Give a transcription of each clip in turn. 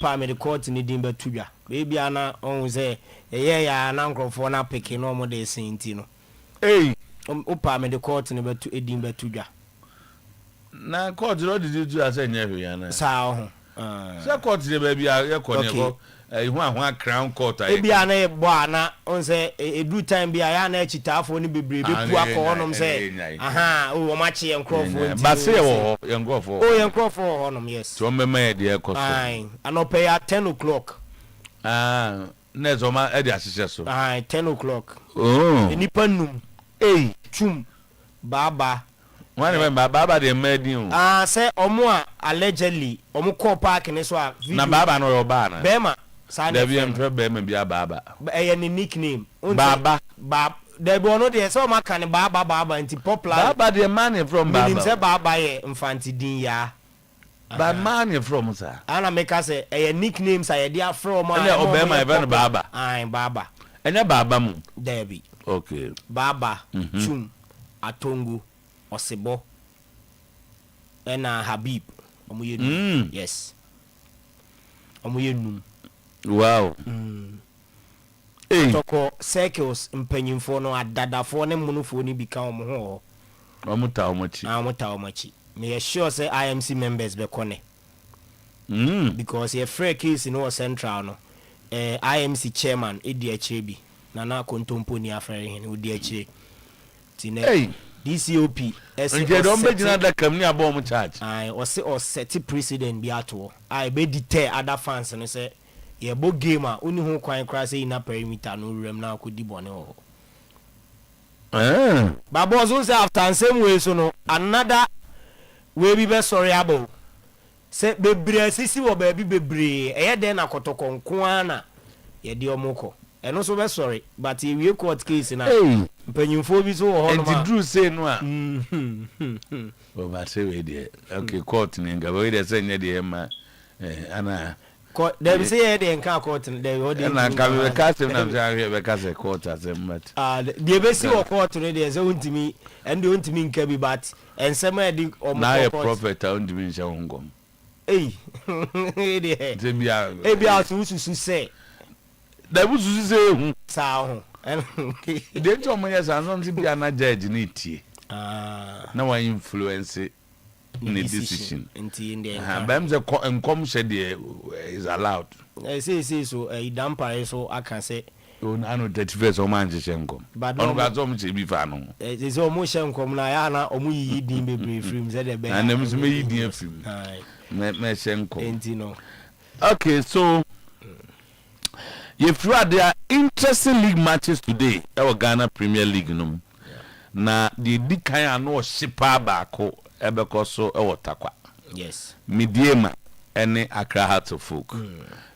pa me the court ni dimbe tuja baby ana on say ya na nkrofo na peke no mo de senti no pa me the court ni betu edimbe tuja na court no did you as enya hwe yana sa ho say court de baby ya ko ne ko ihu ahwa crown court ayi baby ana e bo ana on say edu time bia ya na chitafo ni bebre be pu akọ honom say aha o ma che nkrofo ba say wo nkrofo o nkrofo honom yes so mema e de ko so ai anope ya 10 o'clock nezo ma e de asese so 10 o'clock nipa num chum baba one baba de medin say omo a allegedly omo call park ni so a na baba no yo ba na bema there be am bema bia baba any nickname baba there be ono de say o maka ni baba anti popular baba the man from baba meaning say baba ye infanti din ya but man from sir ana make say nicknames are there from and obema even baba baba enya baba mu there be okay baba chum atongu osebo ena habib omuyenu yes omuyenu wow toko circles mpanyimfo no adadafo ne munufo ni bika omo ho omuta omachi me sure say IMC members be kone because ye free case no central no IMC chairman edi achebi nana kontompo ni afere hin odi ache tine DCOP nje don be gina da kam ni abom charge o set president bi ato be deter other fans no say ye bo game a oni ho kwan kra say ina perimeter no rem na akodi bone ho babo so say after same way so no another we be sorry abo say bebre sisi wo ba bi bebre eye den na kotokonko ana ye de omoko eno so be sorry but we court case na mpanyimfo bi so ho no ma and drew say no a o ba say we dey okay court ni nga we dey say nya dey ma ana there be say dey nka court dey o dey na nka we ka say na we ka say court as mat dey be see o court no dey say untimi and dey untimi nka bi but ensem e di o na a prophet untimi ncha ngom dey bia so susu say da bu susu say sa ho dey to mo yes an something bia na judge ni tie na wa influence in decision nti in the bam ze enkom she dey is allowed say so dampare so aka say na no 31st o man je enkom onu ga zo mo che bi fa no is o mo she enkom na ya na o mo yi din bebre film ze de be na nem so me yi din film me she enkom enti no okay so if there are interesting league matches today our Ghana Premier League no na the dikan ano shipa baako ebeko so ewotakwa yes Midiema ene Accra Hearts of Folk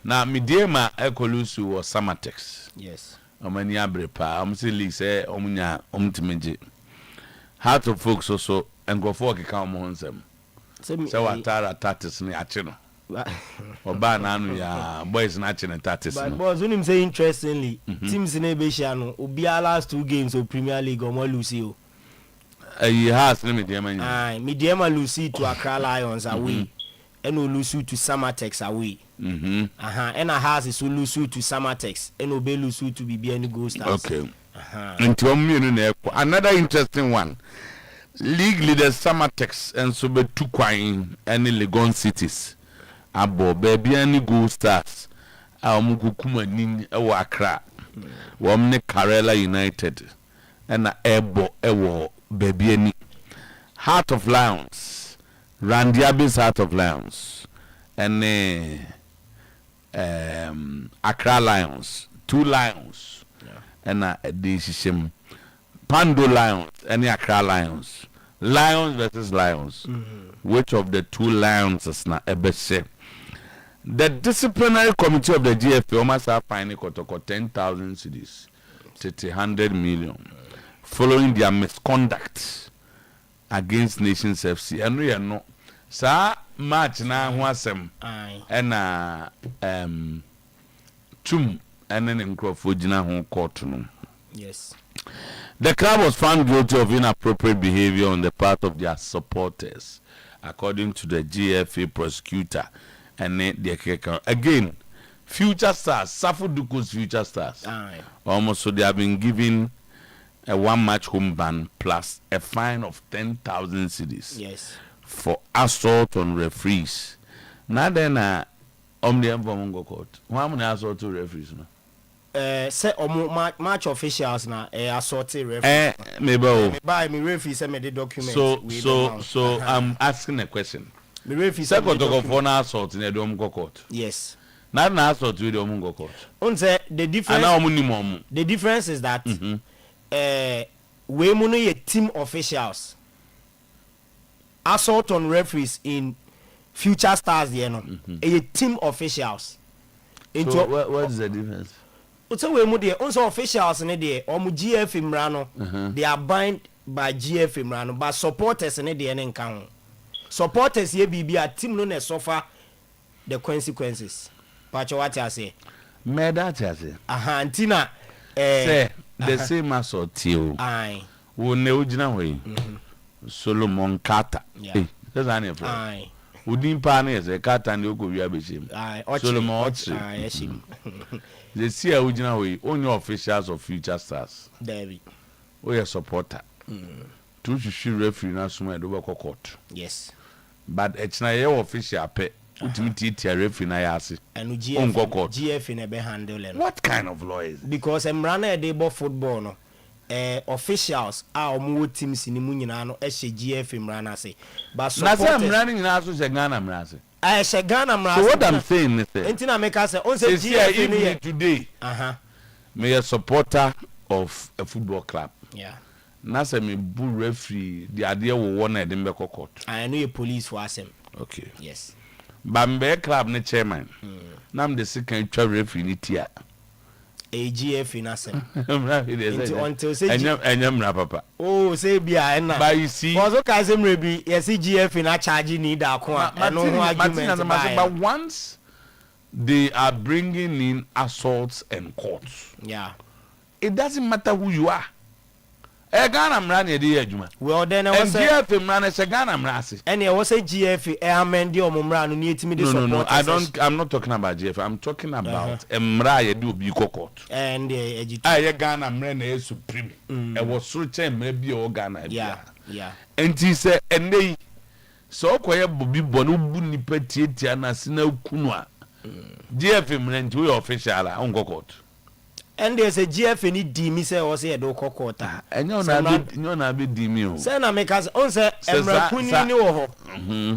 na Midiema ekolusu wo Samatex yes omani abrepa omsi league say omunya omtimeje Hearts of Folk so engofo keka omhonsem se watara tatis ni ache no oba na anu ya boys na ache na tatis no but boys unim say interestingly teams na be share no obi last 2 games of Premier League omo lose o he has Midiema Midiema lose to Accra Lions away and lose to Samatex away and has is lose to Samatex and obe lose to BBN Gold Stars okay another interesting one league leaders Samatex and so be two kwan any Legon cities abo BBN Gold Stars amugukuma nin e Accra womne Karela United and ebo ewo Baby Heart of Lions Randiabi's Heart of Lions and Accra Lions 2 Lions and the Pando Lions and Accra Lions versus Lions which of the 2 Lions is na ebese the disciplinary committee of the GFA almost have fined kotoko 10,000 cedis to 100 million following their misconduct against Nations FC and we are no sa match na ho asem na chum and then nkrofo gina ho court no yes the club was found guilty of inappropriate behavior on the part of their supporters according to the GFA prosecutor and the keka again. Future stars, Safo Duku's future stars. Almost so they have been given a 1 match home ban plus a fine of 10,000 cedis. Yes. For assault on referees. Now then, the Mongo court. How many assault to referees now? Say match officials na assaulted referees. Maybe by me referees send me the document. So I'm asking a question. Me referees second to go for an assault in the Mongo court. Yes. Not an assault with the Mongo court. Unse the difference. The difference is that we mono ye team officials. Assault on referees in future stars there no. A team officials. So what is the difference? So we mo there unso officials ne there omo GF imrano they are bound by GF imrano but supporters ne there ne nkan ho. Supporters ye bibia team no na suffer the consequences. Pacho what I say? Me that I say. Antina say the same assault you. Aye. Wo ne ugina we. Solomon Carter. Yeah. That's an friend. Aye. Udin pa na say Carter ne ogo wi abeshim. Aye. Solomon Otuo. Aye, yeshim. They see a ugina we only officials of future stars. David. We a supporter. To should referee na suma do work court. Yes. But it's na your official pay. Utimiti referee na yasi. And GF in a be handle. What kind of law is it? Because emrana e dey bo football no. Officials are omo teams ni mu nyina no e hye GF emrana say. But supporters. Na say emrana nyina so she Ghana emrana say. I she Ghana emrana. So what I'm saying is that Entina make us say on say GF ni today. Me a supporter of a football club. Yeah. Na say me bull referee the idea wo won e dey make court. I know a police for asem. Okay. Yes. Bambe club ne chairman. Nam the second twa referee ni tia. AGF in asem. Until say enyam papa. Oh, say bia na. But you see, also kazem rebi yes GF in a charge ni da ko a no argument. But once they are bringing in assaults and courts. Yeah. It doesn't matter who you are. Ghana mran ye dey adwuma. Well then I was say GF mran se Ghana mran ase. And I was say GF amendi omumra no ni etimi dey support. No, I'm not talking about GF. I'm talking about emra ye dey obi court. And ye Ghana mran na supreme. E was so chen mra bi o Ghana. Yeah. Enti say ene so koye bobi bonu bu nipa tietia na se na kunu a. GF mran ti we official a on court. And there's a GF ni di mi say o say do kokota. Enyo na be di mi o. Say na make us on say emra kuni ni wo ho.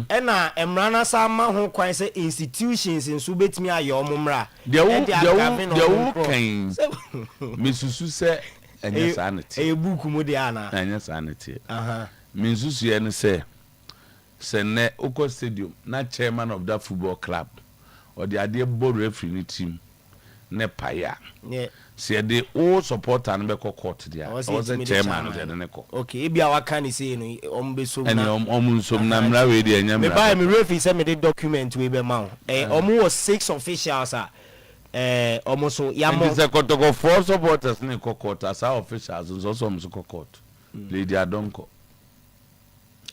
E na emra na sa ma ho kwan say institutions nso betimi aye omumra. They will kind. Me susu say enya sanity. E book mu de ana. Enya sanity. Me susu ye no say ne Oko Stadium na chairman of that football club or the ade board referee ni team ne paya. Yeah. See the all supporter and be court there. I was the chairman of the neko. Okay, ebi awaka ni say no ombe so na. And omu so na mra we dey enya mra. Me buy me referee say me the document we be ma. Omu was 6 officials omu so yamo. And this kotoko 4 supporters ne court as our officials also omu so court. Lady Adonko.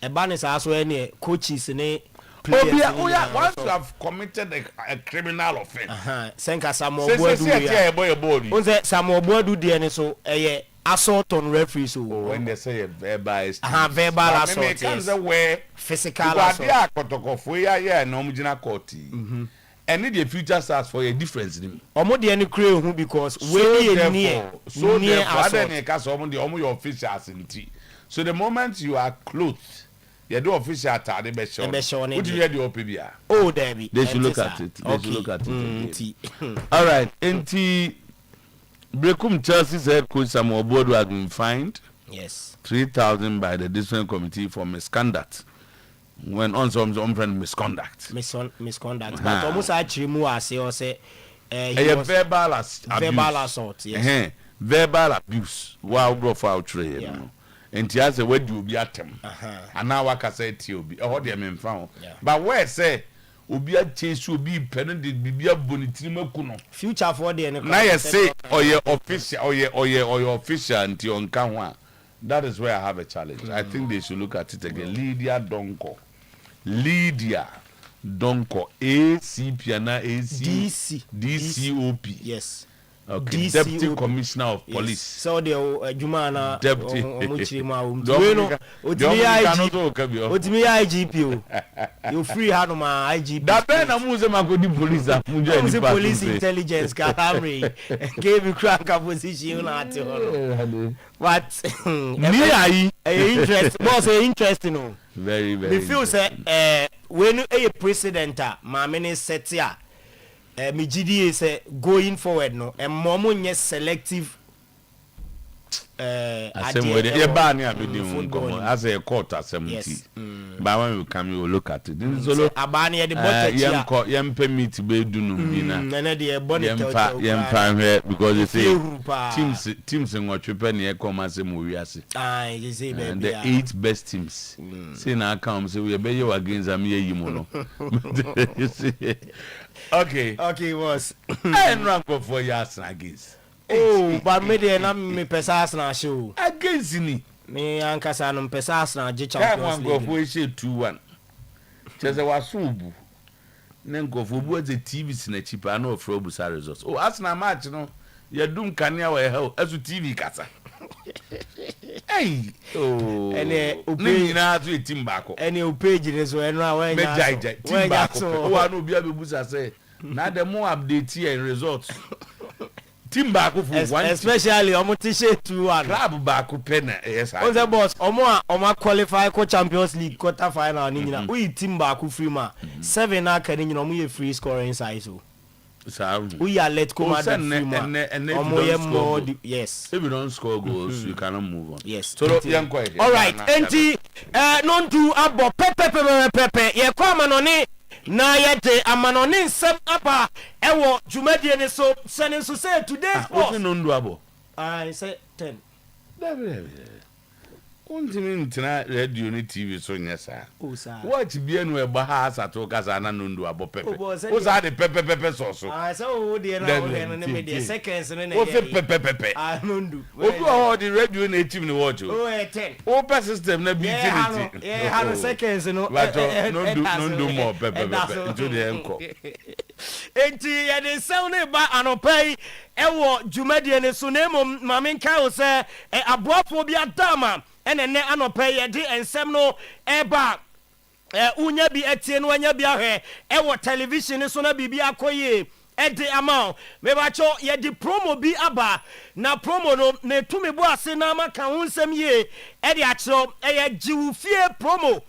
E ba ni sa so any coaches ne once you have committed a criminal offense. Senka Samuel Boadu. Once Samuel Boadu dey any so assault on referees. When they say verbal verbal assault. It comes away physical assault. They are kotoko yeah no mujina court. And need the future stars for a difference in. Omo dey any create who because we near assault. Your officials in tea. So the moment you are clothed, you do official attack the best show. What do you hear the OPBR? Oh, Debbie. They should look at it. They should look at it. All right. Enti Brekum Chelsea's head coach Samuel Boadu has been fined. Yes. 3,000 by the disciplinary committee for misconduct. When on some friend misconduct. Misconduct. But almost actually more say or say verbal assault. Yes. Verbal abuse. Wow, bro, for trade. You know. And he has a way to be at him. And now I can say to you, oh, dear men found. But where say, Ubia chase will be penned, be a bonitimo kuno. Future for the end. Now you say, or your official, or your official until on Kanwa. That is where I have a challenge. I think they should look at it again. Lydia Donko ACP and AC DCOP. Yes. Okay. Deputy Commissioner of Police. Yes. So the Jumana Deputy IGP. You free hand my IGP. That man amuze makodi police amuze police intelligence Kahamri gave you crack a position at but interest boss interesting. Very very. Me feel say when a president ma many set ya me GDA say going forward no and momo nye selective assembly e ba ni abedi nkomo as a court assembly. Yes. But when you come you look at it this solo abani e the budget yem permit be do no bi na na the bonnet yem pan here because they say teams nwotwe pe na e come asem wiase you say baby and the 8 best teams say na come say we be you against am ye yimu no. Okay was and rank for years against. Oh, but me dey na me pesa na show against ni me ankasa no pesa na je Champions League. Go for 2-1. Chese wasubu. Nengo for bu the TV na chipa na ofro busa results. Oh, Arsenal match no ya dum kania wa hell asu TV kasa. Hey, oh. Ene upe na to team back. Ene page ni so eno a me jai team back. O wa no bia be busa say na the more update here results. Team back for one, especially omo t-shirt 2-1 club back pen yes on the boss omo qualify ko Champions League quarter final ni nyina we team back free ma 7 na kan nyina omo ye free scoring size so we are let come out free ma omo ye more yes if you don't score goals you cannot move on. Yes, so young quiet all right enti non do abo pepe ye kwa manoni na yete amanoni nsem apa ewo dwumadie ne so sene so say today what no ndo abo I say 10 Continue ntina radio ni TV so nyesa. O sa. Watch bia no e ba ha asato kasa na nundu abo pepe. O sa de pepe so so. Ah so o de na o he no me de seconds no na. O fe pepe. Ah nundu. O do ho the radio na team ni watch o. O 10. O per system na be utility. Yeah, how seconds no. But nundu more pepe into the enko. Enti ye de sound ba anopai ewo dwumadie ne so na mom mamenka o se aboafo bi adama ene anopai ye de ensem no eba unya bi etie no anya bi ahwe ewo television so na bibi akoye ede amount me ba cho ye di promo bi aba na promo no na tumi bo ase na maka hunsem ye ede achiro eye jiwufie promo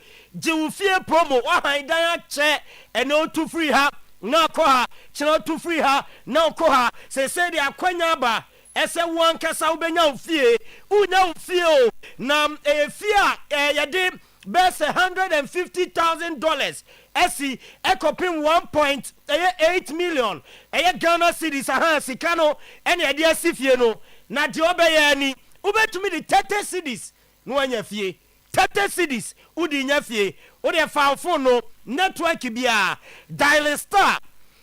wa han dan ache ene otu free ha na ko ha chino to free ha na ko ha se de akwanya ba ese won kasa ubenya ofie unya ofie o na fie ye de best $150,000 esi ekopim 1.8 million Ghana cedis aha sikano ene ye de asifie no na de obeye ni ubetumi de 30 cedis no anya fie 30 cedis udi nya fie odi fa phone no network bia dial star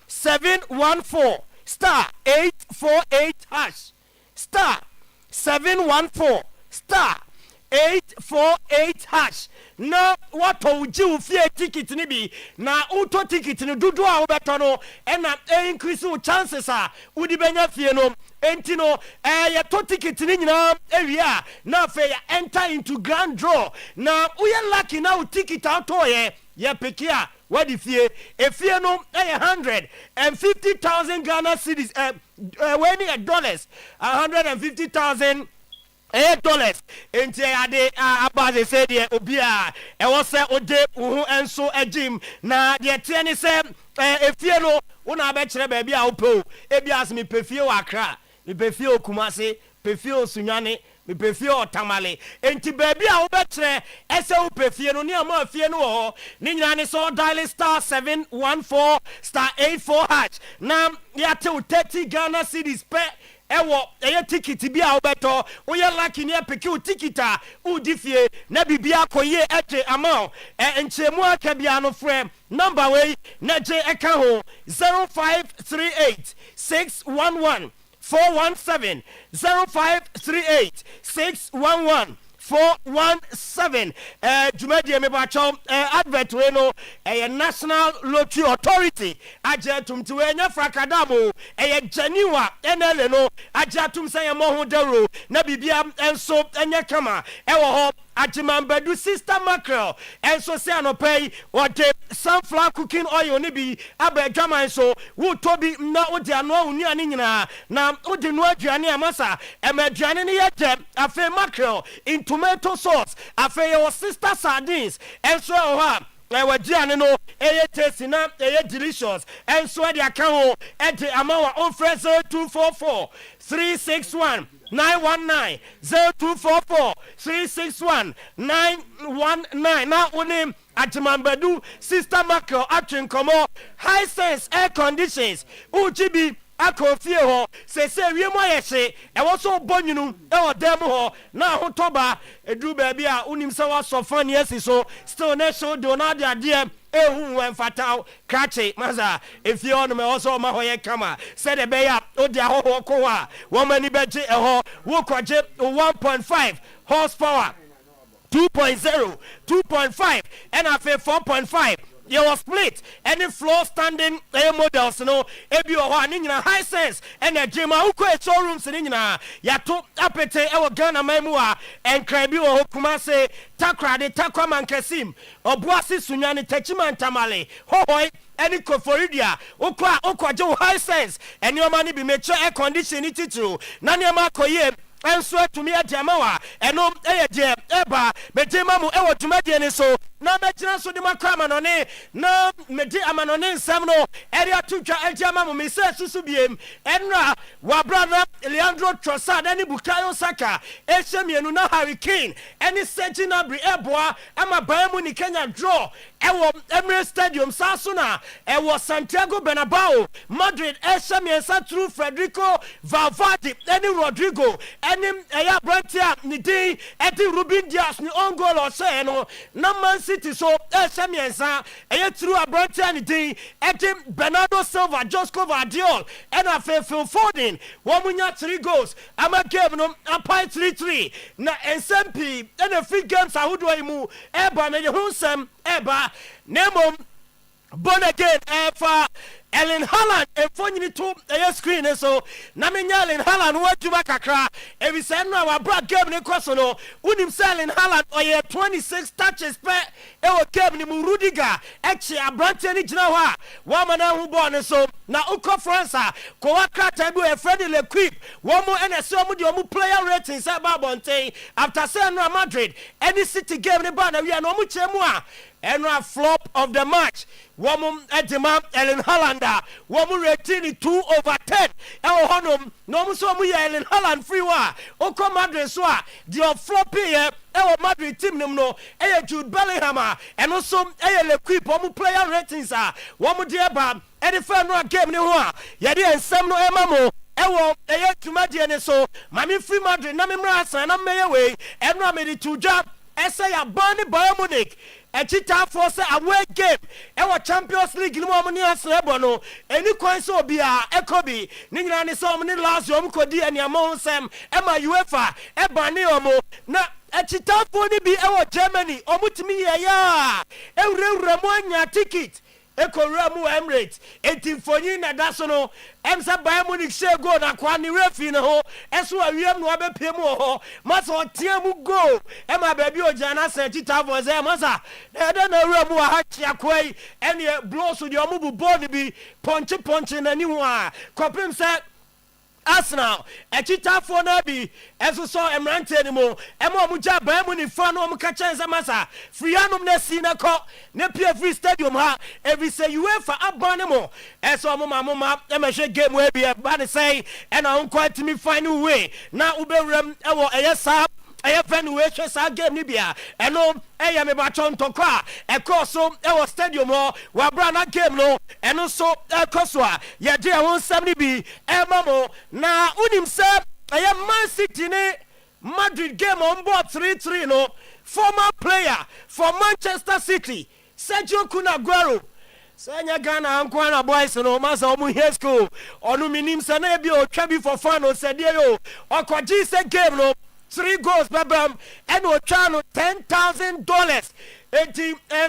714 star 848 hash star 714 star 848 hash na wato uji fie ticket ni bi na auto ticket ni dudu a obeto no na increase your chances a udi benya fie no enti no ya to ticket ni nyina ewia na fe ya enter into grand draw na uye lucky na u ticket auto ye pekia wadi fie efie no 150,000 Ghana cedis when dollars $150,000 $8 enti ade abaze say de obia e wo se ode wo enso agim na de tie ni se efie no wo na be kire ba bia wo pe ebia as me pefie wa Accra me pefie Okumase pefie Osunyane me pefie Otamale enti ba bia wo be kire ese wo pefie no ni ama fie no ho ni nyina ni so dial star 714 star 84 hash na ya te 30 Ghana cedis pe ewo ticket bi a obeto oye lucky ni epeke o ticket a udi fie na bibia koye eche amount enchemu aka bia no frame number way na je eka ho 0538 611 417 0538 611 417 Jumadi Mebacho advert we no National Lottery Authority ajatum tiwenya frakadamo janiwa enele no ajatum say mo dero na bibia enso enye kama ewo ho Ajimambedu sister mackerel enso say anopay or the sunflower cooking oil ni bi abedwama so wo tobi na odi ano uni ani nyina na odi no aduane amasa amaduane ne ye je afa mackerel in tomato sauce afa your sister sardines enso ho wajiane no tasty na delicious and so the account at the amount on fresh 244 361 919 0244 361 919 now name Ajimambedu sister Marco action come high sense air conditions UGB akofie ho se wie mo yehye e wo so bonyunu e wo dem ho na ho toba edu ba bia unim se wa so fan yesi so still na show Donald ade ehu wen fatao krache maza if you on me also ma hoye kama said e be ya odi ahoho ko a wo mani beje e ho wo kwaje 1.5 horsepower 2.0 2.5 and afa 4.5 you was split any floor standing models no ebi o ho nyina high sense and ejema uko showrooms ni nyina ya to apete e wo Ghana mamu a enkra bi wo kuma se takrade takwaman kasim obuasi sunyane tachiman tamale hohoi any koforidia ukwa high sense and your money be mature air condition titru na niam akoye enso to me adamawa eno eje eba betema mu ewo tumade ni so na mechina so de makwa manone na medi amanone nsam no area tutwa adama mu me se susu biem enra wa brother Leandro Trossard ani Bukayo Saka eshemienu na Hurricane any Sentinabri eboa ama baemu ni Kenya draw ewo Emirates Stadium Sasuna ewo Santiago Bernabeu Madrid eshemiensa through Federico Valverde any Rodrigo any eya Brantia ni din eti Ruben Dias ni on goal or say no na Man City so eshemiensa eya through Brantia ni din eti Bernardo Silva Josco Vardiol and a Phil Foden womunya 3 goals ama game no apai 3-3 na SMP and a free games ahodo imu eba na ye hunsem eba nemom born again for Ellen Haaland and phone to a screen so na menya Ellen Haaland what you kakra every say no our bra game ne kwasono unim Ellen Haaland oye 26 touches per e wo game ni Rudiger echi abrante ni gina ho a wa mana hu ball so na uko France ko wakra tabu e Freddy Lequip wo mo NSO mo de mo player rating say babonten after say no Madrid any City game ne ba na wi na mo chemu a enra flop of the match woman edema Ellen Haaland woman rating 2/10 e honom no so mu ya Ellen Haaland free wa o come Madrid so a the floppy e Madrid team nim no e Jude Bellingham and also e Lequip woman player ratings woman de ba e the final game ni ho a ye de ensem no emamo ewo eye tumade ne so mami free Madrid na memra asan na meye we enra me di tuja ese ya bani Bayern Munich Echita force away game ewo Champions League ni mo amuni asrebo no eni kwan so bia ekobi ni nyina ne so amuni last yom kodi aniamo nsem ema UEFA ebani omo na echita for ni bi ewo Germany omutimi ye ya ewure mo anya ticket Ekoramu Emirates 18 na daso no emsa Bayern Munich share goal na kwa ni refi na ho eso awiem no abepem ho masa otiamu goal ema baabi ojana se tita voze masa ede na awuramu ha chia kwai ene blow so de omubu ball bi ponche na ni ho a kopim se Arsenal echitafo na bi eso so emrante ni mo ema omuja Bayern Munich fa no omuka chenza masa frianum na si na ko na pia free stadium ha every say UEFA abane mo eso omoma emehwe game we bi ba ne say ena onko atimi final way na ubewram ewo eyesa eye fan we hwe sa game ni bia eno eye me ba chontokwa ekoso ewo stadium ho wa bra na game no eno so ekoso a ye de won sam ni bi emamo na unim se eye Man City ni Madrid game on board 3-3 no former player for Manchester City Sergio Aguero Sanya Ghana anko na boys no masa omu high school onu minim se na bi o twa bi for fun o se die yo okoji se game no 3 goals babam and Ochano $10,000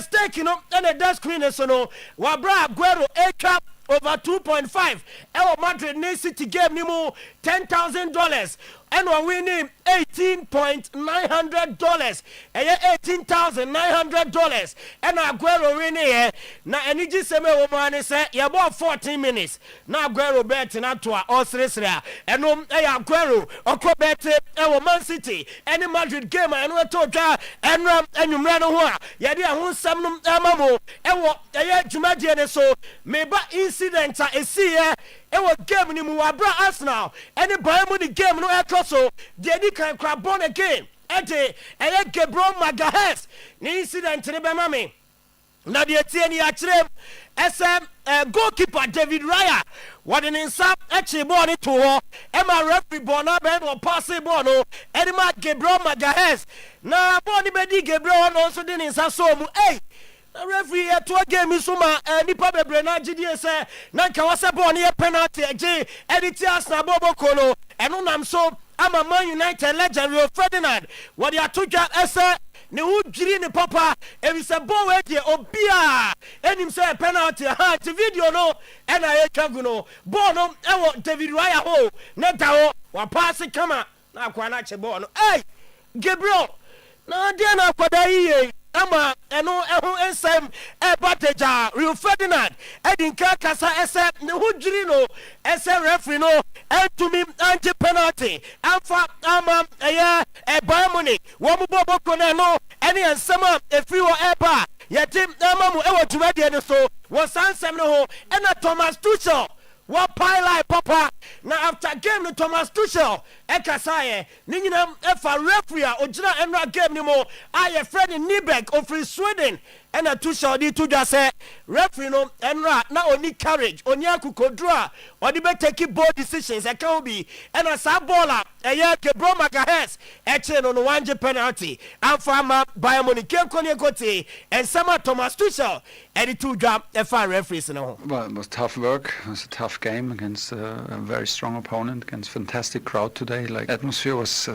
stake and a desk screen so no Wabra Aguero trap over 2.5 El Madrid ne City game nimo $10,000 and we're winning $18,900 $18,900 and Aguero winning na eniji seme wo man say you bought 14 minutes na Aguero bet na to all sresra and Aguero okọ bet e Man City any Madrid game and we to twa enumre no ho a ye de ho nsam no amamo e wo dwumadie ne so meba incident a esi ewo game ni mu Wabra Arsenal any Bayern Munich game no so they can crab born again ete Gabriel Magalhaes ni incident ne be mame na de tie ni akyerem SM goalkeeper David Raya what an insap actually born it to her Emma referee born up and or pass ball no Edema Gabriel Magalhaes na born be Gabriel also didn't insap so mu referee to a game is suma nipa bebre na gidie se na nka wase ball ne penalty age editias na bobo kono eno nam so ama Man United legend Rio Ferdinand what they atoja ese ne hu jiri ne papa e se ball we de obia enim se penalty ha ti video no e na ye twagu no ball no e wo David Raya ho ne da ho wa pass kama na akwa na che ball no Gabriel na dia na kwada yiye ama eno eho ensem bateja Rio Ferdinand edinka kasa ese ne hujiri no ese referee no entumi anti penalty amfa ama Bayern Munich wo mu boboko na no ene ensema efi wo eba yetim ama mu ewo tumadie ne so wo sansem no ho ena Thomas Tuchel what pile papa now after game no Thomas Tuchel ekasaye ni nyina efa referee ojina enra game ni mo aye Fred Nieberg of Sweden and a Tuchel di to just say referee no enra na oni courage oni akukodru or the better take bold decisions e can be and a sub baller Gabriel Magalhaes no one penalty and from Bayern Munich kote and some Thomas Tuchel and the two drop FA referees no. Well, it was tough work. It was a tough game against a very strong opponent, against fantastic crowd today. Like atmosphere was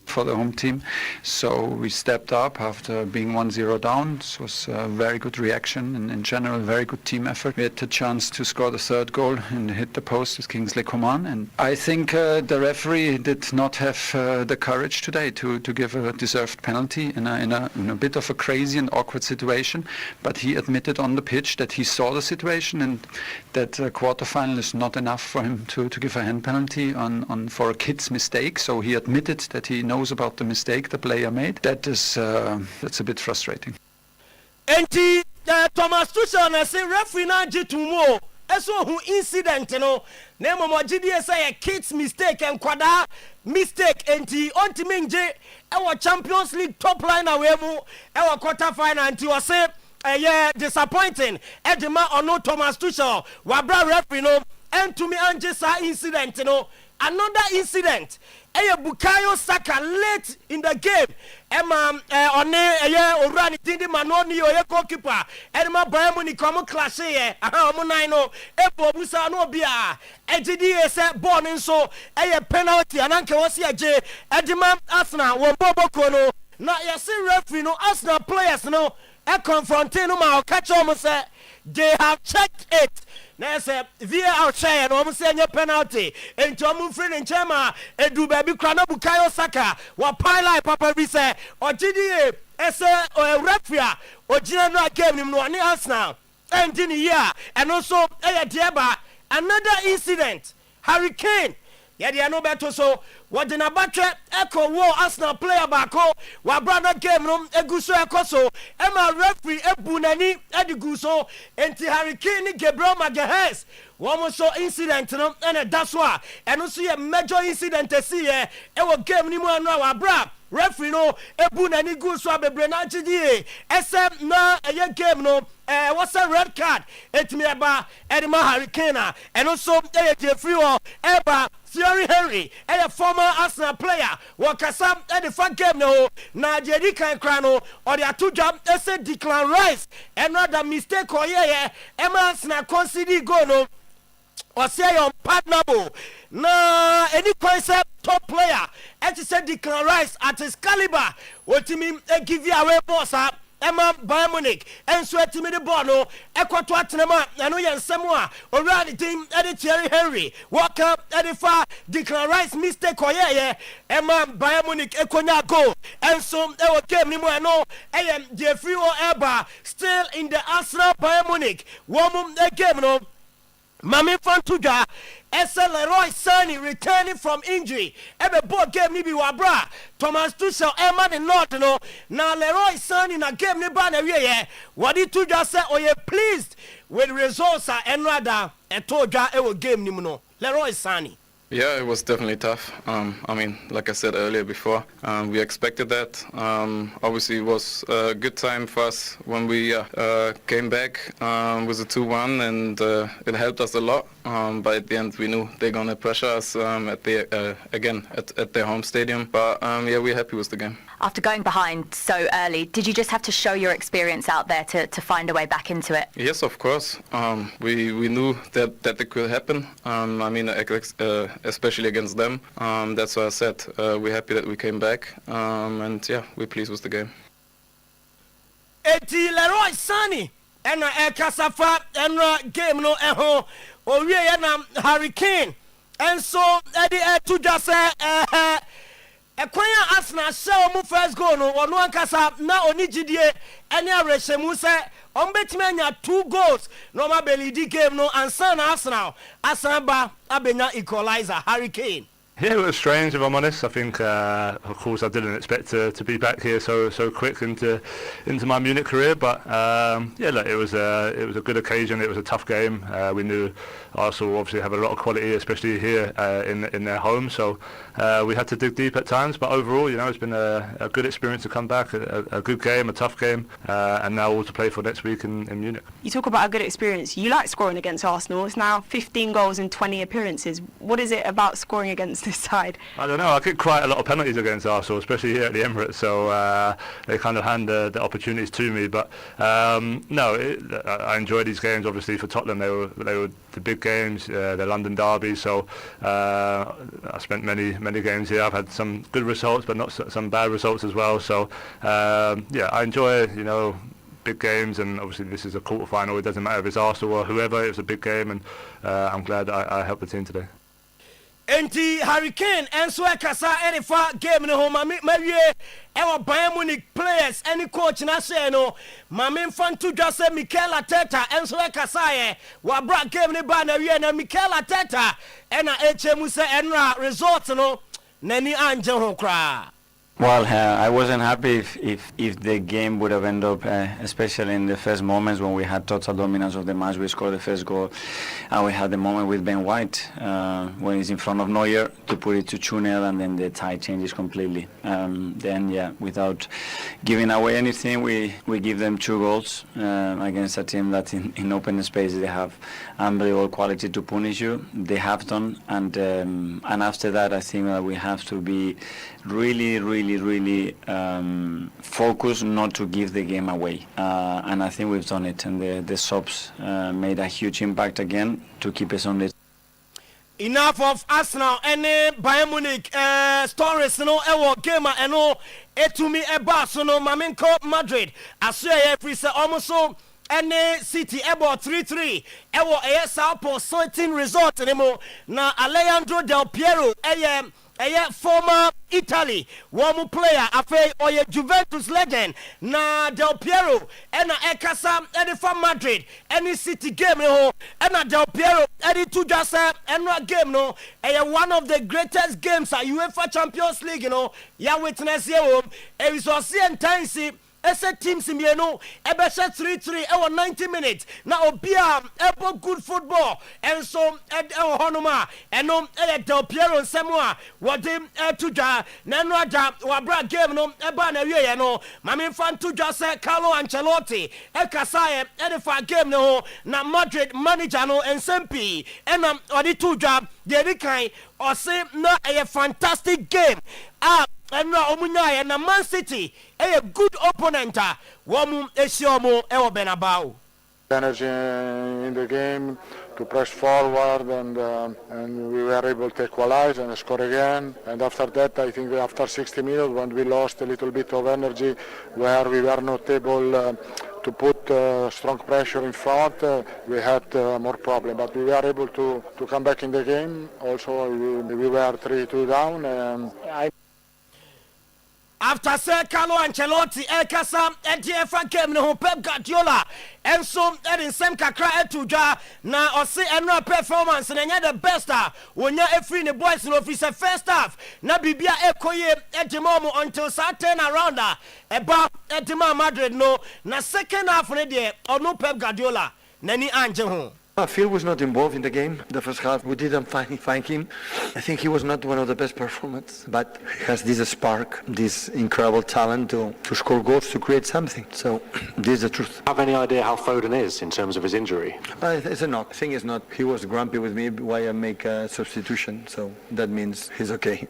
for the home team, so we stepped up after being 1-0 down. This was a very good reaction and in general very good team effort. We had the chance to score the third goal and hit the post with Kingsley Coman, and I think the referee did not have the courage today to give a deserved penalty in a bit of a crazy and awkward situation, but he admitted on the pitch that he saw the situation and that quarterfinal is not enough for him to give a hand penalty on for a kid's mistake, so he admitted that he knows about the mistake the player made. That's a bit frustrating. Enti Thomas Tuchel na say referee na jetumo eso hu incident no na momo gidie say a kid's mistake and kwada mistake enti ontimi nje e Champions League top line away mu e quarter final anti o say disappointing edema ono Thomas Tuchel wabra referee no entumi anje sa incident no another incident Bukayo Saka late in the game. Emma Orani Tindi Manoni or goalkeeper. Emma Bayern Munich come clash here. Ahamunino. Epo Busa no bia. EGD born in so a penalty and Uncle Osia J. Edima Arsenal one Bobo Kono. Now you see referee no Arsenal players no a confronting no catch almost they have checked it. Na say VAR chair no mo say penalty enti o mo free in chema edu baby kra na Bukayo Saka wa pile papa bi say ogidi ese referee ogina no game nim no ani Arsenal enti ni here and also dieba another incident Hurricane de no beto so what the Nabatre echo war Arsenal player bako wa brother game no eguso ekoso ema referee ebunani ediguso enti Hurricane Gabriel Magalhaes one so incident no and that's why and also a major incident see e wo game ni mu anu wa bra referee no ebunani guso abebre na chidi SM na game no what's a red card etimi eba edema Hurricane and also free or eba Thierry Henry, a former Arsenal player, Wakasam at the fan game no, na Jerry Crano, or the two job, essay Declan Rice, and not a mistake or Emma's na concede go no, or say on partner, na any concept, top player and to say Declan Rice at his caliber what him give you away boss up Emma Bayern Munich and so at the ball no Equator Atenema and we and Samoa already team Eddie Thierry Henry walk up Eddie Far Declan Rice mistake yeah Emma Bayern Munich Equina go and so they will game anymore no am the free or ever still in the Arsenal Bayern Munich one game no Mami Fantuja Leroy Sané returning from injury. Every ball game ni bi wabra. Thomas Tuchel Emma the North no. Now Leroy Sané na game ni ba na wiye. Wadi Tuja say oye pleased with results and rather etoja ewo game ni no. Leroy Sané. Yeah, it was definitely tough. I mean, like I said earlier before, we expected that. Obviously, it was a good time for us when we came back with a 2-1, and it helped us a lot. But at the end, we knew they're going to pressure us at their home stadium. But yeah, we're happy with the game. After going behind so early, did you just have to show your experience out there to find a way back into it? Yes, of course. We knew that it could happen. I mean, especially against them. That's why I said we're happy that we came back. And yeah, we're pleased with the game. Eti Leroy Sané and Kasafa and game no eho Oyerepa na Hurricane and so Eddie to just say Ekwanya Arsenal show mu first goal no ono ankasa na oni gidie ene arehemu se ombetime anya 2 goals no ma belidi game no ansa na Arsenal ba abenya equalizer Hurricane. Yeah, it was strange if I'm honest. I think, of course, I didn't expect to be back here so quick into my Munich career. But yeah, look, it was a good occasion. It was a tough game. We knew Arsenal obviously have a lot of quality, especially here in their home. So we had to dig deep at times. But overall, you know, it's been a good experience to come back. A good game, a tough game, and now all to play for next week in Munich. You talk about a good experience. You like scoring against Arsenal. It's now 15 goals in 20 appearances. What is it about scoring against this side? I don't know. I kick quite a lot of penalties against Arsenal, especially here at the Emirates. So they kind of hand the opportunities to me. But no, I enjoy these games. Obviously for Tottenham, they were the big games, the London derby. So I spent many games here. I've had some good results, but not some bad results as well. So yeah, I enjoy big games, and obviously this is a quarter-final. It doesn't matter if it's Arsenal or whoever. It was a big game, and I'm glad I helped the team today. Enti Hurricane enso ekasa erefa game no homa mawie ewo Bayern Munich players any coach na say no mame mfantu dwase Mikel Arteta enso ekasa ye wa bra game ne ba na wie na Mikel Arteta ena echemu se enra result no nani anje ho kra. Well, I wasn't happy if the game would have ended up, especially in the first moments when we had total dominance of the match. We scored the first goal, and we had the moment with Ben White when he's in front of Neuer to put it to 2-0, and then the tide changes completely. Then, yeah, without giving away anything, we give them 2 goals against a team that in open space they have unbelievable quality to punish you. They have done, and after that, I think that we have to be really focused not to give the game away, and I think we've done it, and the subs made a huge impact again to keep us on the. Enough of Arsenal and Bayern Munich stories no ewo game and no etumi eba so no Mamenko Madrid asua free say almost and City ebo 3-3 ewo Sao Paulo certain result anymore na Alejandro Del Piero former Italy one player afei oye Juventus legend na Del Piero ena ekasa edi for Madrid any City game no ena Del Piero edi to just ena game no one of the greatest games at UEFA Champions League ya witness here e so see intense ese teams mienu ebesha 3-3 ewo 90 minutes na obia ebo good football and so ewo honoma eno Del Piero nsemo wode tuja na no ada wabra game no eba na wiye no mame fan tuja se Carlo Ancelotti ekasaye edifa game no na Madrid manager no ensempi ena odi tuja de kan o se na a fantastic game and now Omunya na Man City a good opponent womu esiomo ewo Benabao. Energy in the game press forward, and we were able to equalize and score again. And after that, I think after 60 minutes, when we lost a little bit of energy, where we were not able to put strong pressure in front, we had more problem. But we were able to come back in the game. Also, we were 3-2 down. And after Sir Carlo Ancelotti, Ekasa, EDF game no Pep Guardiola, and so in some kakra etuja na ose enra performance na nya the best when you free the boys no officer first half na bibia ekoye edimomo until certain around eba edima Madrid no na second half ne de ono Pep Guardiola nani anje ho. Phil was not involved in the game. The first half, we didn't find him. I think he was not one of the best performers, but he has this spark, this incredible talent to score goals, to create something. So this is the truth. Have any idea how Foden is in terms of his injury? It's a knock. I think it's not. He was grumpy with me why I make a substitution, so that means he's okay.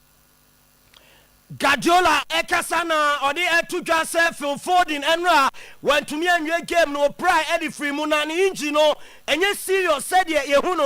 Guardiola ekasana odi etudwa se Phil Foden enra want me anwe game no pry edi free mu na ni inji no enye serious said ye hu no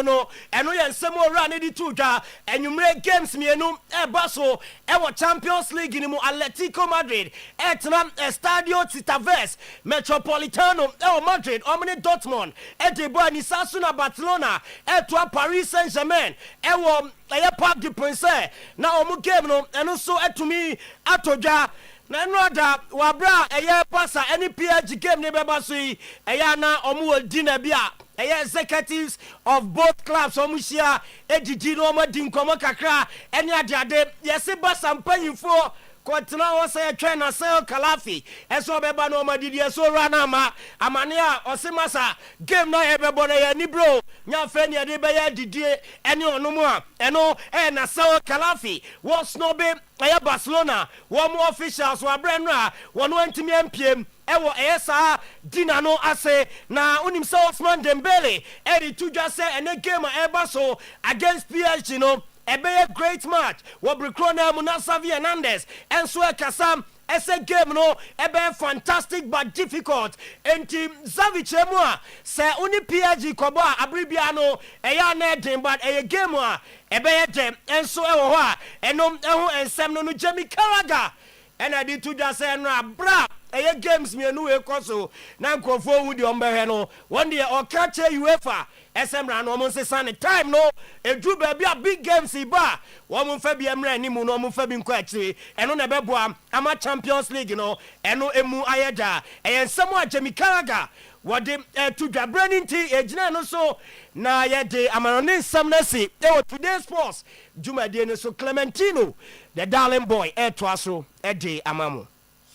eno ye nsem ora na di tudwa enwumre games mienu eba so e wo Champions League ni mu Atletico Madrid etna Estadio Titaves Metropolitano e Madrid omni Dortmund edi bo ni Sasuna Barcelona etwa Paris Saint-Germain e wo Parc du Prince na omu game no eno so etumi atodwa na nroda wabra eye pasa any PSG game ne beba so yi eya na omu odina bia eye executives of both clubs omu hia ejiji no omu di nkomo kakra eni adeade yesi basa mpanyimfo Kotna was a trainer, Sel Kalafi, and so Beba no Madidi, so Ranama, Amania, or Simasa, game no everybody, any bro, Nyafenia de Baya Didier, and no more, and no, and a Sel Kalafi, was no babe, Barcelona, one more officials were Brenra, 120 MPM. Ewo esa dina no ase na unim Osman Dembele edi tuja se ene game eba so against PSG no ebe a great match wo Bricrona Munasavi Hernandez and so kasam ese game no ebe fantastic but difficult enti Zavic emwa se uni PSG kobo abribia no eya na den but eye game a ebe dem and so ewo ho a enom eho ensem no Jamie Carragher and I did to just say no bra eye games me no we koso na nkofo wu di ombehe no one day or catch UEFA SM ran no say san time no edu ba bia big games iba wo mo fa bia mra ni mu no mo fa bi nko akire eno na beboa ama Champions League no eno emu ayeda eye nsemo a Jamie Carragher wode to dwa branding ti ejina no so na yede amarone nsam na si today's sports jumade no so Clementino the darling boy to aso ede amamu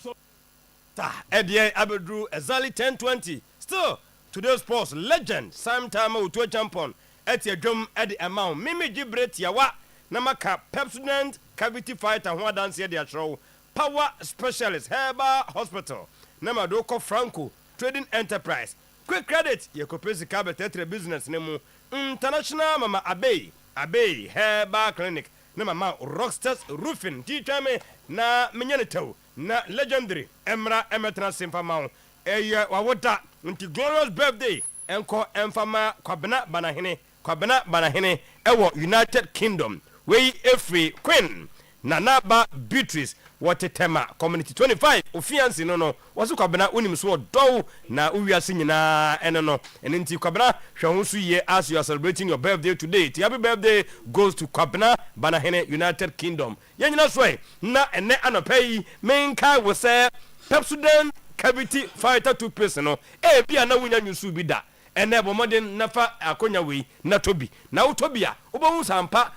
so ta ede abedru exactly 10:20 still today's sports legend Sometymer Otuo-Acheampong adwom ede amount mimi gibret yawa na maka Pepsodent cavity fighter ho dance de atro power specialist herbal hospital na madoko Franco Trading Enterprise. Quick credit, your copesi cabinet business name. International Mama Abbey Herbal Clinic. Na Mama Rockstars Roofing. Teacher me na Minyaneto. Na legendary Emra Emetna Simfamau. Eya wawota unti glorious birthday. Enko Enfama Kwabena Banahine. Ewo United Kingdom. Wey Efree Queen. Nanaba Beatrice. Watetema community 25 ofiansi no wasu kwabena unim so do na uwiase nyina eno enti kwabena hwehunsu ye as you are celebrating your birthday today. Happy birthday goes to Kwabena Banahene United Kingdom. Yenyina so na ene anopai menka wo se Pepsodent cavity fighter toothpaste no bia na wunya nyusu bi da ene bomodin nafa akonya we na tobi na utobia obohu sampa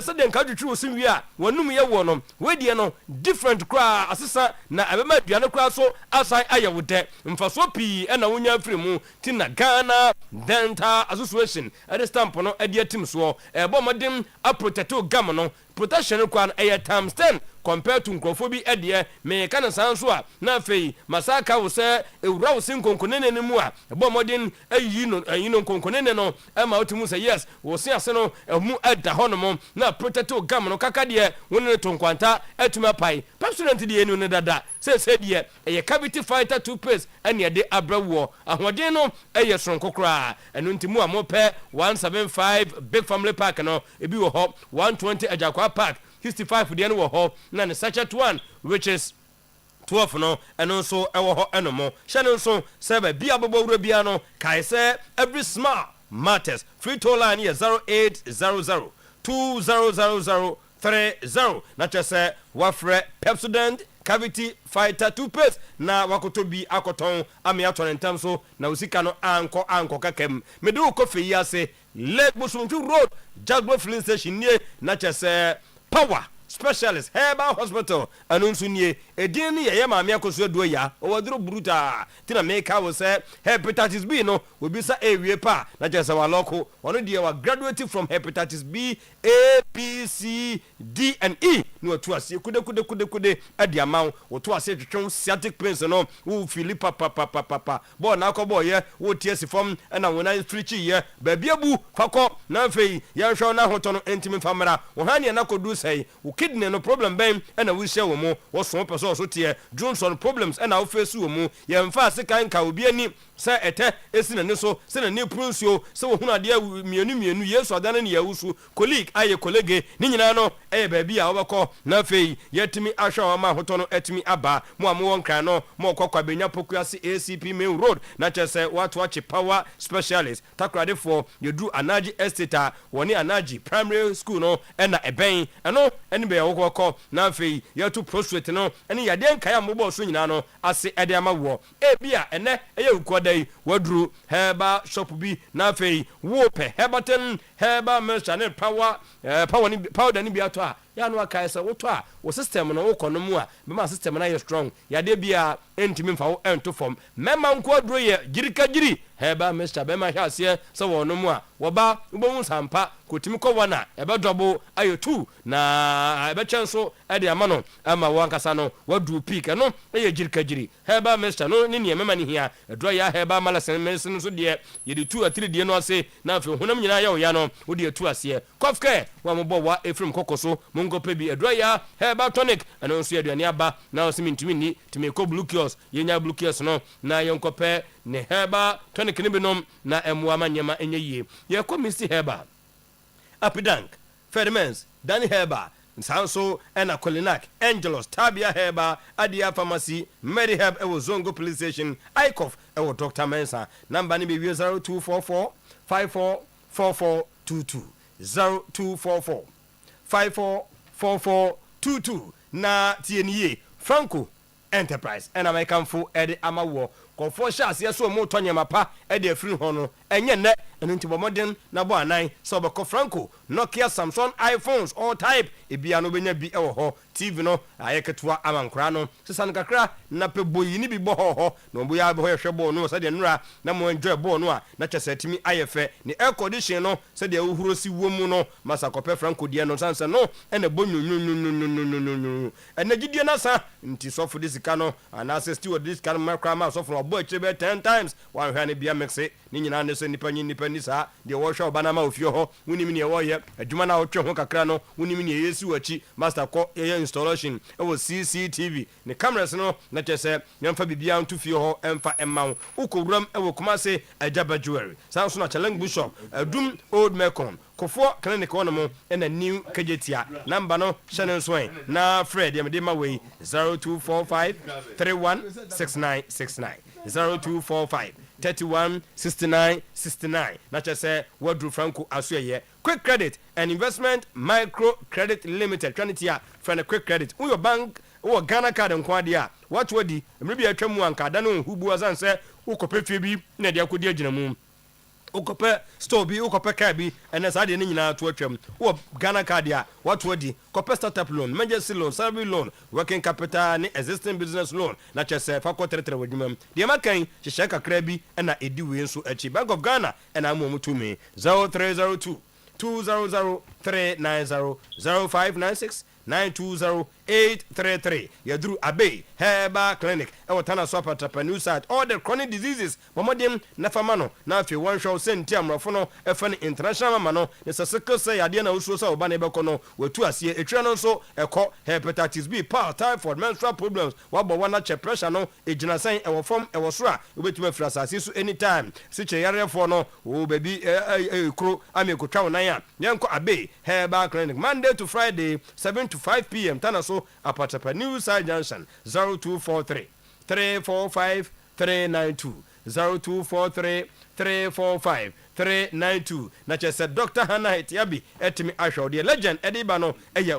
so den ka dwetwe osimwi a wanum ye wo no wedie no different kra asesa na abema aduane kra so asai ayewode mfaso pi na wonya afiri mu ti na Ghana Dental Association at stamp no ade atim so bomodin a protect gam no protection kwan times 10 compared to nkrofo bi ede me kana sanso a na fei masaka wo se ewura wo sin konkonene ne mu a bomodin ayi no konkonene no ma otimu say yes wo se ase no mu ada hono na protect gam no kaka de wonne to nkwanta atuma pai Pepsodent de enu ne dada say deɛ ɛyɛ cavity fighter toothpaste ɛne ɛde abrɛwoɔ ahoɔden no ɛyɛ soronko koraa ɛno nti mu a mopɛ 175 big family pack no ebi wɔ hɔ 120 ajakwa pack 65 deɛ no wɔ hɔ na ne sachet one which is 12 no ɛno nso ɛwɔ hɔ ɛno mo hyɛ no nso sɛ baabi a bɔbɔ wura bia no kae sɛ every smile matters free toll line yɛ 0800 200030 na kyerɛ sɛ wafrɛ Pepsodent cavity fighter toothpaste na wakoto bi akɔtɔn ame atɔ ne ntam so na osika no ankɔ kakam mede wo kɔfɛ yi ase Lake Busumtwi Road Jasper filling station nie na kyerɛ sɛ power specialist herbal hospital anu nso nie edin ne yɛ maame akoso aduo ya owaduro bruta tina meka wo sɛ hepatitis B no obi sa ewie pa na kyerɛ sɛ waloko ɔno deɛ wa graduate from hepatitis B A B C D and E no atu ase kude adi amaw wo to ase twetwon sciatic pains no wo fili papa bo na akɔbɔ yɛ wo tie si fam na wo na stretchy yɛ baabi abu fakɔ na afei yɛ hwɛ na hotɔ no entimi famra wo ha ne na kodu sɛi kidney no problem bɛn ɛna wo hyɛ wo mu wo so pɛ so teɛ Johnson problems ɛna wo face wo mu yɛmfa ase kan ka obi ani sɛ ɛtɛ esi na ne so sɛ na ne prunsuo sɛ wo hunu adeɛ mienu Yesu adane ne yawusu colleague aye colleague ne nyina no ɛyɛ baabi a wobɛkɔ na afei yɛtimi ahwɛ wa ma hotɔ no ɛtimi aba mo a mo wɔn kran no mo kɔkɔ abenya pokuase ACP main road na kyerɛ sɛ wato ache power specialist takrade for yedu Anaji estate a wɔne Anaji primary school no ɛna ɛbɛn ɛno ɛne bɛyɛ wokɔkɔ na afei yɛto prostrate no ɛne yɛde nkae a mobɔ so nyina no ase ɛde ama wɔ ebia ɛnɛ ɛyɛ ukɔda yi waduru herbal shop bi na afei wo pɛ herbaten herbal mixture ne power powder ne bi ato a ya no aka sɛ woto a wo system no wo kono mu a bema system na yɛ strong yade bia entimi mfa wo ento fom mema nko aduro yɛ girikagiri herbal mixture bema hwa ase sɛ wo no mu a wo ba ubon sampa kotimi kɔ wana ebe double ayo 2 na ebe chenso ede ama no ama wankasa no wadu peak no ɛyɛ girikagiri herbal mixture no ne ne mema ne hia aduro ya herbal malasen medicine so de yede 2 or 3 de no ase na afei honam nyina ya wo ya no wo de atu ase kofke wa mo bɔ wa efrim kokoso mongope bi aduro ya herbal tonic ɛno nso yɛ aduane aba na osimi ntimi ni timi ko blue kiosk yenya blue kiosk no na yɛnkɔpɛ ne herbal tonic ne binom na ɛmoa manyema enye yie yɛ ko misi herbal Apidank, Fedimens, Danny Herba, Sanso, and a Colinac, Angelos, Tabia Herba, Adia Pharmacy, Mediherb, Zongo Police Station, Ikoff, Dr. Mensa, number 0244 544422 0244 544422 na TNE Franco Enterprise and American Fu Eddie Amawo. Kɔfɔ hyɛ aseɛ so mo tɔ nyama pa ɛde afiri hɔ no ɛnyɛ nnɛ ɛno nti bɔmmɔden na bɔ anan sɛ ɔbɛkɔ Franco Nokia Samsung iPhones all type ebia no bɛnya bi ɛwɔ hɔ TV no ayɛ ketewa amankora no sesa no kakra na pɛ boyi ne bi bɔ hɔ na ɔbo ya bɛ hɔ yɛhwɛ bɔɔ no sɛdeɛ nnura na mo enjoy bɔɔ no a na kyɛ sɛ timi ayɛ fɛ ne air condition no sɛdeɛ wohuro si wɔ mu no masa kɔpɛ Franco deɛ no sanse no ɛna bɔ nyunyunyunyunyunyunyu ɛna gidie na sa nti sɔfo de sika no anase steward de sika no makra ma sɔfo no bɔ akyire bɛ 10 times one hwɛ ne bia mixe ne nyina ne so nipa ni saa deɛ wɔhwɛ ɔba ma ofie hɔ wonim ne wɔyɛ adwuma na wɔtwe ho kakra no wonim ne yɛsi wachi master kɔ yɛ installation ɛwɔ CCTV ne cameras no na kyɛ sɛ yɛmfa bibia nto fie hɔ ɛmfa ɛma wo wokɔwuram ɛwɔ Kumase Ajaba Jewelry saa nso na Challenge Bishop Adum Old Mekon Kofo clinic one mo and a new Kajetia number no Shannon Swain na Fred Yamadima way 0245 316969 0245 316969 na cha say Wadru Franco Asuye Quick Credit and Investment Micro Credit Limited Tranitia friend Quick Credit your bank or Ghana card and Quadia what wadi maybe a tremu anka dano who buazan say ukope bi na dia kodia ginamu ukope store bi ukope car bi and sa de nyina to atwam wo Ghana card ya what wadi kope startup loan emergency loan salary loan working capital ni existing business loan na chese fa ko tretre wadimam de makan hye kakra bi na edi we nso achi Bank of Ghana and amu tumi 0302 200 390 0596 920 33833 yadru abe Herbal Clinic e tana so patapa new site all the chronic diseases bomodem na fama no na afi one show senti amrofo no e fa international mama no ne seseke say ade na usuo so oba na ebeko no watu asie etwa no so ekọ hepatitis B, typhoid, menstrual problems wabo wana che pressure no ejina san e wo form e wo so a obetuma fira asase so anytime si che yare for no o baby kro amekotwa wonan a yenko abe Herbal Clinic Monday to Friday 7 to 5 p.m. tana so apatapa new side junction 0243 345 392 0243 345 392 na chese Dr. Hannah Etiabi etimi ahwo de legend ediba no eye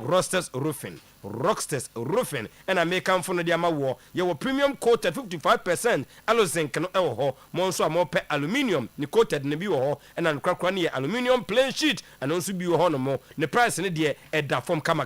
Rocksters Roofing and I make come from the amawo your premium coated 55% alozinc no ho monso mo pe aluminium ni coated ne bi ho and an kwakwa ne aluminium plain sheet and also bi ho no mo ne price ne de e da form kama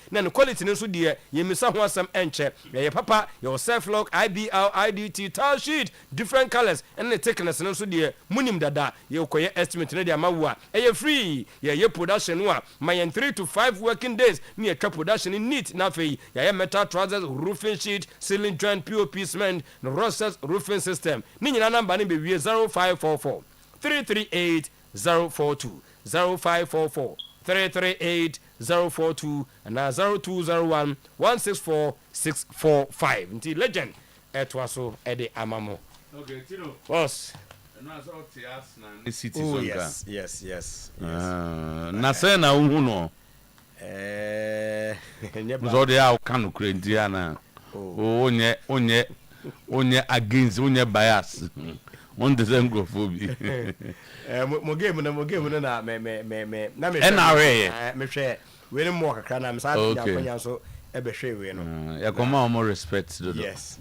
na ne quality ne so de yemisa ho asem enche ye papa your self lock IBL IDT tile sheet different colors and the thickness ne so de munim dada ye koye estimate ne de amawo a e free ye production no a my 3 to 5 working days ne production in neat na fe ya metal trousers roofing sheet ceiling joint POP cement no rosters roofing system ni nyina number ni be 0544 338 042 0544 338 042 and 0201 164 645 nti legend etwaso ede amamo. Okay, Tino. Boss. Oh, yes. Na say na hu no. So they are can Corinthiana. Onye against onye bias. On the same xenophobia. Mo game na me na me. NRA. Me hwe we ni mo kakra na me sa ya kwanya so e be hwe we no. Ya come more respect do. Yes,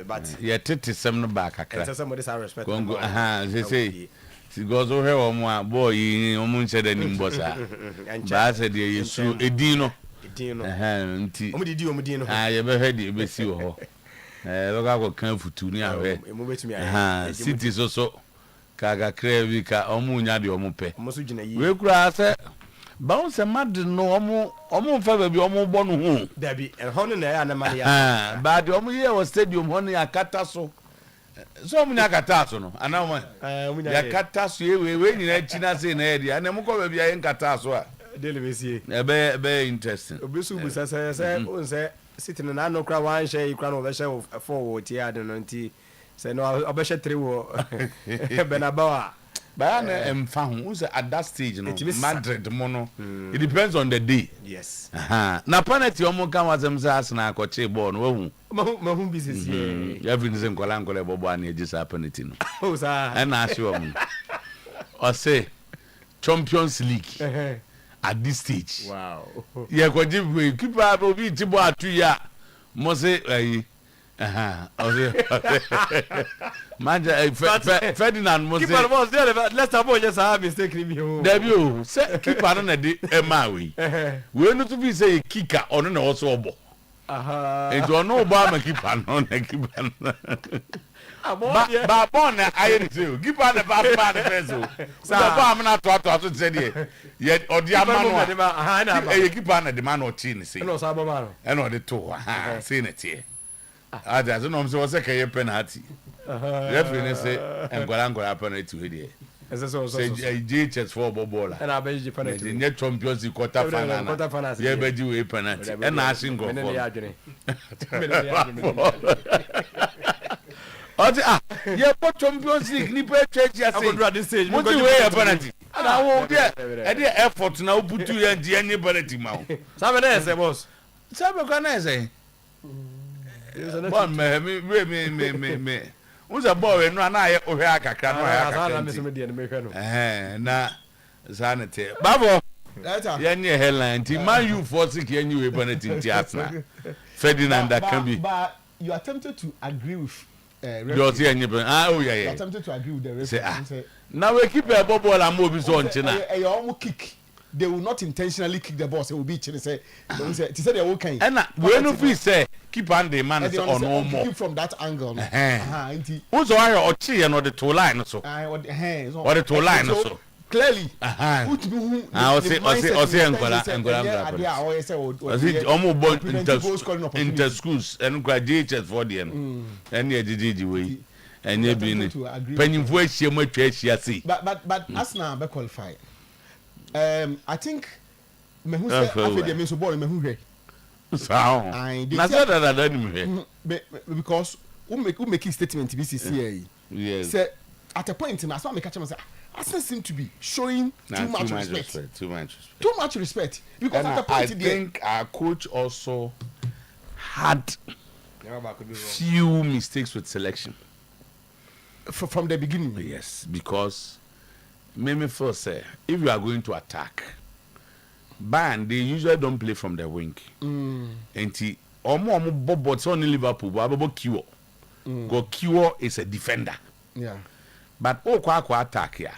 but ya tete sem no back kakra. Say somebody say respect. They say si gozo he o mo a boy o mo nche da nim bossa ba se de yesu edino nti o mo di no ye be hwe de be si ho lo ga ko kan futu ni ahwe mo betumi ahwe city so kaga krevi ka o mo nya de o mo pe mo so gina yi we kura se ba on se mad no o mo fa ba bi o mo bo no hu da bi ho no na ya na mali ya ba de o mo ye o stadium ho no akata so so munya kata so no ana mo ya kata so we nyina china say na edi ana mo ko ba bia yen kata so a dele besie be interesting obisu bu say on say sitting na no kra wan share ikra no be share forward ti ade no nti say no obeshe 3 wo benabawa ba na emfa hu say at that stage no Madrid mo no it depends on the day. Yes na penalty o mo kan wazem say Arsenal ko che ball no wahu mahun business everything nkola bobo an e just penalty no o sa and na show am o say Champions League at this stage. Wow. Yeah, ko give keeper obi tibo atu ya mo say Manja Ferdinand mo say keeper was there let's have just a mistake ni mi Debut say keeper no de emawi we no to be say kicker ono na also obo enti ono obo am keeper no na keeper no ba bon na aye say keeper na ba na peso so ba am na to say dey ye odi amano e keeper na de man o chi ni say no so abo ma no e no de to say na tie ada so no so say kay penalty referee say ngwala penalty we dey so JHS for bobola and I bet you penalty the Champions League quarter final yeah be you penalty and na single for yeah for Champions League ni pe church ya say mo ti we penalty na wo there e dey effort na o putu ya di any penalty ma o sabe na say boss sabe ko na say bon me unza boy no na ye ohwe akakra no ya akakra na sanete babo ya nye headline ti man you force ki any we penalty ti Arsenal Ferdinand Akambi but you attempted to agree with you see any oh yeah you attempted to agree with the referee now we keep a ball am obi so nchina e almost kick they will not intentionally kick the ball say will be chine say don't say they will can and we no fit say keep on the man on no more from that angle nti who so why o chi no the two line so or the to line so clearly inter schools and graduates for the end and the way and you being penny voice she much see but as now be qualify I think me who say after the means ball me who he because who make a statement BCCA yes say at a point in as I make catch say Arsenal seem to be showing too much respect because at a point I think our coach also had few mistakes with selection from the beginning. Yes, because me first say if you are going to attack Bayern, they usually don't play from the wing and omo bobo so in Liverpool but Kiwo go Kiwo is a defender but kwa attack here.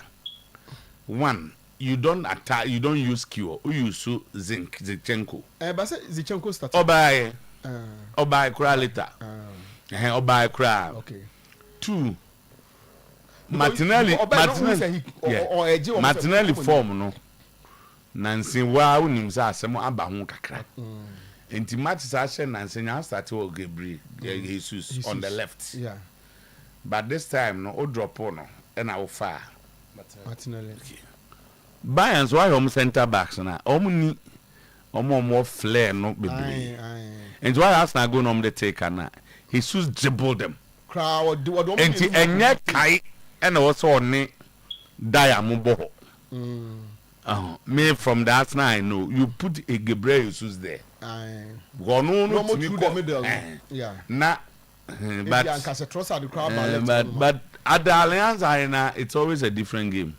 One, you don't attack, you don't use Kiwo, you use Zinchenko. But say Zinchenko started. Obai Kra later. Obai Kra. Okay. 2. Martinelli form no. Nancy wa unim sa asem aba ho kakra. Enti match sa hye Nancy nya start o Gabriel Jesus on the left. Yeah. But this time no o drop no and I will fire. Martinelli. Bayern's why home center backs na omo more flair no be. And why Arsenal go on the take na Jesus dribble them. Crowd do and enye kai and also on Diamond me from that Arsenal I know you put a Gabriel Jesus there. Yeah. Na but at the Alliance Arena, it's always a different game.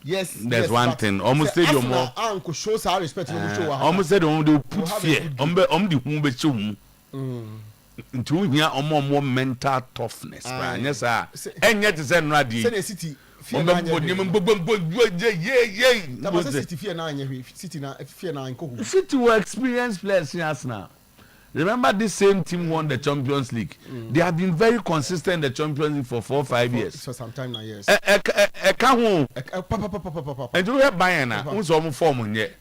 Yes, there's one thing. Almost said more. Uncle shows our respect. Almost said they put fear. The whom be shown. To here, more mental toughness. Yes, sir. And yet, it's ready. City. City will experience players now. Remember this same team won the Champions League. They have been very consistent in the Champions League for 4 or 5 years. For some time now, yes. And you have Bayern who's almost form yet.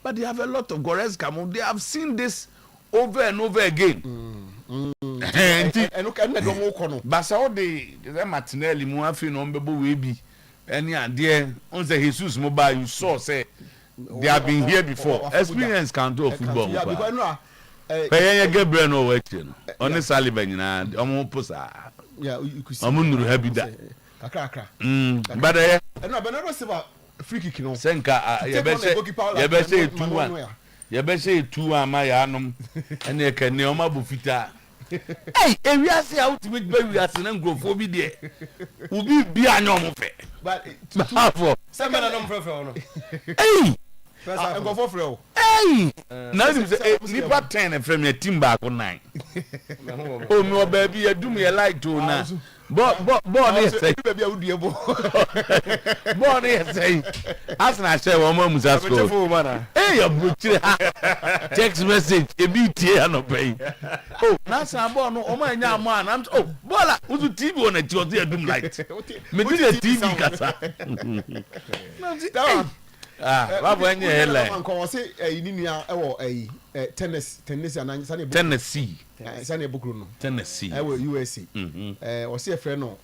But they have a lot of Goretzka. They have seen this over and over again. But so the Martinelli Muafi no mbebo we be any idea on the Jesus mobile you saw say they have been here before. Experience can do football. Yeah, because Pay Gabriel no working. Only Saliba nyina omo posa. Yeah, you could see. Omo nuru habi da. Kakra. But no receive free kick no. Senka you be say 2-1. You be say 2-1 ma ya anom. Ene ka ne oma bo fita. Hey, we are say out make be we are say ngrofo bi de. Ubi bi anyo mo fe. But for seven anom frefre no. Hey, go for free. Hey! Now you say nipa 10 from your team back on 9. Oh no baby, you do me a light to now. But say baby I would be able. Say as na say one more must ask. Hey, you butcher. Text message e bi tie no pay. Oh, na say born no o ma nya man. I'm bola, uzu TV on a TV do light. Me do the TV kasa. Babu enye hele. Nko say nua e wo Tennessee ananya Tennessee. Sane bokru no. Tennessee. E wo USA. O say friend no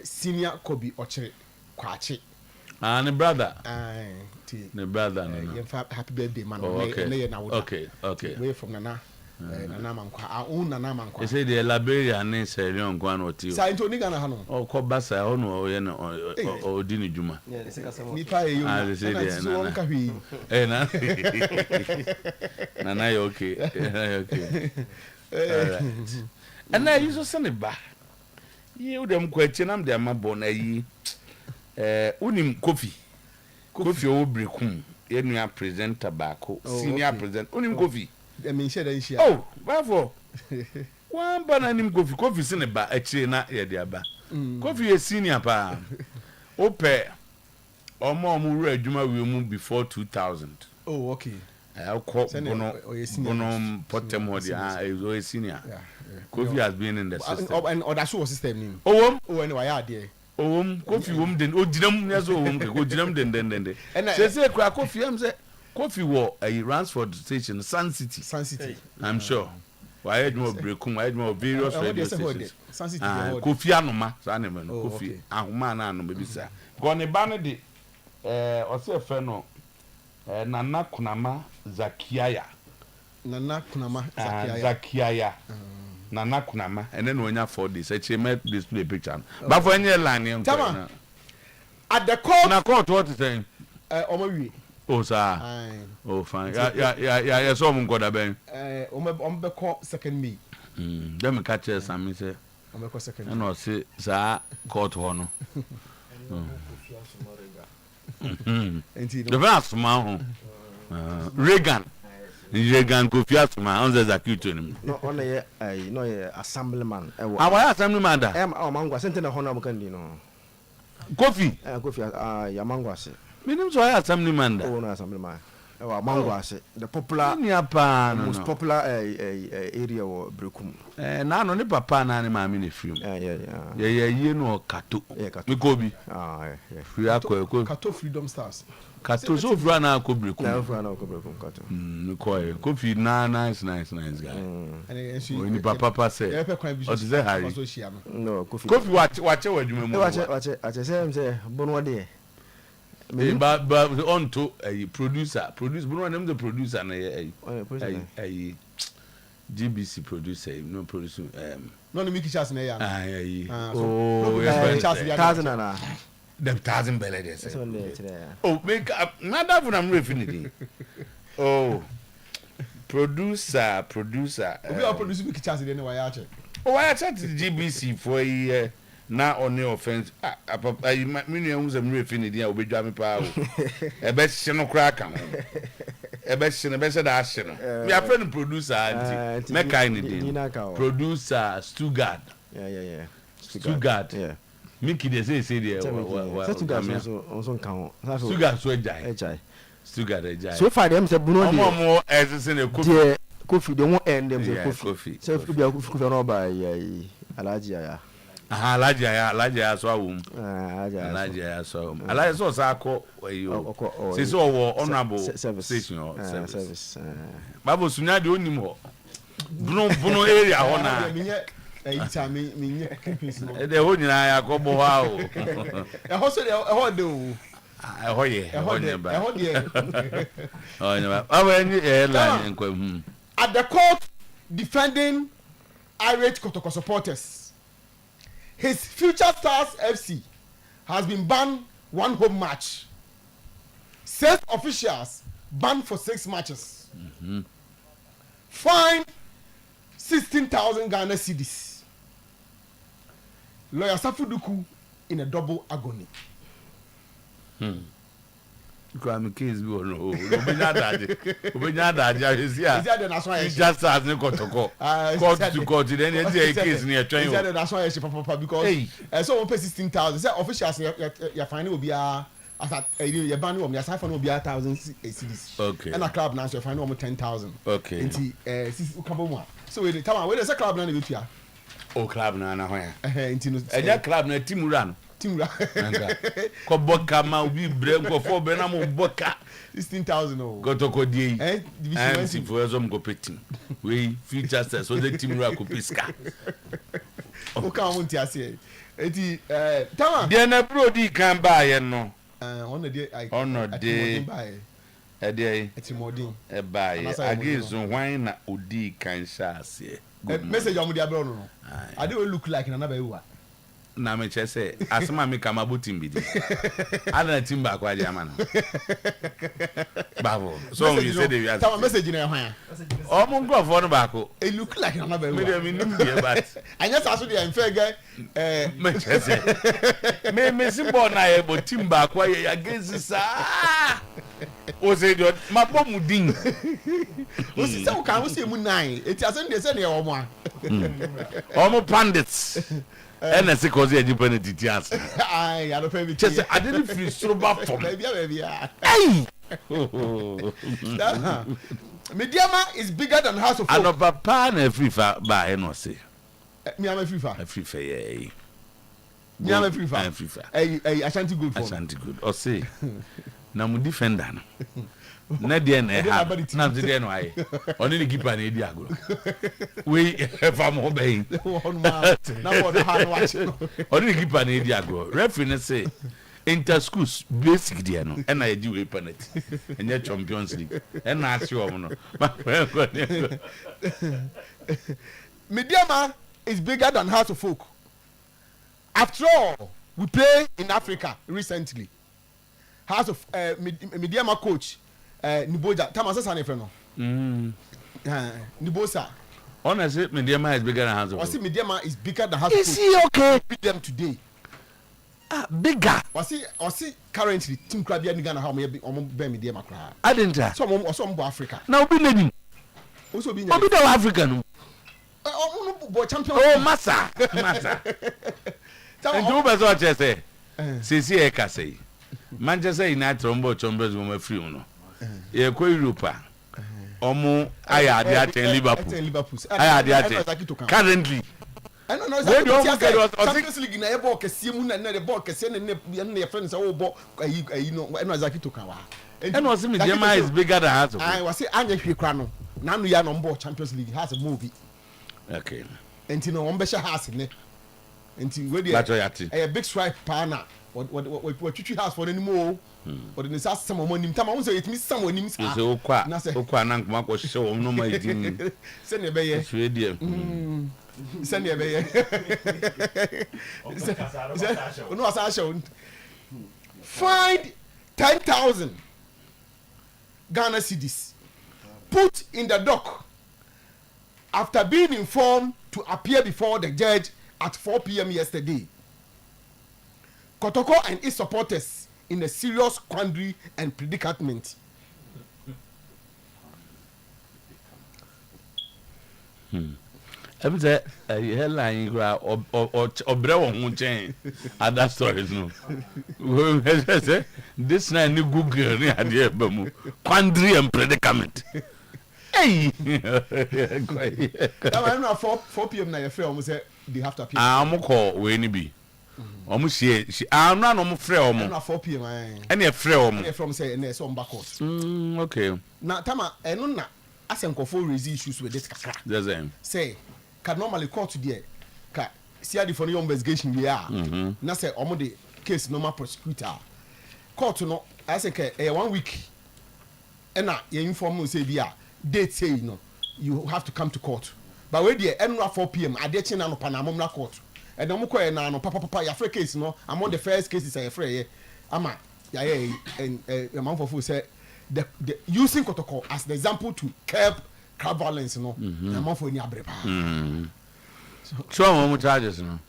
senior Kobe Ochere Kwachi. Ne brother. Ne brother no. Happy birthday man. Okay. Way from Nana. Nana Mankwa. Nana Mankwa. They say the Liberia ne Serion Kwan Otuo. Sa into Niga na ha no. O ko basa ho no ye no o di ni djuma. Nipa e yo. They say there na. Nana you okay. Okay. Alright. And now you so send it back. You dem kwachi nam dem abo na yi. Unim Kofi o brekum. Ye nua presenter baako, senior presenter. Unim Kofi. Oh, bravo. One bananim Kofi sine ba echi na ye dia ba. Kofi ye senior pa. Ope omo ru adwuma we mu before 2000. Oh, okay. Bono Potem is a senior. Kofi has been in the system. And that's what system name. Oh, anyway, yeah, dear. Kofi den odinam nyaso odinam den. Say Kofi am say Kofi wo Ransford station Sun City. I'm sure. Why more breakum, why more various radio stations. Kofi anoma, so anema no Kofi ahoma na no be sa. Go ne ba no de o se fe no Nana Kunama Zakiaya. Nana Kunama, and then when you 4 days, I met display picture. But for any line, at the court, na court, what is saying? Oh, sir. Oh, fine. Yeah, so I'm going to be. Second me. Let me catch us, and me say, and I'll say, sir, court honor. The last man, Reagan Kofi Asuma, on the Zakuton. No, only a assemblyman. Our assemblyman, Mangwa, sent in a honor Candino. Kofi, Yamangwase. Minimum, so I assemblyman. Oh, no, assemblyman. Mangwase, the popular, most popular area or Brukum. Now, no papa, and I'm in a film. Yeah, you know, Kato, Mikobi. We are Kato Freedom Stars. Kato so run out Kobrikum. Kofi, nice guy. When the papa say, what is that, Harry? No, Kofi, watch what you mean. Watch it. I say, Bonwadi. But on to a producer, one of the producer, a GBC producer, no producer. No, the Mickey Chas, them 1,000 bellies. Oh, make up, not when I'm refinity. Oh, producer. We are producing Mickey Chas in way out. Oh, I chat to GBC for a year. Now on no offense, I mean, I'm refinity. I'll be driving power. A best no crack. A best action. We are friend producer, Mecca, producer, Stuttgart. Yeah. Stuttgart. Yeah. Mickey, they say, Stuttgart so far, them say Bruno more as in a Kofi, they won't end them. Kofi. So if you are Kofi by Alagia. Alagia, so Alagia, so Alagia, Sako, where you say so honorable station or service. Babu Sunya, do any more. Bruno area, honor. The whole I go wow. A hostel, a hodo. At the court, defending irate Kotoko supporters, his Future Stars FC has been banned 1 home match. 6 officials banned for 6 matches. Fine 16,000 Ghana cedis. Lawyer Safuduku in a double agony. Crime case we all know. Just as the court to court, then a case near train. That's why I say, Papa, because so 16,000. Officials, your fine will be a your ban will be a siphon will be 1,000 cedis. Okay. And a club now, so you find almost 10,000. Okay. So we the time where there's a club now in the oh, club na where? A club na Timuran. Koboka ma ubi brem ko for benamo boka 16,000 oh. Go to Kodi. And si for some go petim. We Future Stars so the Timura ko piska. O ka won ti ase. Eti tama. Dey na brody kan buy no. On the day e dey etimodin e buy against wine na odi kan sha ase. Message on the abroad no. I don't look like another way. Na me che say asema me kama botim bi di. Ada timba kwa di ama no. Babo. So you say they tell message na hwan. O mo go for no baako. It look like another way. Me nim dey but. Anya sa so dey en fair guy me che say. Me simbo na e bo timba kwa ye against sa. O say do ma bom din. O say o kan o say mu 9. Eti asen dey say na e o mo a. O mo pandits. And I say, cause you're dependent details. I don't pay me. Just I didn't feel so bad for me. Hey! Mediama is bigger than House of Folk. And a papa and a free fire by no say. Me, I'm a free fire. A free fire. Nyame free fa. Free fa. Ashanti good for. Ashanti good. O say na mu defender no. Na dey na ha. Na dey no aye. Oni ni keeper na edi agro. We fa mo be. Na what the hand watch. Oni ni keeper na edi agro. Referee na say inter schools basic there no. E na ye di we penalty. Enye Champions League. E na ase o mo no. Mediama is bigger than House of Folk. After all, we play in Africa recently. House of Mediama coach Niboja. Tamasa Sane Freno. Nibosa. Honestly, Mediama is bigger than House of Folk. I see Mediama is bigger than House of Folk. Is he okay? Beat them today. Bigger. I see currently Team Krabia ni Ghana how me be Mediama kra. I didn't try. So mo Africa. Now be lady. Also be the African. Champion. Massa. And two person what you say? Sisi e ka say. Manchester United rombo Champions go free no. E ko Europa. Omo aya dey at Liverpool. Aya dey at. Currently. I don't know. Champions League na e ball kese mu na the ball kese na your friends say ball you know e no Zaki to kan wa. And was Mediama is bigger than House of Folk. I was say anya hwe kra no. Na no ya no ball Champions League has a movie. Okay. Enti no ombesha house ne. Enti we dey. Big stripe partner. What twitwi house for anymore. But in the last some money time I want say it means someone nim sa. So okwa na nkoma ko hye wo no ma edin. Se ne be ye. Hwe die. Se ne be ye. No asa show. Find 10,000 Ghana cedis. Put in the dock after being informed to appear before the judge at 4 p.m. yesterday. Kotoko and its supporters in a serious quandary and predicament. Every day, headline obre won chain. Other stories no. This na ni Google ni ade bamu. Quandary and predicament. Hey. That one 4 p.m. na your friend almost say they have to appear. I'm call we ni bi. Omo she no no frɛ omo. Na 4 p.m. Any frɛ omo. Any from say na so on back out. Okay. Na tama eno na asenkofo raise issues with this kakra. The same. Say can normally court there ka see the for your investigation we are. Na say omo the case normal prosecutor. Court no I say 1 week. Na you inform say bia date say you know you have to come to court. But we there enra 4 p.m. adechi na no panamom na court. And no ko na no papa ya free case no among the first cases I free ama ya and man for say the using protocol as the example to curb crowd violence no man for ni abrepa. So how much charges no?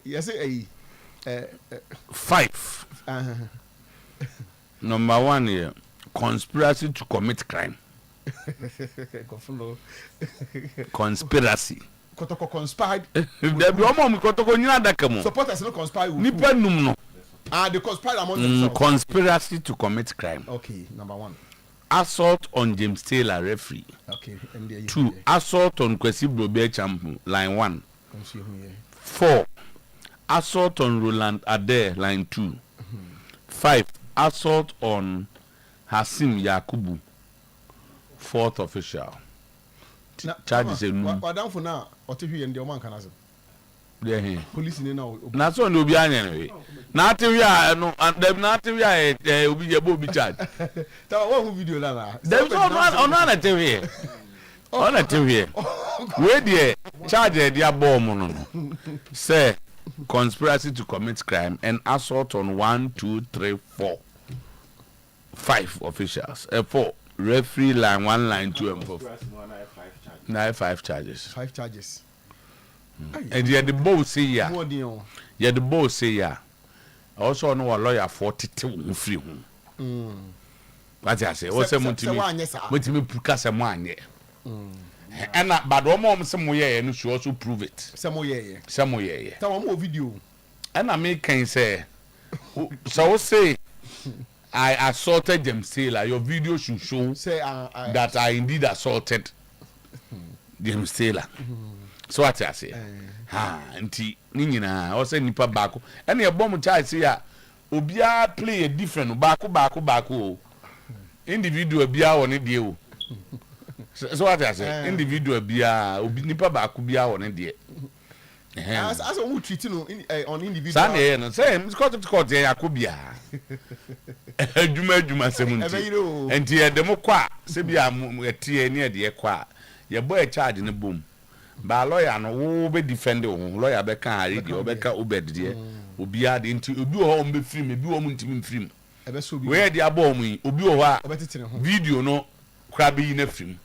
Yes 5. Number 1 here, conspiracy to commit crime. Conspiracy. Kotoko conspired. There be omo kotoko nyina daka mo. Supporters no conspire. Nipa num no. They conspire among themselves. Conspiracy to commit crime. Okay, number 1. Assault on James Taylor, referee. Okay, 2. Assault on Kwesi Oyerepa, line 1. 4. Assault on Roland Adair, line 2. 5. Assault on Hasim Yakubu, 4th official. Charges a no. Madam for now, Otihi and the man can answer. Yeah, police in now. Na so no be anyway. Na Atiwia no and dem na Atiwia obi je bo bi charge. Ta one video la na. Dem so on na Atiwia. On Atiwia. We there charge dia bomb no. Say conspiracy to commit crime and assault on 1 2 3 4 5 officials. 4 referee line 1 line 2 and 4. 5 charges. 5 charges. And you the boss say ya. You the boss say ya. Also no lawyer 42 free home. What I say? What's a multi puka mo anye. And but one more some way and she also prove it. Some way. Some more video. And I make can say so say I assaulted James Taylor. Your video should show that I indeed assaulted James Taylor. so what I say ha nti ni nyina o say nipa baako ene e bom charge say ya obia play a different baako individual bia won de o so what I say individual bia nipa baako bia won de as who treat no on individual say no say court yakobia adwuma semunti enti e dem kwa se bia etie ne de kwa ye boy charge ne bom ba lawyer no wo be defend wo lawyer be kan radio be ka obed de obia de nti obi wo ho be film obi wo mu ntimi film ebe so obi we de abom yi obi wo ha video no kra be na film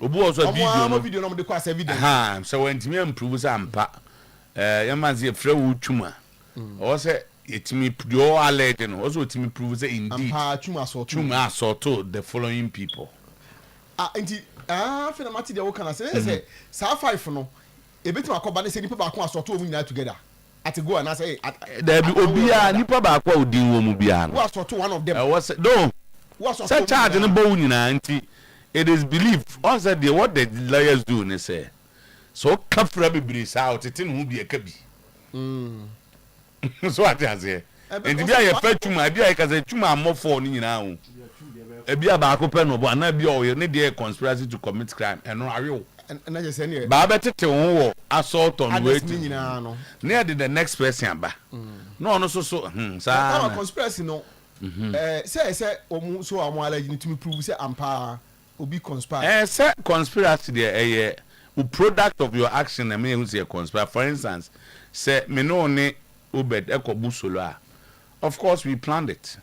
obi wo so video no de kwa se video ha so we ntimi improve sa ampa yamanzi e fra wo twuma o se etimi do alert no o so etimi prove say indeed ampa twuma assault the following people nti fina mati de wo kana say sa 5 no ebetima akoba ne say nipa ba ko assault omu nyina together at go and say there be obia nipa ba ko odin wo mu bia no who assault one of them was no say charge no bo nyina nti it is believed on said what the lawyers do ne say so kafra bibiri sa otete no hu bia ka bi so what I say and bia ye fa twuma bia ye ka say twuma amofo ni nyina ho ebia ba akopɛ no bo na bia o ye ne de conspiracy to commit crime eno awe na je say ne ba betete ho wo assault on way ni nyina no near the next person aba no no so sa na conspiracy no say omu so amu allergy ni to prove say ampa obi conspire say conspiracy there a product of your action and me who say conspire for instance say me no ne obed ekobu solo of course we planned it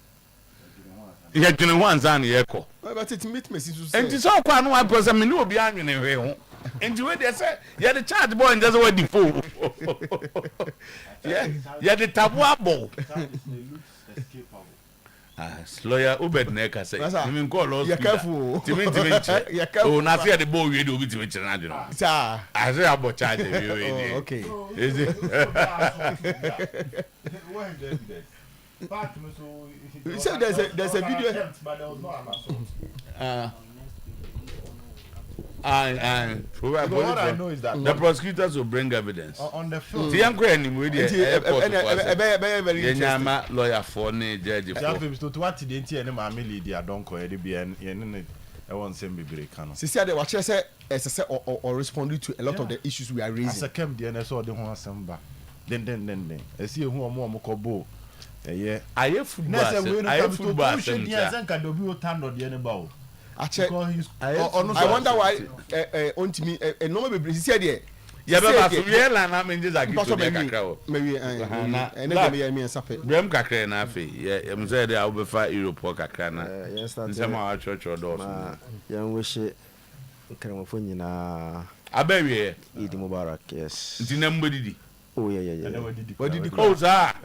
yeah jene one zan yeko but it meet me so say and so kwa no one person me no obi anwene hwe ho and we dey say you the charge boy and just what the phone yeah the tabu abo lawyer obed na ka say me call law careful timi oh na say the boy we dey obi timi chira na do sir I say about charge we okay is it you said there's a video but there was no assault. What I know is that the prosecutors will bring evidence on the field. The young anyway, the lawyer for the judge. To what the NTN family they don't call it. I want to be break. See, they watch us or responding to a lot of the issues we are raising. As I came there and I saw the one samba. Then. I see who are more mokobo. Yeah. I have football. I have football. I wonder why on to me no be said there. Yeah, but real and I mean this kakra. Maybe and me sape. Brem kakra na afi. Yeah, am say there will be fight Europe kakra na. Yes, that's our church or do. Yeah, wish it Kramofo nyina. Abewe. Eid Mubarak, yes. Ntinambo didi. Oh yeah. What did you call that?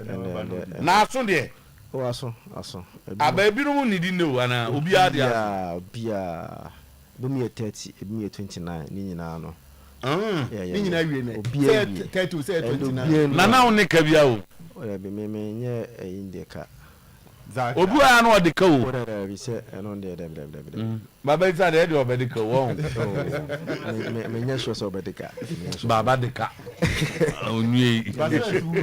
Na so there. Oh aso. Ababi no need know ana obi adia. Bia. Bumi 30, bumi 29 ni nyina no. Ni nyina wie ne. 30 say 29. Na na won ka bia o. Oh be me nye inde ka. Obu a na odika o. We say no dey dem. Baba isa dey dey obedika wo. Me nya sure so obedika. Baba deka. Onye. But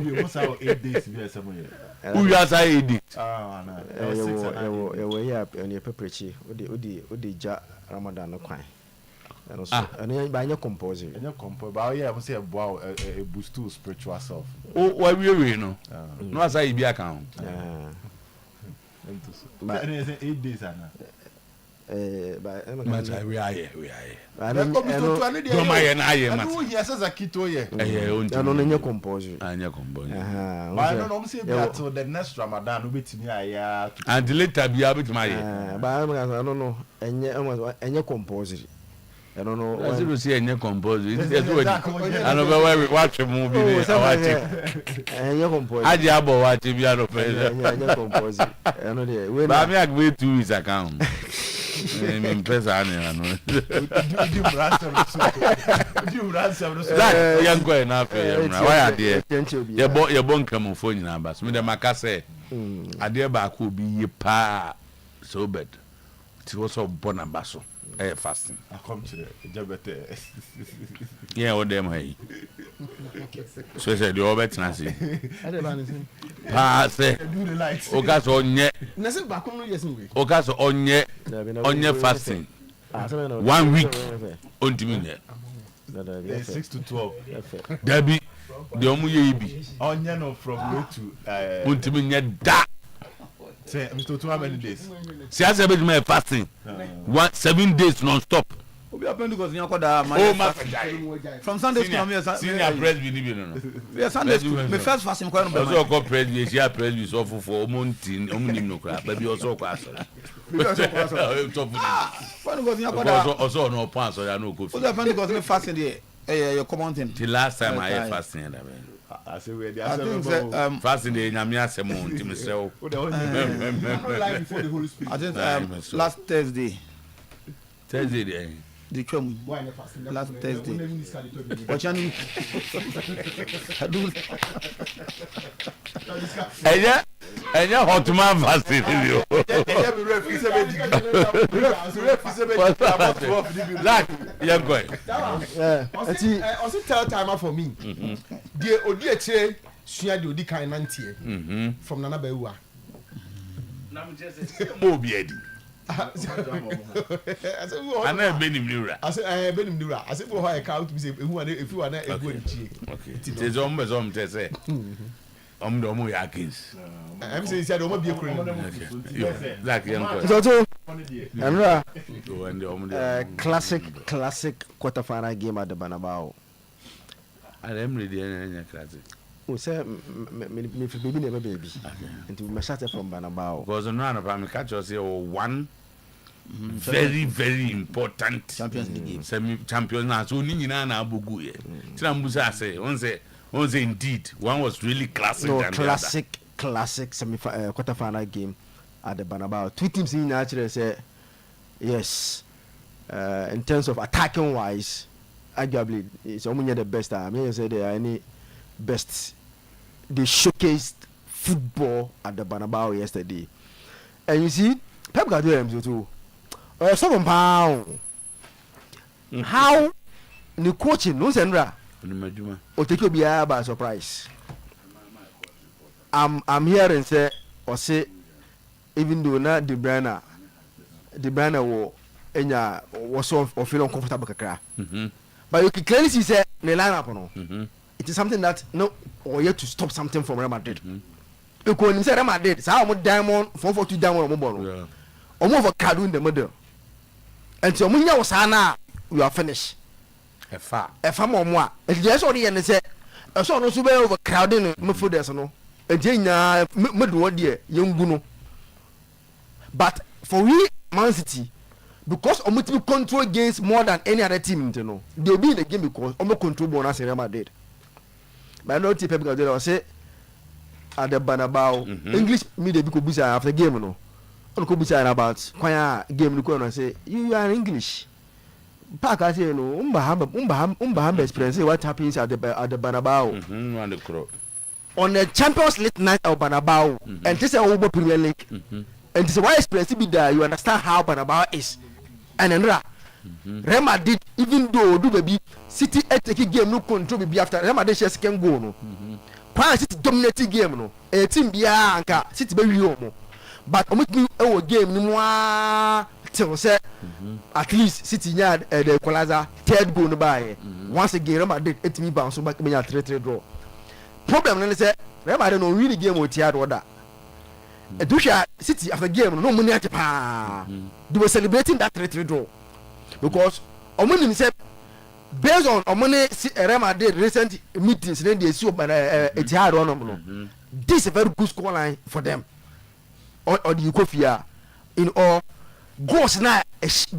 we must have 8 days here somewhere. Who you as I edit? We here on your preachi. Odi ja Ramadan no kwan. And also and by your compose. But yeah, I say a boost to spiritual self. Oh, why we no. No as I be account. But 8 days ana. But we are here. I don't do my na here man. No here says akito here. I don't know compose. Anya compose. But I don't know say that the next Ramadan we betimi aya. And later be able to my here. But I don't know. Anya compose. I don't know. I see see anya compose. I know where we watch a movie. Anya compose. Aje abo watch bi aro pe. Anya compose. I know there. Ba me agbe 2 weeks account. Me pesa ani ano. That young boy na fe why ade. Ye bo nkramofo nyina ba. So me dem aka say ade ba ko bi ye pa so bad. It was a bonabaso. Fasting. I come to the Jabete. Yeah, what them hey. So said the over Nancy. Pass it. Do the lights. Ogas on yet. Nothing back on yes. Ogas on yet fasting. 1 week on Timmy. 6 to 12. Debbie, the Omuyebi. Onion from way to Untimmy da. Say, Mr. 2 how many days? See, I said, my fasting. 7 days non stop. Oh, my from Sunday school, senior presby, no. Sunday school. My first fasting, quite a also called presby. She had presby offer for Montin, no crap, but you also class. Also, no pants, or no good. What's happened because me fasting there? Your commanding. The last time I had fasting, I say we I think fasting the Namia Semon to myself. I think last Thursday. Thursday. The come last Thursday. What you and you're hot man fasting. Like, you're going. Also tell timer for me. The Oyerepa Shia the Odi kind 90 from Nana Bewa. Mobiedi. I never been in Mura. I said, I have been in Mura. I said, for her account, if you are not a good cheek. Okay. It is almost on to say. The Moyakins. I'm saying, said, I'm be a criminal. Like young. Classic quarterfinal game at the Banabao. I am ready in classic. We say, me never baby. And we must from Banabao. Because none of them catch us here one very, very important Champions League game. Semi-champions now. So, Nina Abuguye. Trambusa say, once indeed, one was really classic. No, classic quarterfinal game at the Banabao. Two teams in naturally say, yes, in terms of attacking wise, arguably, it's only the best. I mean, say there are any best. They showcased football at the Banabao yesterday. And you see, Pep Guardiola too. Sometymer how the coaching no sendra o take you by surprise. I'm hearing say or say even though na De Bruyne wo enya was so feel uncomfortable kakra. But you can clearly see say the lineup no. It is something that no or yet to stop something from Real Madrid. You can say Real Madrid say how diamond 442 diamond mo over card in the middle. And so when you was you are finished. A far more. It's just already and say a son of super overcrowding Mufuders no. A Jana Mudwo dear, young Guno. But for we Man City, because Omutu control gains more than any other team, you know, they'll be in the game because Omo control bonus Real Madrid. But I know Pep Guardiola say at the Banabao English media because busy after game, no. On could be saying about choir game and say you are English. Park I say no umba experience what happens at the Banabao. On the Champions League night of Banabao and this is a Premier League. And this is why experience be there, you understand how Banabao is. And then Real Madrid, even though do baby City taking game no control be after Real Madrid just can go no. Choir City dominating game no. A team be anka City be real. But omitimi ewo game ni mwa till say at least City yard the equalizer third goal no buy once again Real Madrid etimi bounce back me 3-3 draw. Problem no say Real Madrid no win the game with third order. Edusha City after game no money at pa. They were celebrating that 3-3 draw because omoni say based on omoni Real Madrid recent meetings then they see Etihad on this is a very good score line for them. Or the Ukofia in all goals now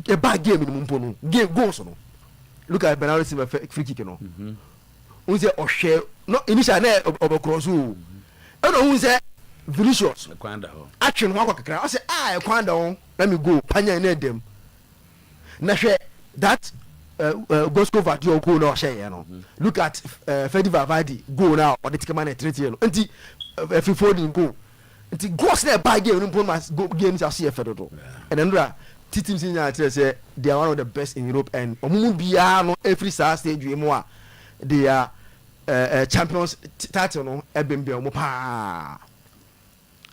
a bad game in Mumpono. Game goals no. Look at Bernardo Silva free kick no. Who say or share no initial of cross who. I know who say Judicial. Action one kakra. I say Kwanda let me go. Panya near them. Na share that Bosco Vatio go no share no. Look at Fedi Vavadi go now or the Tikamane 3 no. Anti F4 go. The goals there by game no must go games are see a fedo. And then teams in United say they are one of the best in Europe, and omumu biya no every stage we mo they are champions title no ebem bi omo pa.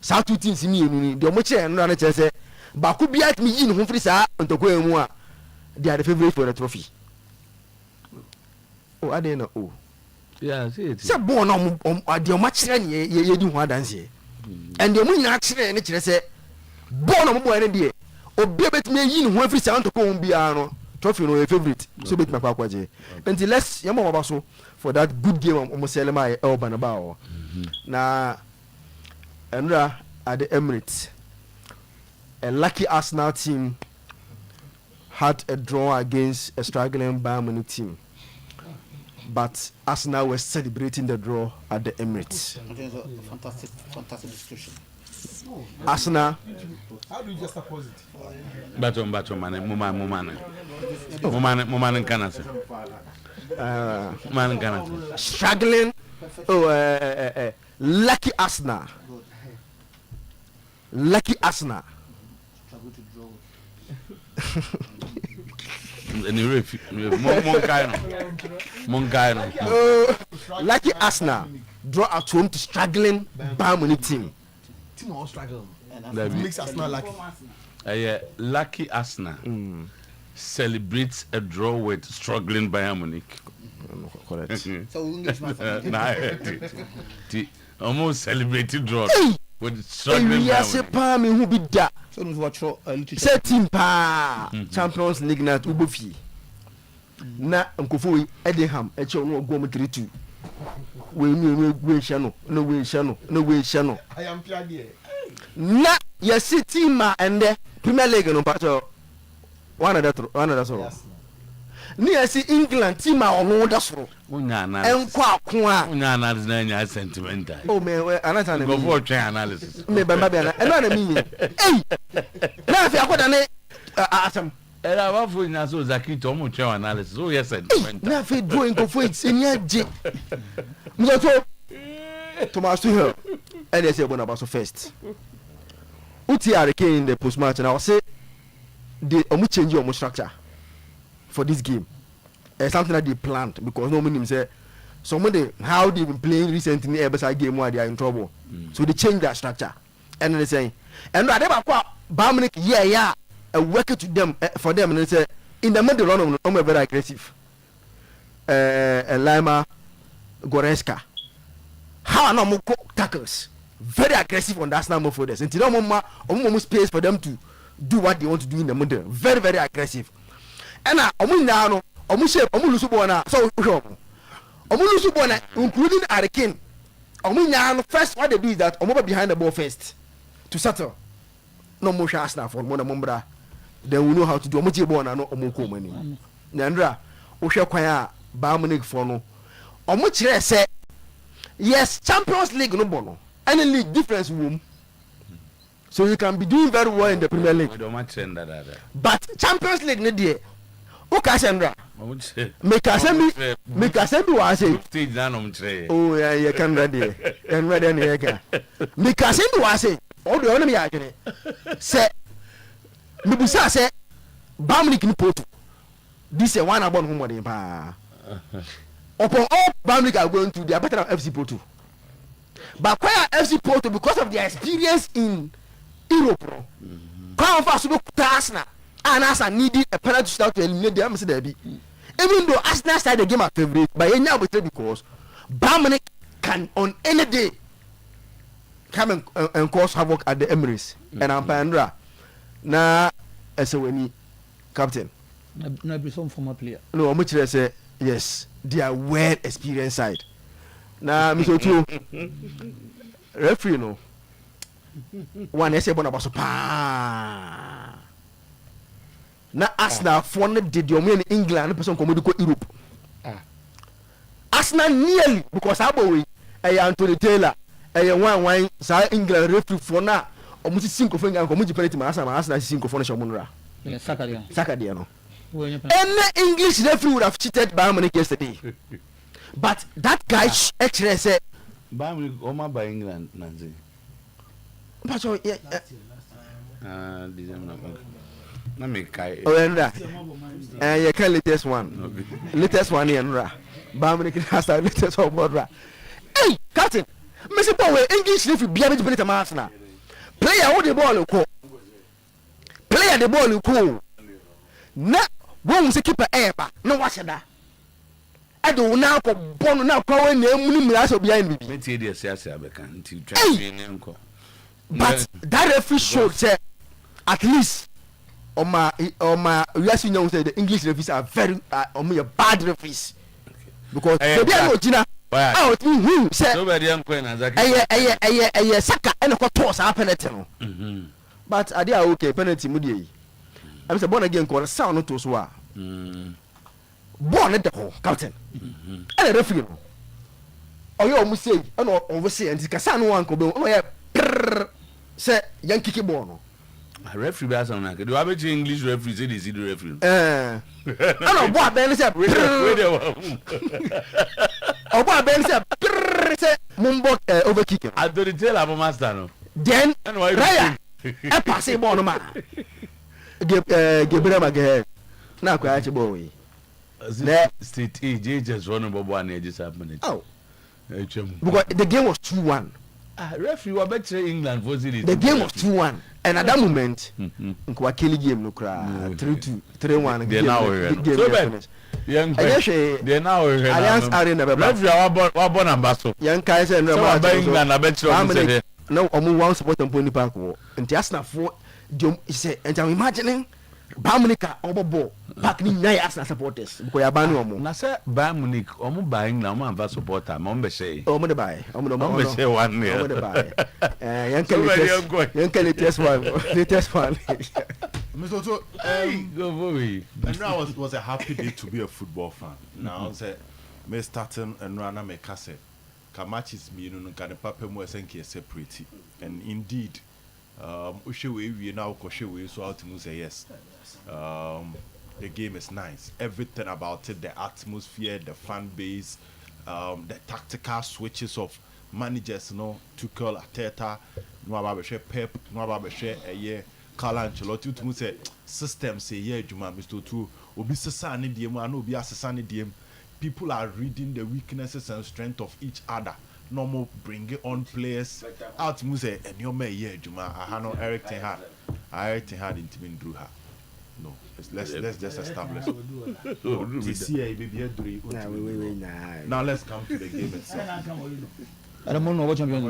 South two teams ni enu ni de omo chere no na chere say ba ku biya mi yi no free sa ntoko emu a they are the favorite for the trophy. Oh, I didn't know. Oh. Yeah, see it. Say born on the match ye do one dance here. And the money actually and it say born on boy any obi betime yi no ho free say to ko bia no trophy no your favorite so bet na kwakwaje until let's yama waba so for that good game almost selema e oba na ba o na enra at the Emirates a lucky Arsenal team had a draw against a struggling Bayern Munich team. But Arsenal were celebrating the draw at the Emirates. Fantastic description. Arsenal. How do you just oppose it? Baton, man, struggling. Lucky Arsenal. Lucky Arsenal. Lucky Arsenal draw at home to struggling Bayern Munich team. Team all struggle. That makes Arsenal lucky. Lucky Arsenal celebrates a draw with struggling Bayern Munich. Correct. So English almost celebrated draw with struggling Bayern Munich. Who be that? So what say team pa Champions League na ubofi na nkofo Edinham e che no go mo 3-2 we shano I am pia there na yes team ma ende Premier League no pacho one that so ni yes England team ma ono da soro enko akon unya analysis na nya sentimental oh me anata na go for analysis me bamba bia na eno na mi eh na fi akoda ne asam era wa fo nya so zakito mo twa analysis so yes sentimental na fi drawing go for it enya je mo so Thomas Tuchel and they say about so first uti in the post match and I will say they change your structure for this game. Something that they planned because no one say somebody how they've been playing recently every side game where they are in trouble. So they change that structure. And they say and I never quite Bayern yeah work it to them for them and they say in the middle run I'm very aggressive. Lima Goretzka. How no more tackles. Very aggressive on that number for this. Until no more space for them to do what they want to do in the middle. Very, very aggressive. And now, so including Hurricane. First, what they do is that behind the ball first to settle. No more chance now for more than they will know how to do money. Nandra, Osha Bayern Munich for no. Say yes, Champions League no bono. Any league difference room. So you can be doing very well in the Premier League. But Champions League no dey. Okay, Sandra. Make us was say. Oh yeah, you can ready. And ready any again. Make us was say. All the enemy agene. Say Mibusa say Bamlik ni Porto. This is one about whom they pa. Upon all Bamlik are going to they are better than FC Porto. But where FC Porto because of their experience in Europe, come fast to Arsenal and Arsenal needed a penalty to start to eliminate them. Even though Arsenal started the game at favorite, but now because Bayern can on any day come and cause havoc at the Emirates. And I'm Pandra na as a winning captain. No, be some former player. No, much say yes, they are well experienced side. Na Mr. Otuo referee no one ese bona baso pa na Arsenal for no did your in England person come to Europe Arsenal nearly because abowe Anthony Taylor one sa England referee for na omusi sinko fenga ko muji penalty ma Arsenal sinko for na shomunra Sakadia no any English referee would have cheated Bayern Munich yesterday. But that guy actually said Bayern Munich by England Nancy. But so yeah. Na me kai. Oh, Enra. You can latest one. Latest one Enra. Bamini has the latest one Bodra. Hey, Captain. Mr. Power, English if you be able to play the match now. Player hold the ball cool. Player the ball cool. Na won't say keep a air. No watch that. I do now go born now power name munimiraso behind me. Me tie dey say abeka nti twa nko. But that referee showed say at least my we actually know say the English referees are very bad referees. Because they be no jina. Out me say nobody am going as a saka and ko toss a penalty no. But are they okay penalty mu dey. I'm say born again ko sound no to so a. Born at the hole, captain. And a referee. Oh, you almost say, oh, no, oversee, and Cassano uncle, oh, yeah, say, young kicky born. A referee has on like, do I bet you English referees? It is the referee. I don't know what Ben said. Oh, what Ben said, Mumbo over kicking. I don't tell our master. No. Then, Raya, a passing born man. Give them again. Now, quite a boy. State age just running about 1 year just happened. Oh, because the game was 2-1. Referee was better England for the game was 2-1, and at that moment, we kill game no cry 3-2, 3-1. They now young they now Alliance Arena. Referee wa born ambassador. Young guys and England I bet you no one support on Pony Park and just now for say and I'm imagining Bamanika obobo back ni nyai Arsenal supporters because ya banu omo na say Bamanik omo buy na omo amba supporter mo mbe say omo de buy omo say one year omo de buy yanka latest one Mr. Otuo, go for me. And now was a happy day to be a football fan. Now say me starting and run me kase ka matches me no kan papa mu esenke separate and indeed we now so out to say yes. The game is nice. Everything about it, the atmosphere, the fan base, the tactical switches of managers, Tuchel, Arteta, Pep, Carlo Ancelotti, to say system say yeah, Juma, Mr. Otuo, obi sesani diem, and obi asesani diem. People are reading the weaknesses and strength of each other. No more bringing on players out muse and your may yeah Juma I know Eric Ten Hag into me drew her. No, let's just establish. Now let's come to the game itself. I don't know what champion.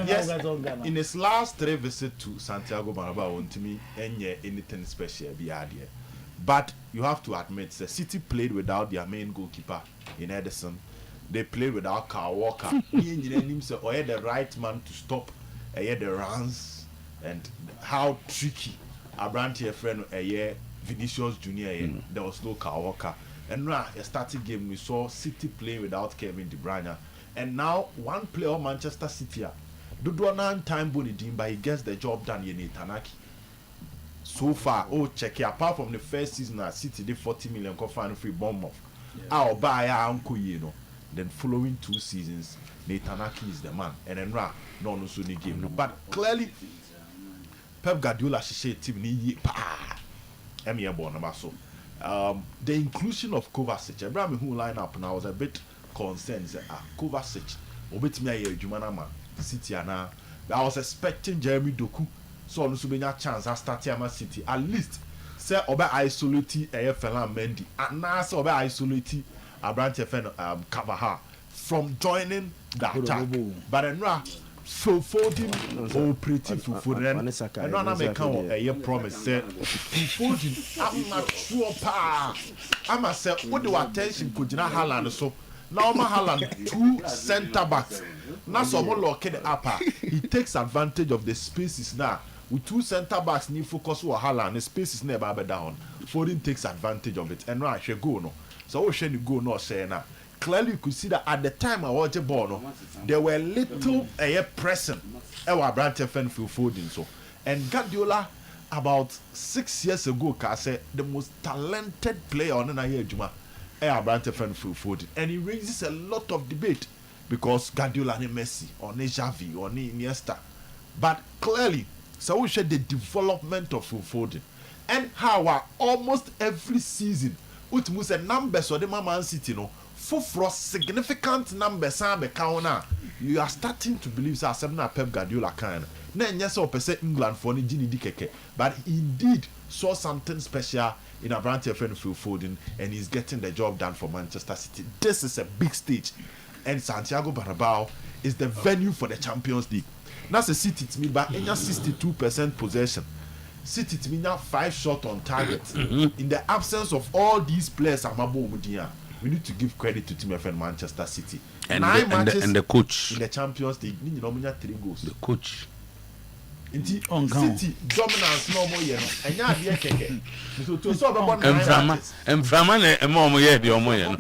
Yes, in his last 3 visits to Santiago Bernabeu, to me, anything special be idea. But you have to admit, the City played without their main goalkeeper in Edison. They played without Kyle Walker. He had the right man to stop the runs and how tricky Abranti friend Vinicius Junior. There was no Kyle Walker. And now a starting game we saw City playing without Kevin De Bruyne. And now one player of Manchester City, Duduanan time Bonidim, but he gets the job done in Tanaki. So far, check it. Apart from the first season at City, they 40 million coffee free Bournemouth. I'll buy uncle, Then following 2 seasons, Tanaki is the man. And then no Sunni game. No. But clearly, Pep Guardiola she team ni pa. Emia Bonamaso. The inclusion of Kovacic, Abraham who line up now was a bit concerned. Kovacic, obetimi Jumanama, City ana. I was expecting Jeremy Doku, so no subenya chance at Statiama City. At least say obe isolate Fela Mendy, and now say obe isolate Abrante Kavaha from joining the attack. But then so folding operative for them. And now I make a year promise said folding I'm not sure pa. I'm a say what do attention could you not Haaland so now my Haaland 2 center backs. Now someone lock it up. He takes advantage of the spaces now. With 2 center backs need focus on Haaland, the spaces never down. Foden takes advantage of it. And now I should go no. So what should you go no say now? Clearly you could see that at the time I watched the ball, there were little pressing. Brante Fenfield Foden so. And Guardiola about 6 years ago, said the most talented player on the Juma. Abrante fan Foden, and it raises a lot of debate because Guardiola and Messi or Xavi or Iniesta, but clearly so we share the development of Foden and how almost every season which was a numbers or the Man City for significant numbers you are starting to believe that Arsenal Pep Guardiola can. Then yes, percent England for Gini Dikeke, but he indeed saw something special in Abrante Foden, and he's getting the job done for Manchester City. This is a big stage, and Santiago Bernabeu is the venue for the Champions League. That's a City to me, but in 62% possession. City to me now 5 shots on target. In the absence of all these players, we need to give credit to Team FN Manchester City. And 9 matches and the coach in the Champions League. You know, 3 goals. The coach. City dominance no more yet. And now the keke. So to solve about 9 matches. Mframa na mo ye de omo ye no.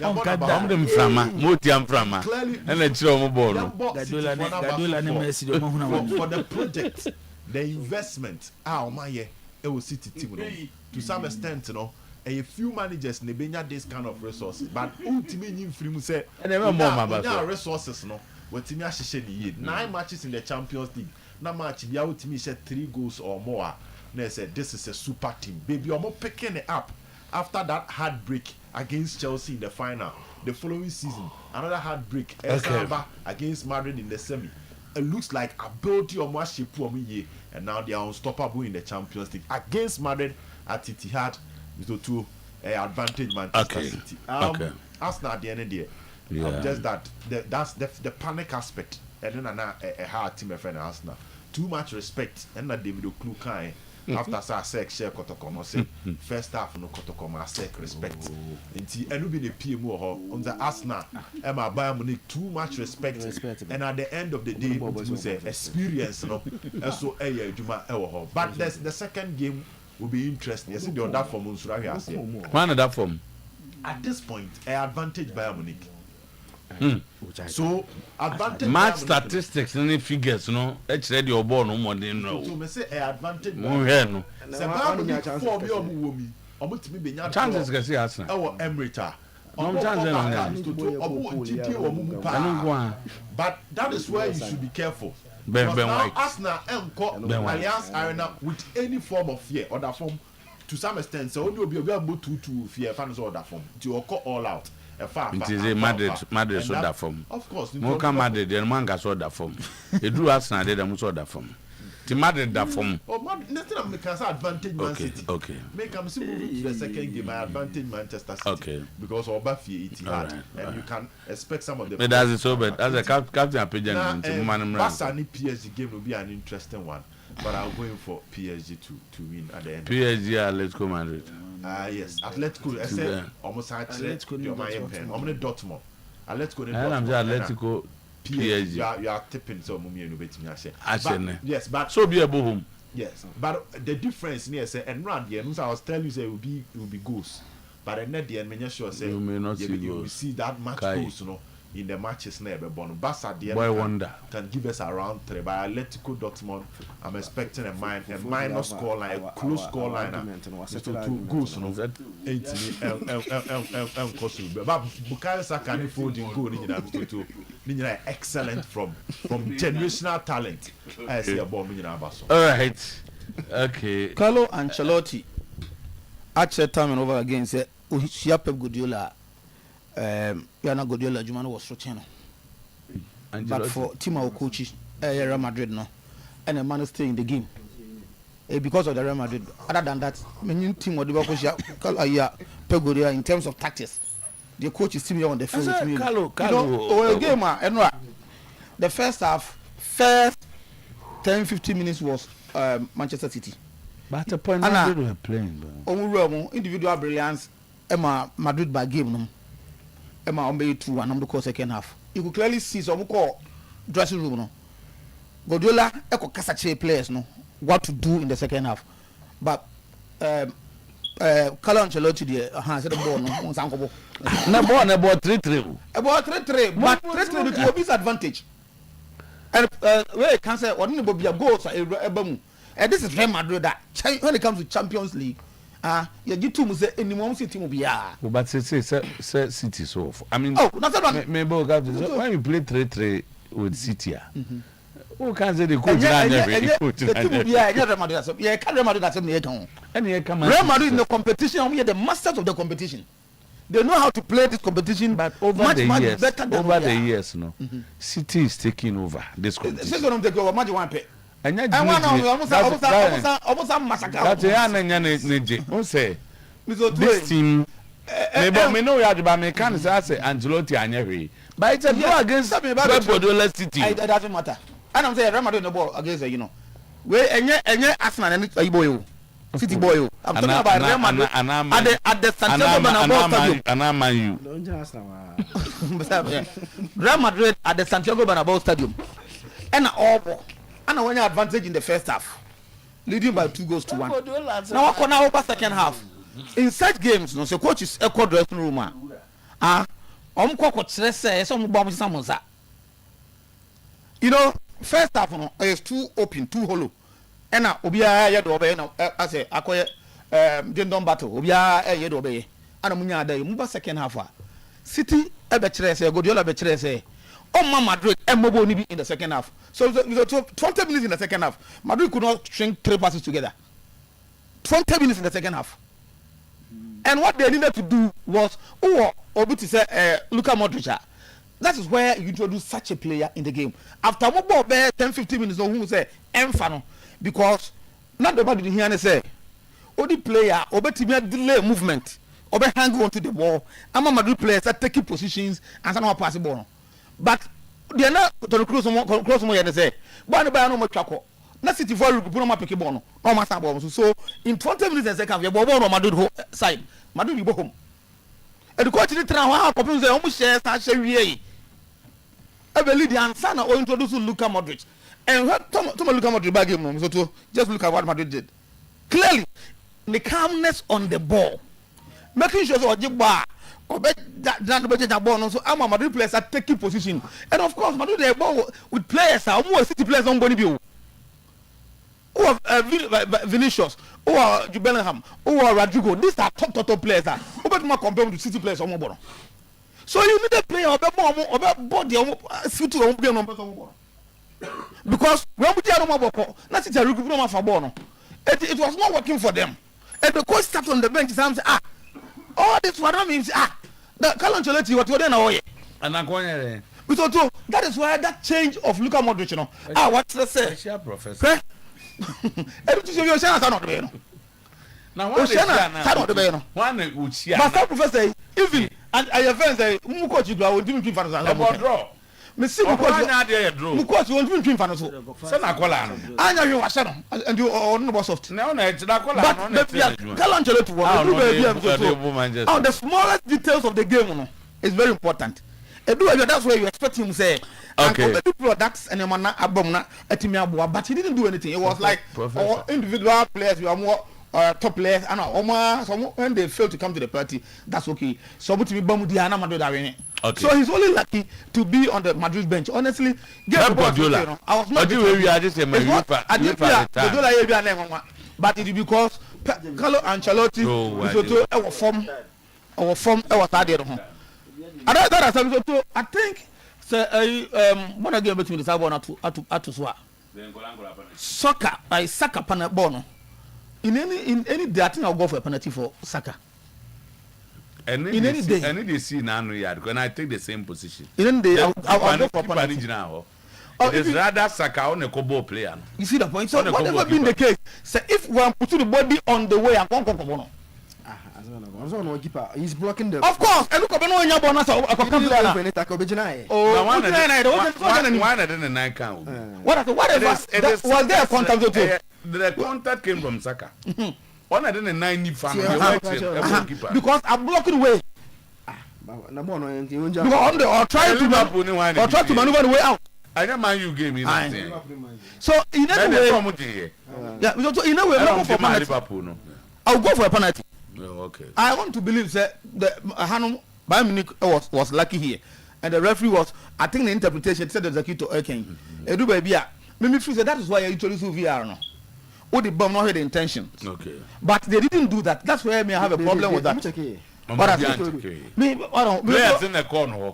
I'm them mframa, moti mframa. And na chiro omo ball no. Gadola na Messi de omo huna for the project, the investment, omaye e wo City team no. To some extent, a few managers ne benya this kind of resources, but ultimately nyim free mu say resources no. Wotimi ahihye ni ye 9 matches in the Champions League na match bia wotimi share 3 goals or more na say this is a super team baby omo picking it up after that heartbreak against Chelsea in the final the following season another heartbreak against Madrid in the semi. It looks like ability omo ahyepu omo ye, and now they are unstoppable in the Champions League against Madrid at Etihad with to advantage Manchester City. Arsenal at the end of the day. Just that that's the panic aspect, and then a hard team of Arsenal. Too much respect, and that David Oklukai after I say share Kotokomo say first half no Kotokomo I say respect. And we be the PMO on the Arsenal. Emma Bayern Munich too much respect, and at the end of the day we say experience no. And so but the second game will be interesting. You see the other form one of that form. At this point, advantage Bayern Munich. So advantage match statistics and figures it's ready your ball no more than no. So me say advantage no. Chances can see Arsenal. Emirates. But that is where you should be careful. Now Arsenal Allianz Arena with any form of fear or that form to some extent. So only will be able to fear fans or that form to occur all out. It is a Madrid so that form. Of course, Moka Madrid, the manga so that form. They do Arsenal, they don't so that form. The Madrid that form. Oh, nothing of the advantage Man City. Okay. Make them see to the second game. I advantage Manchester City. Okay. Because Obafi Etihad, and you can expect some of the. But that's so bad. As a captain, pigeon into man. Barca and PSG game will be an interesting one. But I'm going for PSG to win at the end. PSG, Atletico Madrid. Yes, Atletico. I said almost Atletico. You're my pen. I'm going to Dortmund. Atletico. PSG. You are tipping so mummy and bet me. I say yes, but so be a boom. Yes, but the difference here say and round here. I was telling you say it will be goals, but at the end, I'm sure say you may not you will see that much goals, in the matches never born. Barca the end can give us around 3. By Atletico Dortmund, I'm expecting a minor score line, a close score line. So 2 goals, 18 but Bukayo Saka and Foden goal in excellent from generational talent. I see a bomb in Abaso. All right. Okay. Carlo Ancelotti at that time and over again said Pep Guardiola Yana Guardiola Jumano was Rocheno. But for team of coaches Real Madrid no and a man stay in the game. Because of the Real Madrid. Other than that, many team of the Pep Guardiola in terms of tactics. The coach is still on the field with me. The first half, first 10-15 minutes was Manchester City. But the point they were playing. Individual brilliance, Emma Madrid by game. No. Emma on 2-1. I'm the second half. You could clearly see some call dressing room. No. Guardiola, Echo Casache players. No, what to do in the second half, but. Carlo Ancelotti the said the ball no sankobo na ball 3-3 about 3-3 but 3-3 with your disadvantage and where can say one no be a goal so and this is Real Madrid that when it comes to Champions League You get two say any more city will be But say City so. I mean, maybe when you play 3-3 with City, who can say the coach? Real Madrid in the competition, we are the masters of the competition. They know how to play this competition, but over the years, no, City is taking over this competition. This team, maybe know you but me can't say Angelotti Anyeri. But it's a draw against Pep City. It doesn't matter. And I'm saying Real Madrid no ball against you know. Where any Arsenal and boy. City boy. I'm talking about Real Madrid at the Santiago Bernabeu Stadium. Real Madrid at the Santiago Bernabeu Stadium. And all. And when you advantage in the first half, leading by 2-1. Now what now over second half? In such games, no, so coach is a dressing room. You know, first half no is too open, too hollow. And now Obia ya do obey no I say akoye Dindon battle Obia ya do obey. And munya dey move second half. City e be kire say Guardiola be kire say Madrid and Mobo in the second half. So 20 minutes in the second half. Madrid could not string 3 passes together. 20 minutes in the second half. And what they needed to do was, Luka Modric. That is where you introduce such a player in the game. After 10-15 minutes, no one say Enfano, because not the body here and say, the player, delay movement, hang on to the ball. Madrid players are taking positions and some pass the ball. But they are not to cross more and say, but no more chako. Na City for you put on my pick ball. No matter ball. So in 20 minutes and second, you ball on Madrid side. Madrid go home. And the coach did how people say almost share we. I believe the answer now introduce Luka Modric. And to Luka Modric back game so to just look at what Madrid did. Clearly, the calmness on the ball, making sure that you bar. So Madrid players are taking position, and of course Madrid they ball with players are more City players on Bonnie who are Vinicius, who are Bellingham, who are Rodrigo. These are top players. Who better not compare with City players on more. So you need a player about body City on more because when we are no more, not City are recruiting for ball. It was not working for them, and the coach sat on the bench and said, all this what means the Ancelotti what you now and I'm going to that is why that change of Luka Modric what's the say professor your chance are not there now one professor even and I have say coach you go didn't fan draw me see coach you didn't fan so na kola anya you was and you on no soft now na kola Ancelotti the smallest details of the game is very important. That's where you expect him to say, okay, products and but he didn't do anything. It was like individual players, you are more top players, and when they fail to come to the party, that's okay. So so he's only lucky to be on the Madrid bench. Honestly, I was not but it is because Carlo Ancelotti I think when I get between the Sabon to soccer, I Saka Panabono. In any day, I think I'll go for a penalty for Saka. In any day, they see now, when I take the same position. In any day, I'll go for a penalty now. It's rather Saka on a Kobo player. You see the point? So whatever been the case, so if we are putting the body on the way, I'm going to go. He's blocking the. Of course, and look at your bonus. Why didn't I count? Whatever was there contact? The contact came from Saka. One I didn't 90 family because I'm blocking way. Or try to maneuver the way out. I don't mind you gave me nothing. So in a way, in a way, I'll go for a penalty. Okay. I want to believe that the Hanum Bayern Munich was lucky here, and the referee was. I think the interpretation said the Zakito Erken. Edu baby, me feel that is why I introduce VR now. Who the bomb not had the intention. Okay. But they didn't do that. That's where I have a problem with that. What I me, players in the corner.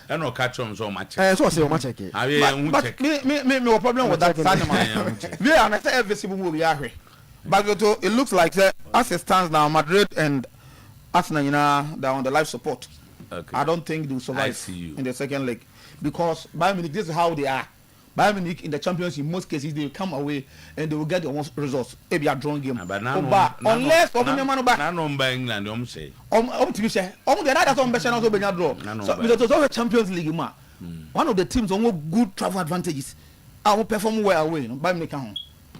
And no catch on so much. So say much check. But me problem with that. We are not every single will be here. But it looks like as it stands now, Madrid and Arsenal, they're on the life support. Okay. I don't think they'll survive in the second leg because Bayern Munich, this is how they are. Bayern Munich in the Champions, in most cases, they will come away and they will get the results. Maybe a drawn game. But now, unless England, say. The other some better also be draw. So because it's always Champions League, one of the teams on good travel advantages. I will perform well away. Bayern Munich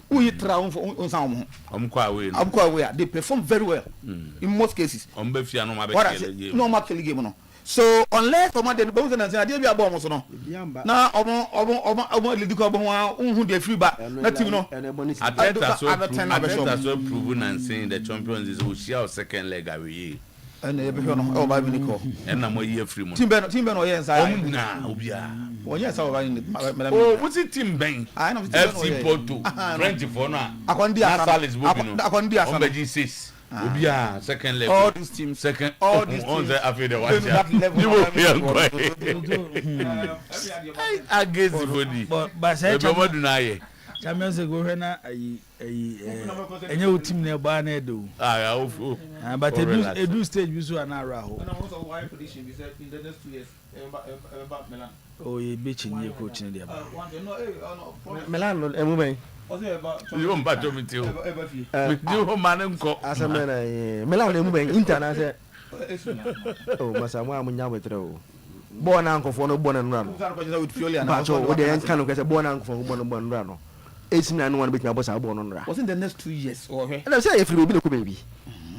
we travel for some. They perform very well in most cases. No game. So unless someone the both and say dey be abom so no na omo lidico omo who dey free back na team no Ateta so proven and saying the champions is we share second leg away and e be no Bayern Munich and na mo year free mo team ben o yen sai na obia o yen sai o Bayern oh what's it team ben FC Porto 24 na akondi asal Obia second level. All these teams, all these teams after the one. I guess the body. But Champions go na enye team na ba na do. But edu stage bi so anara ho. Why prediction be said in the next 2 years Milan. Oh, ye be chinye coach na dia ba. Milan emumen. You won't battle me too. You man unko. As a man, Milan emumen Inter say. Oh, Masamu amunya wetro. Born uncle for no born and run. With Fioli and but what the end kind of say born uncle for born run. 89 bit my boss are born on run. Was in the next 2 years or and I say if you will be the baby.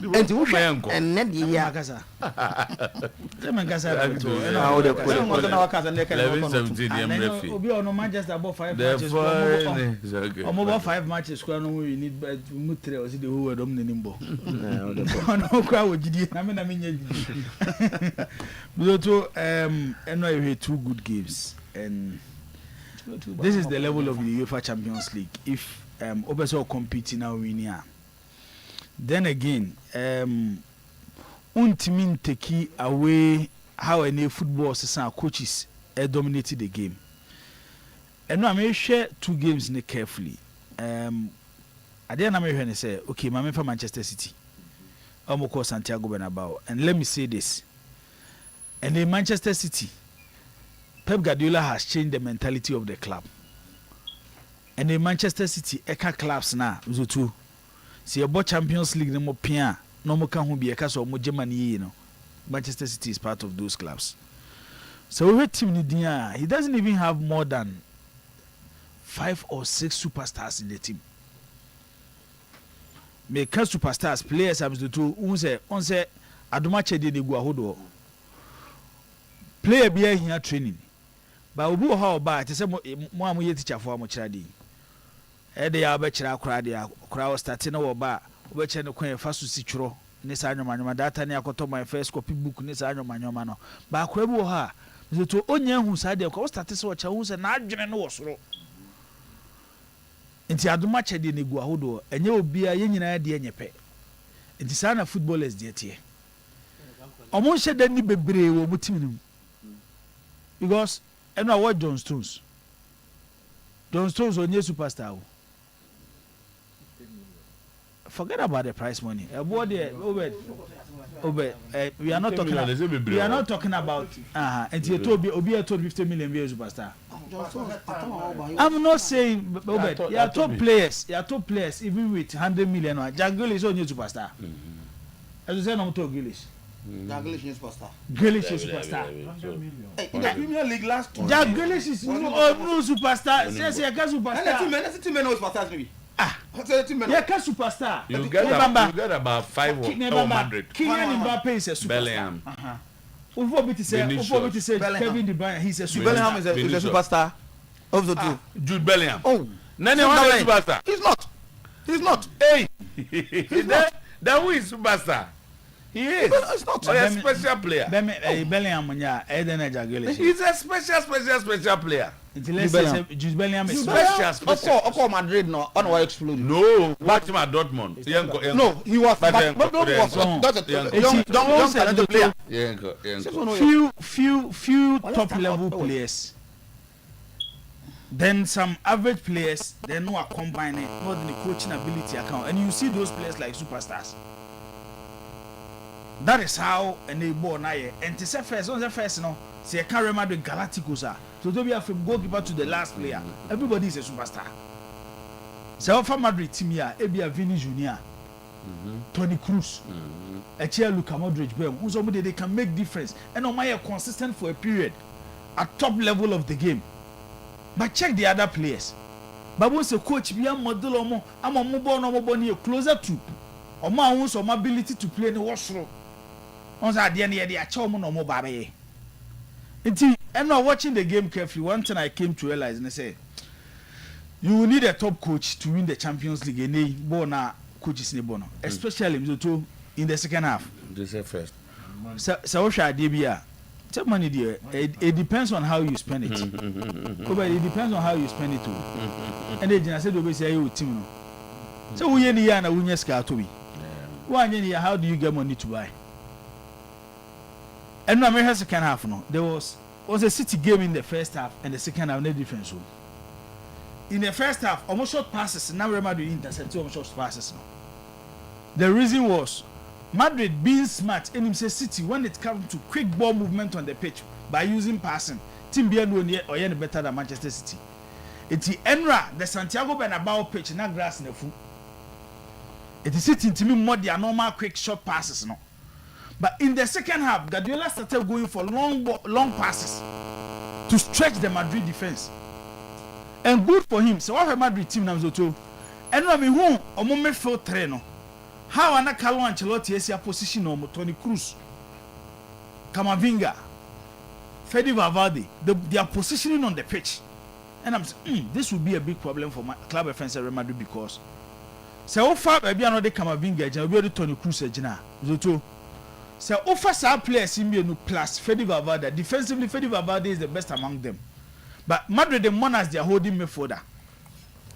And you uncle and then yeah kasa. Them kasa to. Now the question 11-17 Obi on Manchester about 5 matches. About 5 matches square no we need mutre o see the whole dom nimbo. No kwa wogidi na me nya gidi. But to anyway 2 good games and this is the level of the UEFA Champions League. If Obeso competing now winning, then again, ultimately take away how any football season coaches dominated the game. And now I may share 2 games carefully. At the end, I may say, okay, I'm from Manchester City. I'm called Santiago Bernabeu, and let me say this: and in Manchester City, Pep Guardiola has changed the mentality of the club. And in Manchester City, Eka clubs now, Zutu. See about Champions League, no more Pia, no more can be a case of Germany, Manchester City is part of those clubs. So we team Nidia, he doesn't even have more than 5 or 6 superstars in the team. Make superstars, players have to do, unse, Adumache de Guahodo. Player be here training. But we how about to say more teacher for Mochadi. They are better crowd starting over bar, which and the queen first to see true. Nisano Manoma data near Koto my first copy book Nisano Manomano. But Quebo ha, the 2 onion who said the cost at watch a who's an adjourn was row. Into Adumache de Guahodo, and you will be a young idea in your pay. It is a footballers, dear tear. Almost said any baby will put him because I know what John Stones. John Stones on your superstar. Forget about the prize money. We are not talking about. We are not talking about. And you told me, Obi told 50 million views superstar. I'm not saying, Obed. You are top players. You are top players. Even with 100 million, Jack Grealish is on your superstar. As you say, I'm talking Grealish. Grealish is superstar. Grealish is superstar. In the Premier League last 2 Jack Grealish is no superstar. Say you can superstar. Let's see no superstars maybe. Yeah, can superstar. You get about 5 or 100. Kylian Mbappe is a superstar. Bellingham. Ufo say Kevin De Bruyne, he's a superstar. Bellingham is a superstar. Of the 2. Jude Bellingham. Oh, None of them superstar. He's not. Hey, that who is superstar? He is. It's not. Oh, a special player. Bellingham, yeah, Eden Grealish. He's a special player. let's say Jude Bellingham is special Madrid no on why explode. No, watch him at Dortmund. No, he was but few top level players. Then some average players, they know are combining more than the coaching ability account, and you see those players like superstars. That is how they born now. And to say first, on the first, no, say I can't remember the Galacticos are. So to be from goalkeeper to the last player, everybody is a superstar. So for Madrid team here, Ebia Vini Junior, Toni Kroos, Echia Luka Modric, who's somebody they can make difference, and on my consistent for a period at top level of the game. But check the other players. But once a coach be a model or more, I'm a mobile closer to or my own some ability to play in the washroom. Once at the end of the achom no more baby. And now watching the game carefully, one thing I came to realize and I say, you will need a top coach to win the Champions League. And bona coaches in bono, especially in the second half. This is first. So shall DBA. Take money there. It depends on how you spend it. It depends on how you spend it too. And then I said, "We say you team." So we any year na we nyesika to be. One year, how do you get money to buy? And now, my second half, no, there was a City game in the first half and the second half, no difference. In the first half, almost short passes. Now remember the intercept, almost short passes. No. The reason was Madrid being smart and himself City when it comes to quick ball movement on the pitch by using passing. Team Bian or any better than Manchester City. It's the Enra, the Santiago Bernabeu pitch, not grass in the foot. It is sitting to me more their normal quick short passes, no. But in the second half, Guardiola started going for long passes to stretch the Madrid defense. And good for him. So what a Madrid team now Zoto. And I mean who or moment for trainer. How Anna Carlo Ancelotti is your position on Toni Kroos, Camavinga, Fede Valverde, they are positioning on the pitch. And I'm saying, this will be a big problem for my club offense at Real Madrid because so far maybe another Camavinga, and we Toni Kroos ejina. Zoto. So offer our players in plus Fede Valverde. Defensively, Fede Valverde is the best among them. But Madrid the Monas they are holding me further.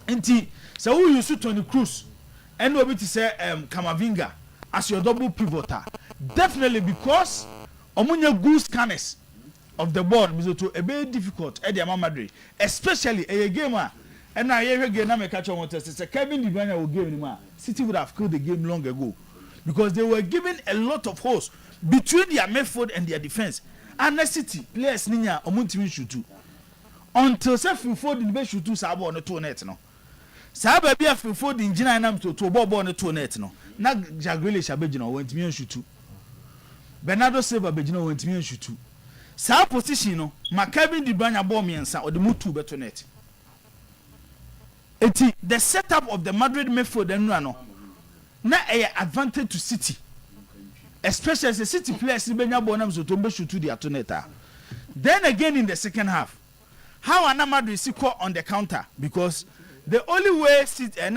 And so who use Toni Kroos? And we will say Camavinga as your double pivoter. Definitely because omunya good scanners of the ball is to a very difficult at the Madrid, especially a gamer. And I hear again I catch on what say Kevin De Bruyne will give him. City would have killed the game long ago because they were given a lot of holes between their midfield and their defense. And the City players ninya omuntimi shoot until say Fulford in be shoot sabo on the two net no. Saa baby afefo di engine nam to bobo on to net no na Jagrele shabegina wantimi anshutu Bernardo Silva begina wantimi anshutu saa position no Kevin De Bruyne ball miensa or the mutu beto net eti the setup of the Madrid midfield enra no na a advantage to City especially as the City players benya ball nam so to be shutu their to net. Then again in the second half how Anna Madrid score on the counter because the only way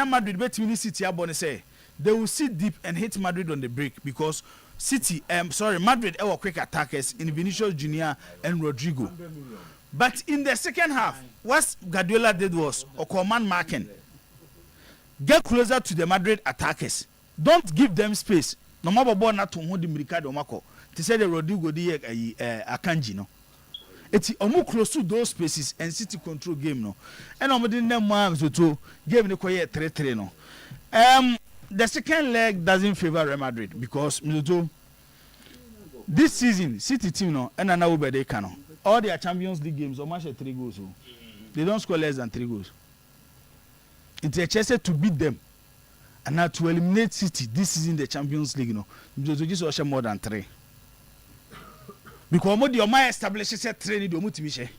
Madrid bet City abone say they will sit deep and hit Madrid on the break because Madrid were quick attackers in Vinicius Junior and Rodrigo. But in the second half, what Guardiola did was a command marking. Get closer to the Madrid attackers. Don't give them space. No matter ball not to hold the Ricardo Marco. To say the Rodrigo Akanji no. It's almost close to those spaces and City control game no. And I'm within them months or two game the quiet 3-3 no. The second leg doesn't favor Real Madrid because this season City team no and now they can all their Champions League games almost 3 goals. So they don't score less than 3 goals. It's a chance to beat them and now to eliminate City this season the Champions League no. Just watch more than 3. Because mo the my establishes a training do mutimi she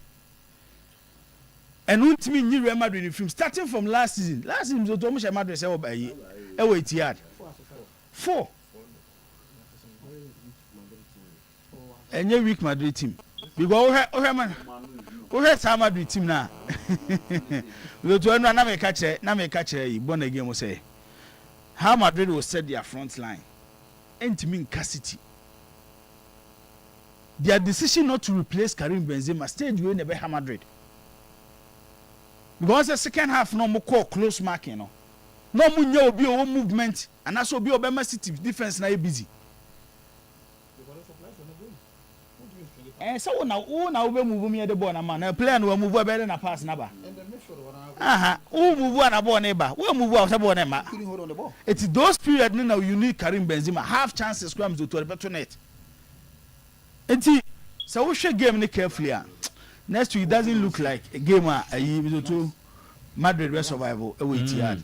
and mutimi ni Real Madrid film starting from last season so to mo she Madrid say o ba yi e we ti yard 4 enye weak Madrid team because o he sa Madrid team na we to na me catch e born again mo say how Madrid will set their front line entimi in City. Their decision not to replace Karim Benzema stayed with Real Madrid. because the second half no more call close marking no more new obi o movement and that's obi obema city defense na busy. So now we move me the ball na man. Player no move better na pass na ba. Who move na ball neighbor? Who move out ball na ma? Couldn't hold on the ball. It's those period now you need Karim Benzema half chances scrums to the better net. So we should game carefully. Next week it doesn't look like a game to Madrid will survival away hard.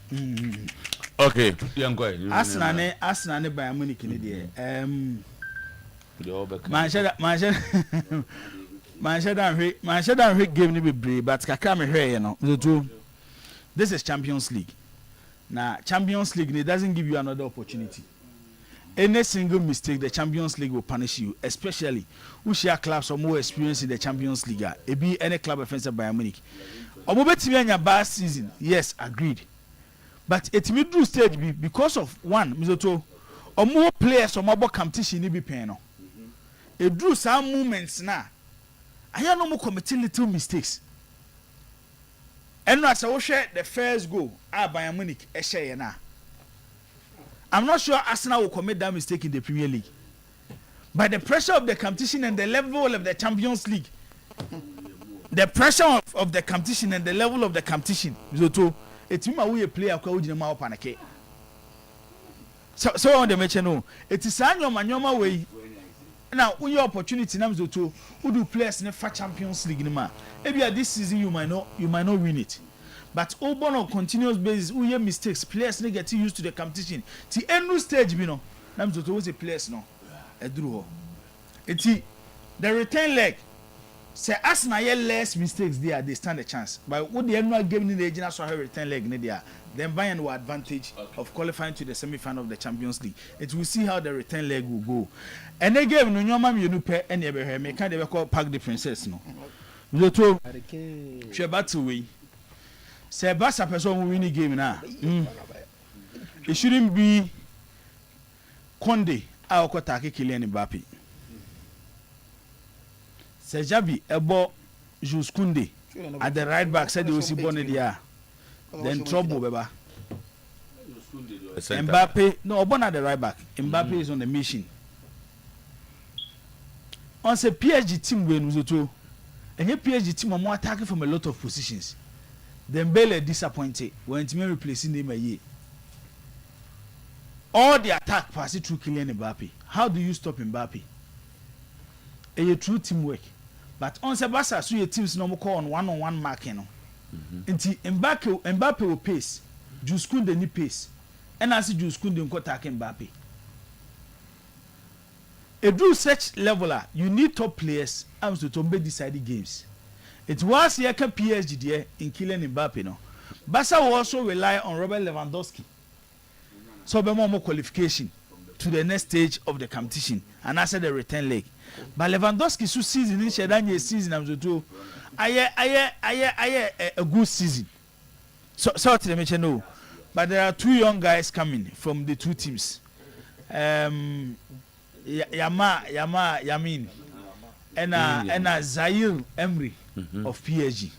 Okay, young guy. Arsenal Bayern Munich in there. Manchester game ni be brave, but kakra me hwe no. This is Champions League. Now Champions League it doesn't give you another opportunity. Any single mistake the Champions League will punish you, especially who share clubs or more experience in the Champions League. It be any club offensive Bayern Munich. Omobetimi anya bad season, yes, agreed. But it may do stage because of one, Mizoto, or more players or more competition ni be paying. It drew some moments now. I have no more committing little mistakes. And as I share the first goal, Bayern Munich, share na. I'm not sure Arsenal will commit that mistake in the Premier League. By the pressure of the competition and the level of the Champions League, the pressure of the competition and the level of the competition, it's me we player who is now panic. So on the match, no, it is an your way. Now, when your opportunity comes to who do players in the Champions League, maybe this season you might not win it. But over on continuous basis, who hear mistakes, players need get used to the competition. The end stage, you know, I'm to always a players no. A draw. It's the return leg. Say Arsenal less mistakes there, they stand a chance. But what the annual game in the agent so have return leg there, then Bayern will advantage of qualifying to the semi-final of the Champions League. It will see how the return leg will go. And they gave no normal you pay any ever me kind of call Park the Princess no. You to battle way. Say Barca person will win the game now. It shouldn't be Conde or Kotake Kylian Mbappe. Say Jabi ebo Jules Koundé at the right back said they will see Bonnet there. Then trouble beba. Mbappe no Obon at the right back. Mbappe is on the mission. On say PSG team when Uzoto. And your PSG team are more attacking from a lot of positions. Dembele disappointed when Timmy replacing him a year. All the attack passes through Kylian Mbappe. How do you stop Mbappe? A true teamwork. But on Sebastian, so your teams no more call on one-on-one marking. Until Mbappe will pace. Jules Koundé ni pace. And I see Jules Koundé will attack Mbappe. A do such leveler, you need top players and to decide games. It was here PSG there in Kylian Mbappe no. Barca will also rely on Robert Lewandowski. So be more qualification to the next stage of the competition and after the return leg. But Lewandowski so season in Shedanya season am to a good season. So to mention no. But there are two young guys coming from the two teams. Yamin and Zaire Emery of PSG.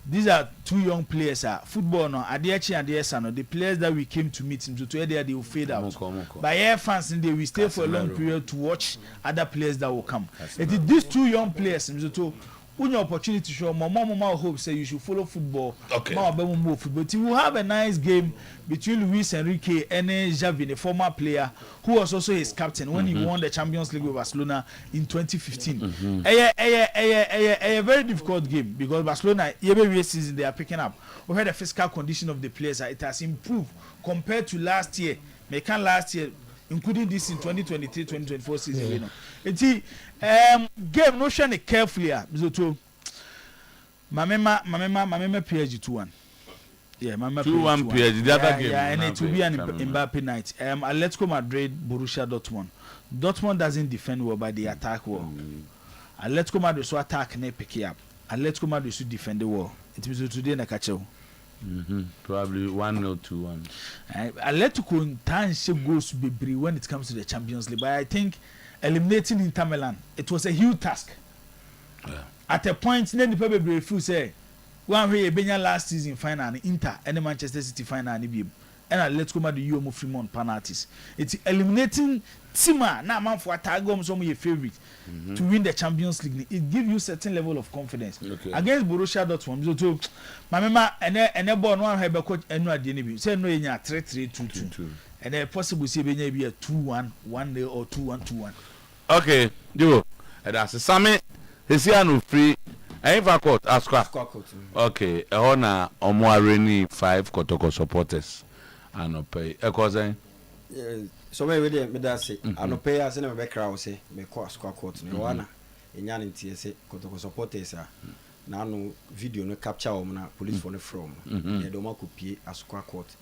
These are two young players. Football no, Adechi and Adesanya, the players that we came to meet him to they will fade out. By air fans, they will stay for a long period to watch other players that will come. It is these two young players. When your opportunity show, Mama hope say you should follow football. Okay. But you will have a nice game between Luis Enrique and Xavi, the former player who was also his captain when he won the Champions League with Barcelona in 2015. A very difficult game because Barcelona every season they are picking up. We had the physical condition of the players. It has improved compared to last year. Including this in 2023-2024 season. You know. It's game no shine carefully. Mizoto. Mamema PSG 2-1. Yeah, Mamema 2-1 PSG. The other game. Yeah, and it will be an Mbappe night. Atletico Madrid, Borussia Dortmund. Dortmund doesn't defend well, but they attack well. Atletico Madrid so attack and pick it up. Atletico Madrid should defend the wall. It was today na catch. Probably 1-0, 2-1. Atletico in time goes be when it comes to the Champions League, but I think eliminating Inter Milan, it was a huge task. Yeah. At a point, then the people feel say one way Benya last season final Inter and Manchester City final ni bi and let's come at the Yomo Fremont penalties. It's eliminating Tima na man for Tagom some your favorite to win the Champions League. It gives you certain level of confidence against Borussia Dortmund. So my mama and born one have coach and no idea say no in 3-3-2-2 and possible say be a 2-1 1-0 or 2-1-2-1. Okay, do that's a summit. Is here no free. I have court Asqua. Okay, honor Omoareni 5 Kotoko supporters. And pay a cousin. So maybe they say, I no pay as in a background say, me course court no one in Yan in TSA Kotoko supporters. Now no video no capture on police phone from. They don't copy as court.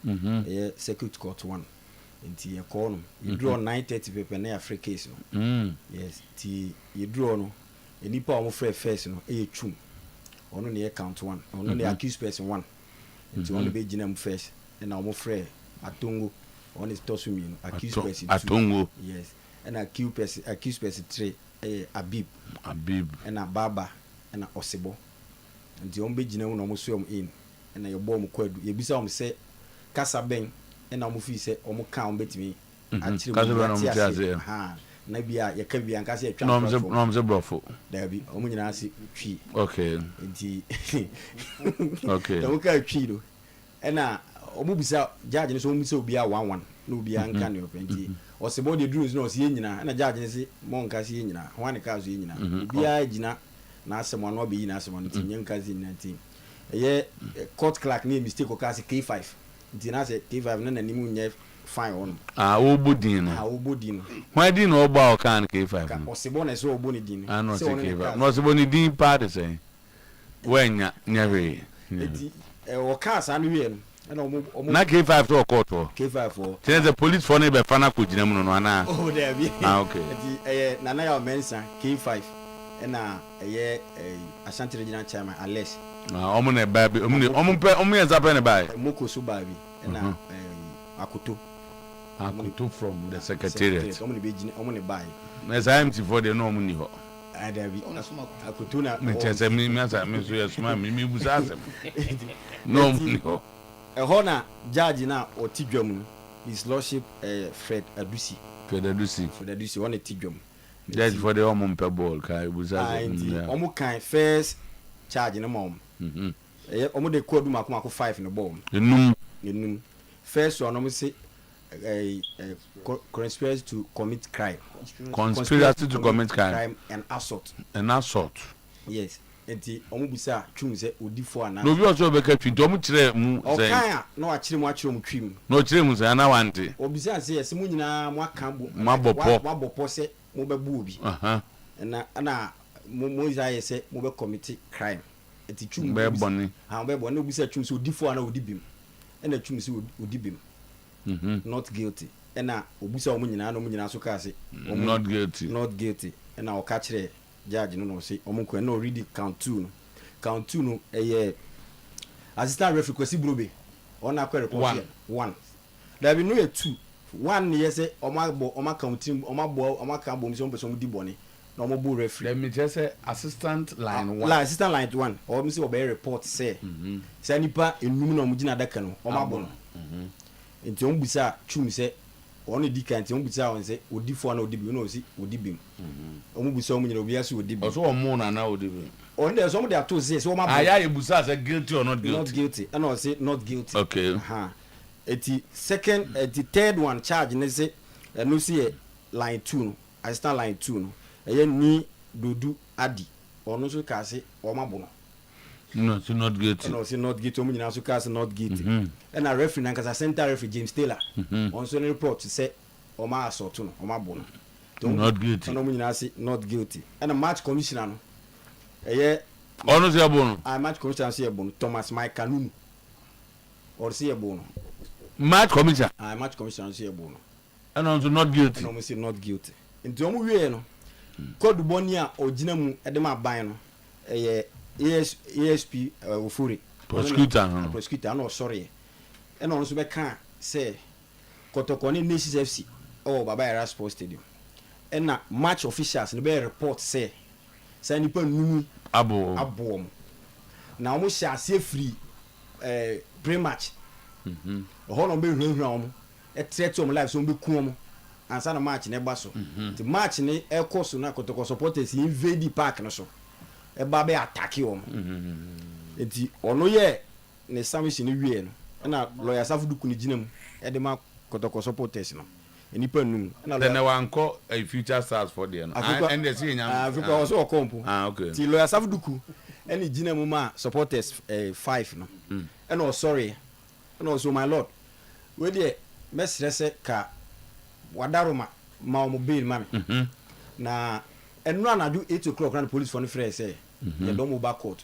Circuit court 1. In Tia corner. You draw 930 paper near free case. Yes, you draw no. Any power of free face no a chum. Only account 1. Only accused person 1. It's only be Jinam face and I'm afraid. Atungo on his tosumi accused person Atungo yes and accused person 3 Abib and a Baba and a Osebo and the ombe jina no musuom in and your bomb kwadu ye bisa say kasa ben and amufi say omo kan betimi actually ha na bia ye ka bia nkase atwa no mze brofo da bi omo nyina ase twi okay nti okay da ka twi do and omubisa judge ni so omubisa obi a 1-1 no obi anka ne openti osebo de drugs no se nyina na judge ni se monka se nyina hwan ka so nyina obi a gina na asemo no obi na asemo no tinye nka se 19 eye court clerk ni mistake o ka se K5 nti na se K5 na nanim nye fine on obodin no why din no oba o kan K5 osebo na so obo ni din no se K5 no osebo ni din part say wenya nyare nti o ka sa no wie no na K5 to court for K5 for there's a police for neighbor fana ko gina mu no ana oh there be okay nana ya mensa K5 na Ashanti regional chairman Alex omo na baby omo yenza pe ne bai moko so baby na Akoto from the secretariat omo ne be gina omo ne bai na za MT for the no omo ni ho there be Akoto na me chese me asa me so yesuma me busa asem no omo ni ho Hona judge na otidwam his lordship Fred Adusi on otidwam judge for the omumpe ball kai buza omu kan first charge no mom omu de code makoma 5 no ball enum first one omu say conspiracy to commit crime and assault yes enti omu bisa twum se odifo ana no bi oso be ka twinto omu kire mu say okan na akire mu twim no kire mu say na wante obisa se yes mu nyina mu aka bo mabopo se mu be bu obi na mu isa se mu be commit crime enti twum be boni be boni obisa twum se odifo ana odibim na twum se odibim not guilty na obisa omu nyina na omu nyina so ka se not guilty na o ka kire judge no say omunko no read count 2 no assistant referee kwesi brobe ona akwa report 1 there be no 2 1 ye say oma counting oma kan bom so person di boni na omo bo referee let me just say assistant line 1 assistant line 1 or me say obe report say say nipa enum na omugina daka no oma bo no enti ombisa chum say on the can't on bisa on say odifo na odibi no si odibim omu bisa omu nyina obi aso odibi oso omu na na odibi on there some they are to say so ma aya ebusa say guilty or not guilty and I say not guilty okay eti second the third one charge ne say no see line 2 no I start line 2 no ni dodu adi ono so ka say o ma bo no it's not guilty no it's not guilty omu nyina so ka say not guilty and a referee na kasa center referee James Taylor on so report say o ma assault no o ma bo no not guilty omu nyina say not guilty and a match commissioner no ono say bo no match commissioner say bo no Thomas Mike Kanunu or say bo no match commissioner match commissioner say bo no and also not guilty no say not guilty nti omu wie no code boni a ogina mu e de ma ban no ESP Ofuri prosecutor no sorry and also be can say Kotokoni Nations FC Baba Yara Sports Stadium and na match officials no be report say nipa numu abo na ɔmo hyɛ aseɛ free pre-match ɔhɔ na ɔmo bɛ hurahura ɔmo ɛtrɛ to ɔmo live so ɔmo bɛ ku ɔmo ansa na match na ɛba so nti match ne ɛkɔ so na Kotoko supporters invade park no so ɛba bɛ attack ɔmo nti ɔno yɛ ne submission ne wie no ɛna lawyer Safuduku ne gyina mu ɛde ma Kotoko supporters no enipa num ɛna then wankɔ a future stars for there no and the see nyam Africa also okompo okay ti lawyer Safuduku ɛne gyina mu ma supporters 5 no ɛna o sorry ɛna also my lord we dey mesrɛ sɛ ka wadaroma ma o bail ma me na ɛno anadwo 8 o'clock na police for no frɛ sɛ ye don move back court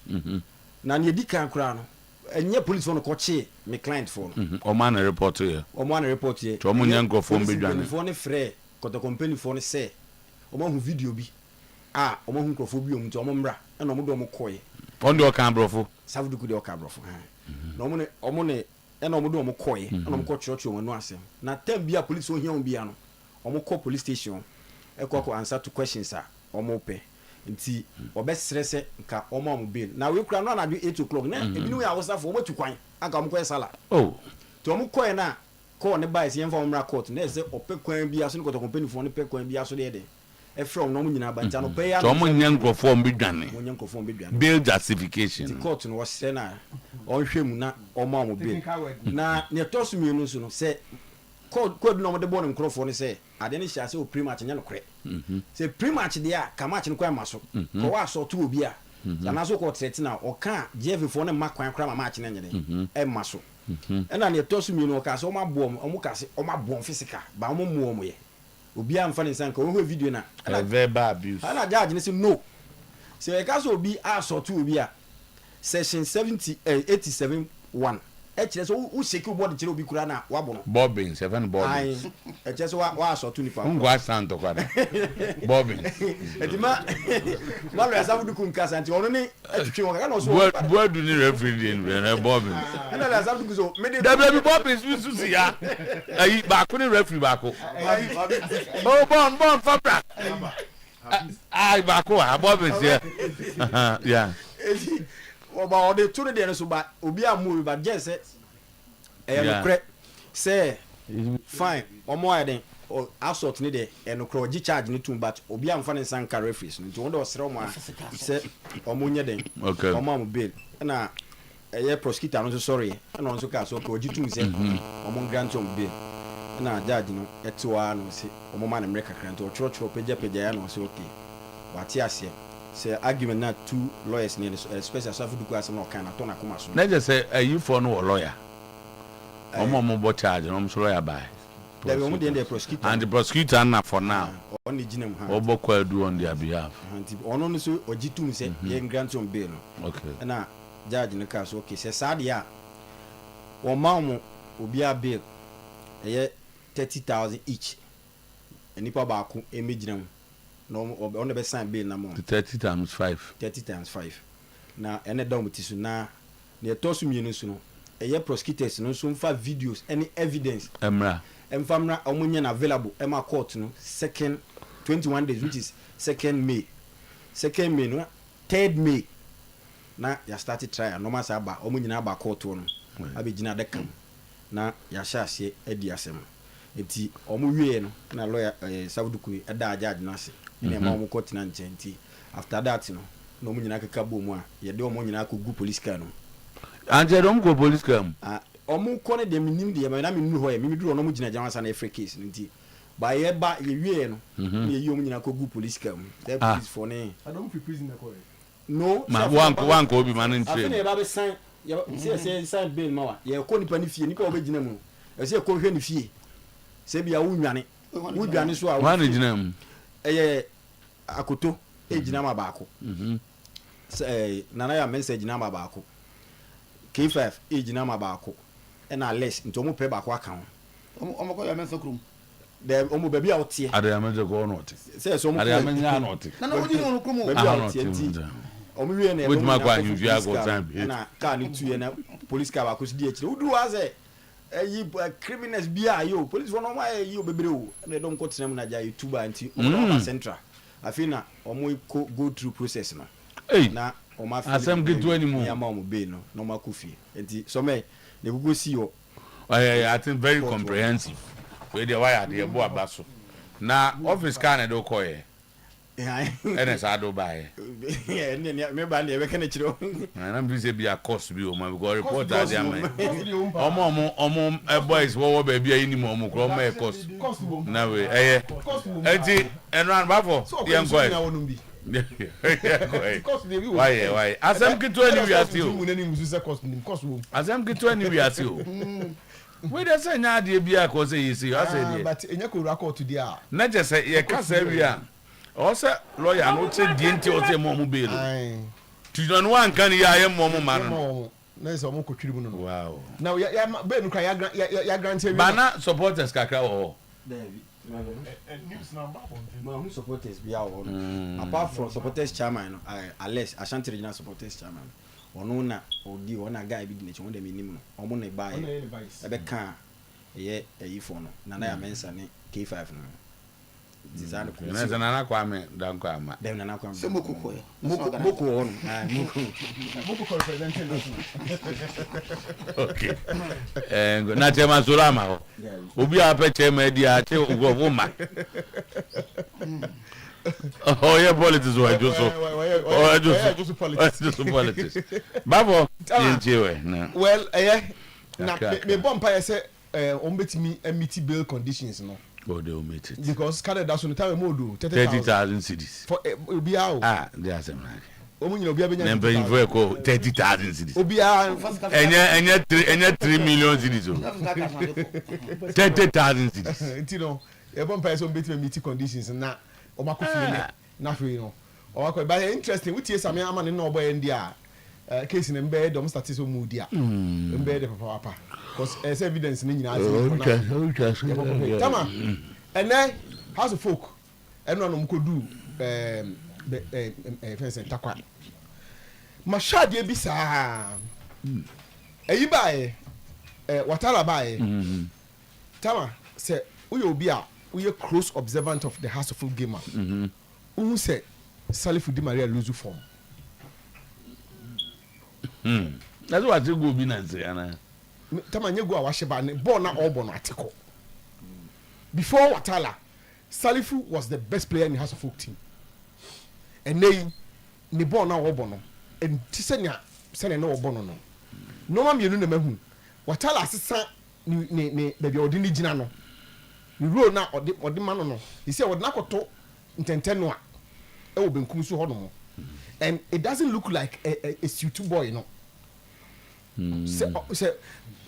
na ne di kan kra no enye police for no kɔche me client for no o man report here to mo nyanko for mbedwane for no frɛ Kotoko company for no sɛ o ma hu video bi o ma hu nkrofo bi o mu to o mo mra na o mo do mo koye on do kan brofo Safuduku de o kan brofo na o mo ne na o mo do mo koye na o mo kɔ church o mo no asem na tem bia police o hia o bia no o mo kɔ police station e kɔ answer to questions o mo pɛ nti obesere se nka o ma mo bail na we kura no anadwo 8 o'clock na ebinu ya wosafo o mo tukwan aka mo kɔ sala to o mo kɔ na kɔ ne bai se yemfa mo mra court na se opɛ kwan bia so ne Kotoko company fo ne pɛ kwan bia so de e from no mo nyina ba ntia no pɛ ya to mo nyankrofo mbedwane mo nyankrofo mbedwane bail justification the court no was na o hwɛ mu na o ma mo bail na ne tosu mi no so no se code no mo de bon nkrofo ne se ade ne hia se o pre-match nya no korɛ se pre-match dia ka match no kwa maso ko wa so to obi a na so ko threat na o ka GF fo ne ma kwan kra ma match ne nyene e maso na ne tosu mi no ka se o ma boom o mo ka se o ma boom physical ba mo mu o mo ye obi am fa ne sanka o ho video na verbal abuse ana judge ne say no se e ka so obi a so to obi a section 87:1 e kire so u shake body kire obi kura na wa bono bobbing 7 bobbing e kire so wa so to ni pa ngwa santo kwada bobbing edima malo ya Safuduku nkasa nti ono ni atwetwe won ka na so boadu ni referee ni bobbing ana la Safuduku so me de w bobbing susi ya ayi ba ko ni referee ba ko oh bon fabra ai ba ko ha bobbing yeah oba ode to de so ba obi amu ba je se no kre se fine omo aden assault ni de no kre ogi charge ni too but obi am fa ne sanka referees nti won do sere omo se omo nye den omo am bail na prosecutor no so sorry na on so ka so ogi too se omo grant on bail na judge no etiwa no se omo ma na mreka grant o choro peja ya no se okay wati ase say argument na two lawyers near especially Safuduku as no kind to na kuma so na just say you for no lawyer omo bo charge no so lawyer by there we the prosecutor and the prosecutor na for now on the ginam ha obo kwa do on their behalf and ono no so ogitum say ye grant on bail okay na judge no ka so okay say sad ya o ma mo obi a bail ye 30,000 each enipa ba ko emeginam no on the sign bail na mo 30 times 5 na ene dom tisu na ne tosu mienu su no eye prosecutors no so mfa videos any evidence emra omunye na available ema court no second 21 days which is 2nd May no 3rd May na ya started trial no masa ba omunyina ba court no abegina de kam na ya hyase edi asem enti omuwie no na lawyer Safuduku eda judge no ase ene ma omu court na nchenti after that no no munyina kaka bomu a ye de omu nyina ko gu police car no anje dom go police car omu ko ne de minim de na me nu ho ye me duro no mu gina jansa na every case nti ba ye wie no ye yi omu nyina ko gu police car mu the police for ne I don't feel prison na ko no ma wan ko bi man ntre afene ba be sign ye sign bail ma wa ye ko nipa ni fie nipa obegina mu e se ko hwe ni fie se bia wunwane so a wan gina mu akoto ejina ma baako nana ya message na ma baako K5 ejina ma baako e na less nti omo pe baako aka ho omo ko ya mensa krum de omo baby a otie ade ya mensa ko no otie se so omo ade ya mensa no otie na wodi no krum baby a otie omo wie na wodi ma kwa yu via go time na ka ni tuye na police car baako si di ekire udu wa se criminals bia yo police for no ma yi obebre o na dom ko tena mu na ja YouTuber anti omo central afina omo go through process no na asem gitu anymore ya ma mo be no no ma kufi enti so me ne gugu si yo I think very comprehensive we dey why dey bo abaso na office kan na do koye ene sa do bae me ba ne be kan chiro na be say be a cost bi o ma because report that dey am omo boys wo ba bia yi ni mo omo kro ma cost na we enti enran bafo yen koye why asem kitu ani wi asio asem kitu ani wi asio we dey say nya de bia ko say yesi I say dey but enya ko record today a na je say ye ka say wi a o say lawyer no say die nti o say mo be lo tu don wan kan ya ye mo ma no na say mo ko twiri mu no wow now ya be nu kra ya grant wi bana supporters kakra wo David news number who supporters be out apart from supporters chairman Alex Ashanti regional supporters chairman ono na odi ona guy bi di nechi won dem nim no omo na buy e be kan ye fo no na ya mensa ne K5 no design ko na na kwa me dan kwa ma dem na kwa se moko ko moko on moko ko representing okay na tema zulama ho obi ape chema di a che ugwo ma oh yeah politics wa joso just politics babo njewe na well na me bompa ye say on betimi meet bill conditions no oh they will meet it because Canada so no time mo do 30,000 cedis for obi how they are some omu nyina obi abenya nembe invo ko 30,000 cedis obi enya 3 million cedis 30,000 cedis you know e bompa ye so betimi meet conditions na o makofie na fe no o akọ ba interesting wutie same amane na oboye ndia case na mbe dom statistics o mu dia mbe de papa because as evidence ni nyina asi tama ene house of folk eno no mkodu fence takwa mashade bi saa eyi bae watala bae tama se uyo obi a uye close observant of the house of folk gamer who say Salifu Di Maria lose form that's what you go be na say ana tama nyego a wahye ne ball na all no atiko before Watala Salifu was the best player in the house of folk team and nay ni ball na all no and tisenya sene na all no no ma mienu na mahu Watala asesa ni baby odini gina no ni role na odi ma no he say odi na koto ntenteno a e wo benkum so ho no and it doesn't look like a suit boy no say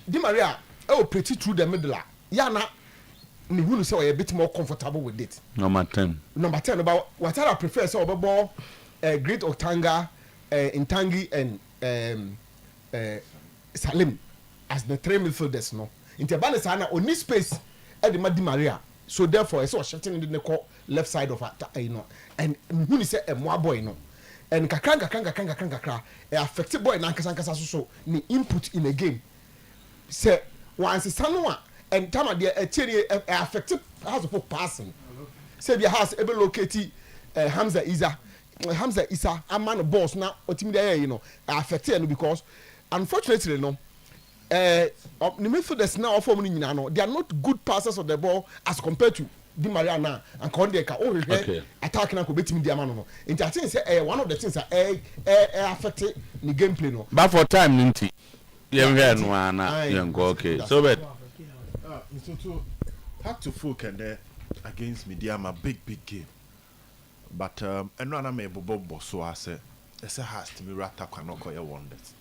Di Maria pretty through the middle ya na me who say we a bit more comfortable with it number 10 about what I prefer say obebo Great Otanga Intangi and Salim as the three midfielders no interbalance na oni space e de Di Maria so therefore so shifting in the left side of you know and who say a more boy no and kakra affected boy na nkasa so ni input in a game say once sanwa and time there affected has of passing say the house ebe locate Hamza Isa a man of boss na otimi there you know affected because unfortunately no the midfielders now form ni nyina no they are not good passers of the ball as compared to Di Maria na and Kondeka attack na ko betimi dia man no into I think say one of the things that affected the gameplay no but for time ninti yem no ana yem go okay so but so had to folk and against Mediama big game but and no na me bobo so I say has to be rata kwanoko ya wonders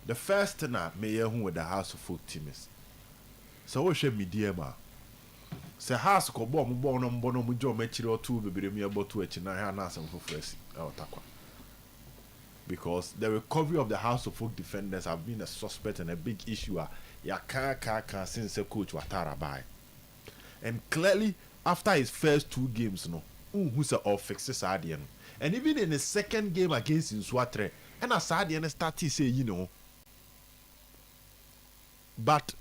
the first thing I me hu with the house of folk team is so we share Mediama se house ko bo no mu jo ma chire otu bebere mi abotu echi na ha na asem fofresi otakwa because the recovery of the house of folk defenders have been a suspect and a big issue ya ka since coach Watara by and clearly after his first 2 games no who say all fixes adien and even in the second game against Nswatre and Asadian started say you know but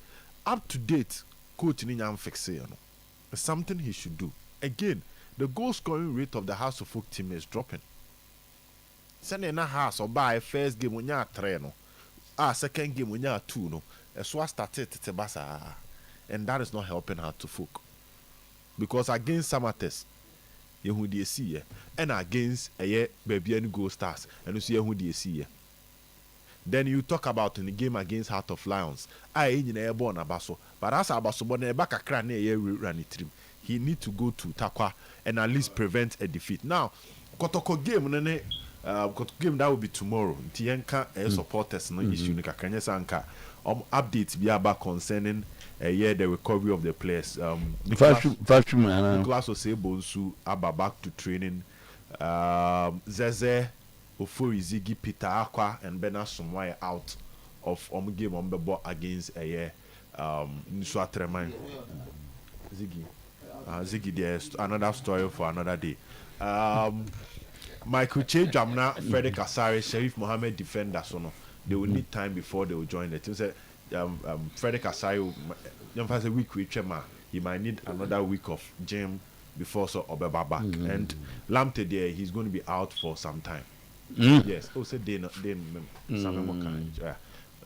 up to date coach ni nyam fixe you know something he should do. Again, the goal scoring rate of the House of Folk team is dropping. Send na house or buy first game when you 3 no. Second game when you 2 no. So started to basa, and that is not helping her to folk. Because against Samates, you who they see, and against a year baby and Gold Stars, and you see who they see. Then you talk about in the game against Heart of Lions. I in airborne abaso, but as abaso born a back a cran a run it trim. He need to go to Takwa and at least prevent a defeat. Now, Kotoko game game that will be tomorrow. Tienka supporters no issue nika Kanyesanka. Updates be about concerning the recovery of the players. Nicholas Osebonsu Abba back to training. Zeze Ofori Ziggy Peter Aqua and Bernard Somwaya out of game on the board against Niswa Treman. Ziggy, there's another story for another day. Michael Che Jamna, Frederick Asare, Sheriff Mohammed defender, so no, they will need time before they will join the team. Frederick Asare, a week with Chema, he might need another week of gym before so Obeba back. And Lamte there, he's going to be out for some time. Yes, also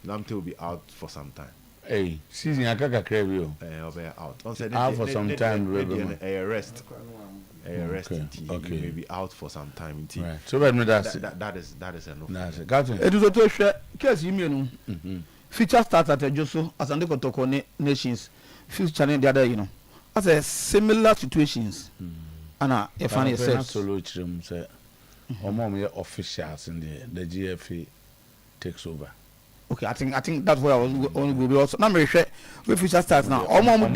Lamte will be out for some time. Hey, season Akaka Crevio. Out for some time. Rest. Okay. He may be out for some time. Right. So that is enough. That's it. It is a case you feature starts at a Joso as an Tokone nations. Future the other, as a similar situations. Anna, if I say officials in the GFA takes over. Okay, I think that's where I was going to be also. Now, we future starts now. Omo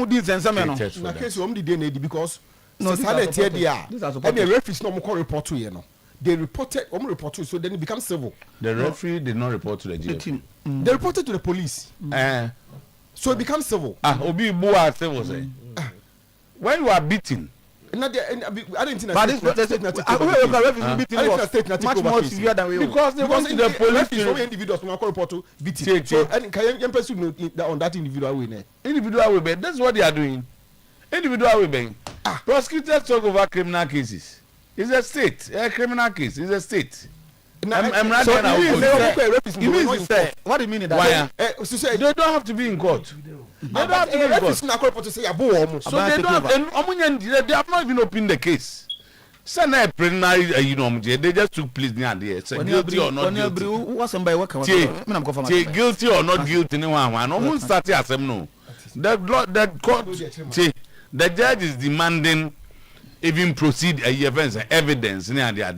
di sense na case we dey need because no salary here there. And the referees no more report to you know. They reported so then it becomes civil. The referee did not report to the GFA. They reported to the police. So it becomes civil. Obi Bua civil say. When you are beaten. I didn't think much more severe than we because they want the police to individuals to report to beating. So and can you pursue on that individual way? Individual way, that's what they are doing. Individual way, prosecutors talk over criminal cases. It's a state. A criminal case is a state. I'm not what do you mean that? They don't have to be in court. They don't have to be in court. So they have not even opened the case. They just took place near there. Guilty or not guilty. Guilty or not guilty. No start no. The court. The judge is demanding even proceed evidence near there.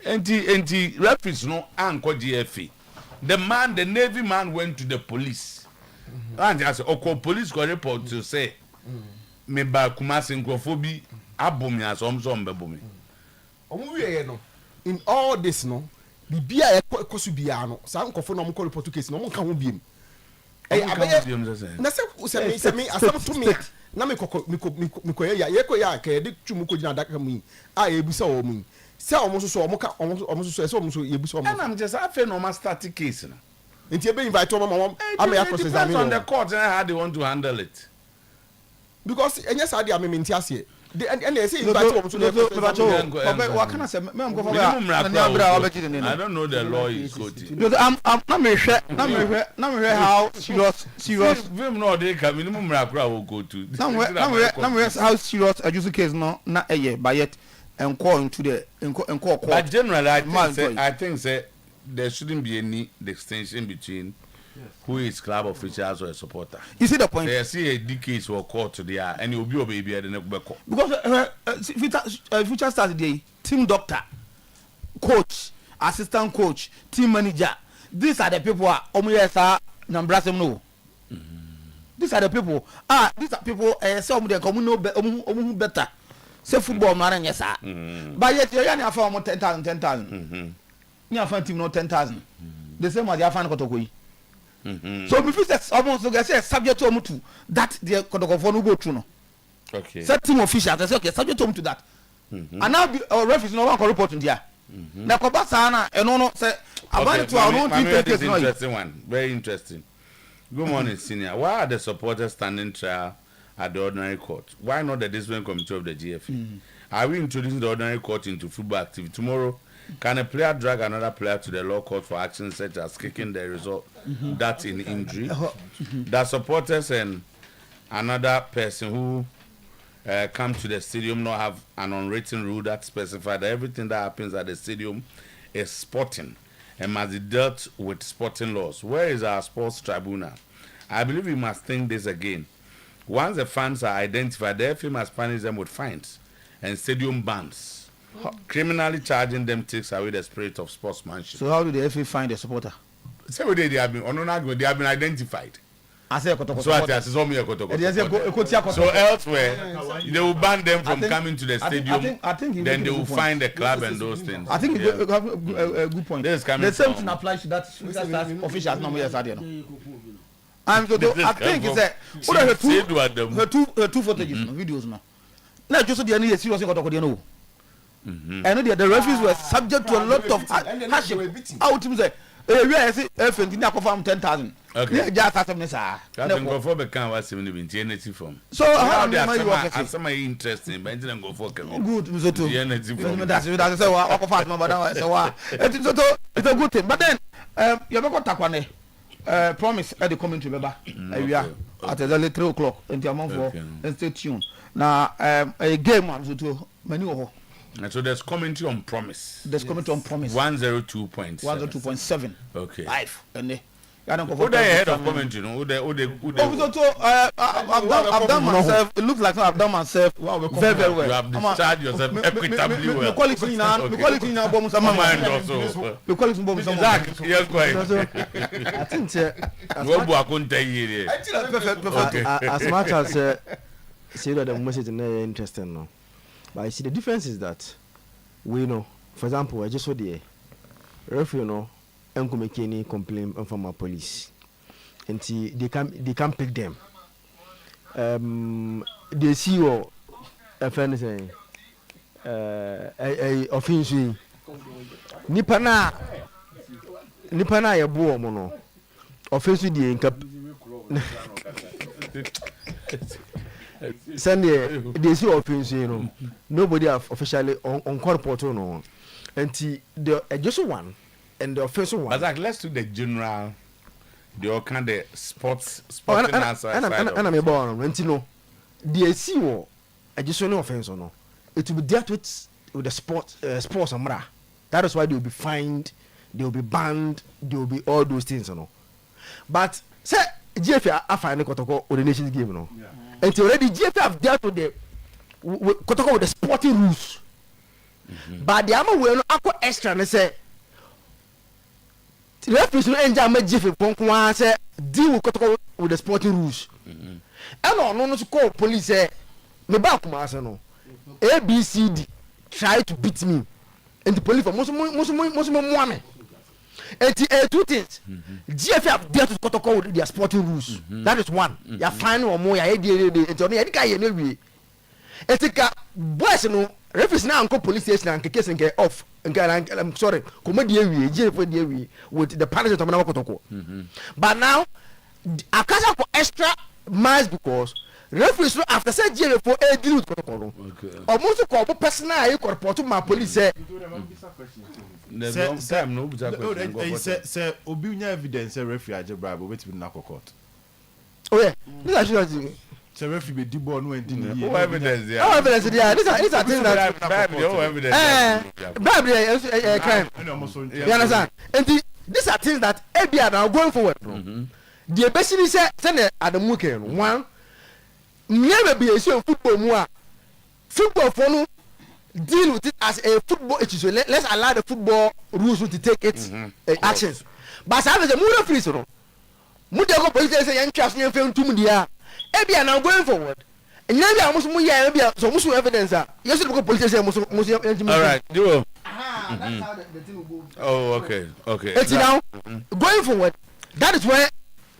Enti referees no anko GFA. The Navy man went to the police. And just police got report to say me ba Kumasi nkrofobi abomi asomso mbebomi. In all this no, bibia ekosu bia no, sa nkofo no mo report case no mo ka ho biem. Na se me asam to me na me ya ye ko ya ka de twumu ko gina daka mu a ebusa o mu. Say almost so and I'm just after normal static case. It invite on the court and how they want to handle it. Because yes, I mean and they say invite I don't know the law is quoting. I'm not how serious no they can minimum will go to how serious a juicy case no not a year by yet and call into the court. But generally, I think there shouldn't be any distinction between who is club officials or a supporter. You see the point? They see a decade or court to there, and you'll be a baby at the next court. Because future stars day, team doctor, coach, assistant coach, team manager. These are the people who are no. These are the people. These are people. Some of them come better. Say football man yes sir. But yet you only have 10,000. You have team no 10,000. The same as you have Kotokoi. So if it's almost say subject to mutu that the Kotoko no go through no. Okay. Set team officials say okay subject to that. And now referees no one can report in there. Na koba sana no say about to our own team case no. Interesting one. Very interesting. Good morning senior. Why are the supporters standing trial at the ordinary court? Why not the disciplinary committee of the GFA? Are we introducing the ordinary court into football activity? Tomorrow, can a player drag another player to the law court for actions such as kicking the result, that in injury? That supporters and another person who come to the stadium not have an unwritten rule that specifies that everything that happens at the stadium is sporting and must be dealt with sporting laws. Where is our sports tribunal? I believe we must think this again. Once the fans are identified, the FA must punish them with fines and stadium bans. Criminally charging them takes away the spirit of sportsmanship. So how do the FA find a supporter? So they have been identified. So elsewhere, they will ban them from coming to the stadium. I think then they will find the club and those things. I think you have a good point. The same thing applies to that officials number yesterday. And so I think it's her two footages, videos now. Now just the any serious got and the referees were subject to a lot of hardship. Out to say, we are saying, confirm 10,000. Okay. Just as I'm saying, go for the can was 70 from. So how do you work? Some interesting, but didn't go for good. So too. That's say what fast, but now so it's a good thing. But then you have got takwane. Promise at the coming to Beba. We are at exactly 3 o'clock in the month for and stay tuned. Now a game on to many of. And so there's commentary on promise. There's commentary on promise. 102.7. 102.7. Okay. Live. And who they head of commentary? Who they I've done myself. It looks like I've done myself very, very well. You have discharged yourself equitably well. The quality now, bomb some mind also. The quality bomb some. Yes, quite. I think as much as say that the message is interesting now. But I see the difference is that we know, for example, I just saw the referee, and make any complaint from our police, and they can pick them. They see your friend saying, offense. Nipana ya buo mono. Offense di incap. Sunday, they see offense, nobody have officially on court portal, no. And the just one and the official one. But let's do the general, the all kind of sporting answer. And I'm born, and they see what a just no offense or no. It will be dealt with the sports umbrella. That is why they will be fined, they will be banned, they will be all those things, But say GFA are finding Kotoko or the nation's game, no. And already GFA have dealt with the Kotoko with the sporting rules. But the other way, no extra and say the referees will enjoy my GFA Pong say deal with Kotoko with the sporting rules. And no to call police say me back no ABCD try to beat me. And the police for most woman. And two things. GFA have dealt with Kotoko with their sporting rules. That is one. You are fine or more. And boys, referees now go police station and case and get off. I'm sorry, comedy with the punishment of Kotoko. But now, I can't for extra miles because referees after say jail for a deal with Kotoko. Almost call personal I report to my police. Say Obiunya evidence referee aje bribe wait with Nako court. Oh yeah, this actually say referee be dibo no and no evidence there. No evidence there. These are things that no evidence. Crime. You understand? And these are things that ABI are now going forward. The basically say at the weekend one never be a show football more. Football for no deal with it as a football issue. Let's allow the football rules to take its actions. But I have a more free so. Mudago police say young trust me film to media. Ebi are now going forward. And now we are almost more yeah, so much evidence. Yes, the police say most. All right, do. That's how the thing will go. Oh, okay. It's now going forward. That is where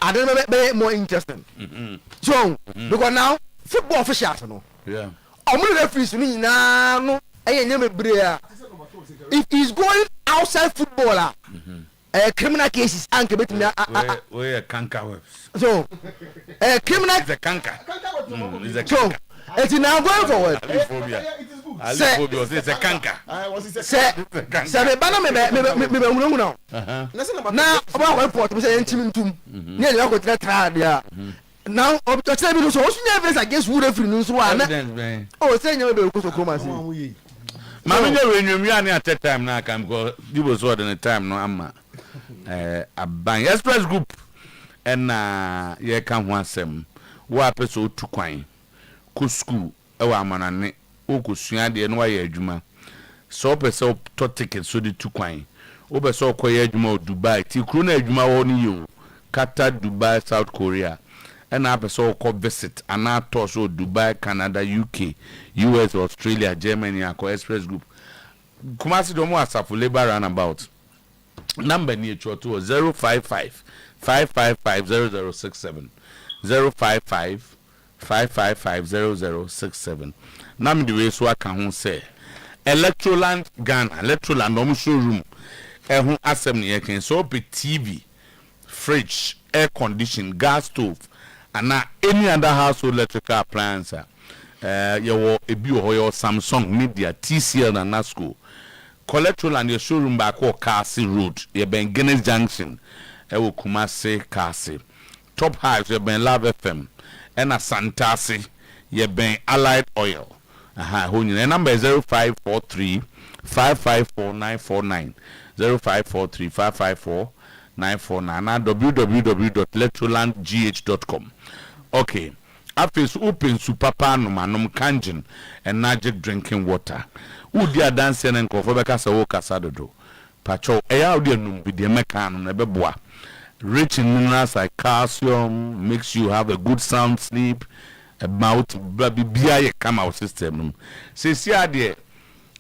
I don't know more interesting. So because now football officials no. Yeah. Referees no. If he's going outside footballer, criminal cases and we are canker webs. So criminal is a canker. So It's now going forward. Aliphobia. It's a canker. Say me bana me now. Now about report me say intimum. Near you go try there. Now objection be so evidence against who referee no so ana. Oh say you be go so come as. Mama nyo renwum ya na at time na kam go you was what in the time no ama aban express group and ye kan ho asem wo apeso tu kwan ko school e wa amanane o ko sua de no wa ye adwuma so peso to ticket so de tu kwan o be so ko ye adwuma o Dubai ti kru na adwuma wo ni yo Qatar Dubai South Korea and I so called visit and I told so Dubai, Canada, UK, US, Australia, Germany, and express group. Kumasi domo asafu labor runabout. Number near to 055 555 0067 055 555 0067. Nami the way so I can say Electroland Ghana, Electroland showroom. Ehun asem ne yeken so pe TV, fridge, air condition, gas stove. And any other household electrical appliance, your Samsung Media, TCL and NASCO. Collateral and your showroom back or Kasi Road, your Ben Guinness Junction, Ewo Kumasi Kasi. Top Hives, your Ben Love FM, and a Santasi, your Ben Allied Oil. The number is 0543 554 949 0543 554 949 and www.electrolandgh.com. Okay. After open super pan manum kanjin and magic drinking water. Udia dancing and kofobeka sa woka sadodo. Pacho eya udia num bi de mekan na beboa. Rich in minerals like calcium makes you have a good sound sleep. About bia ye come out system. Say see ade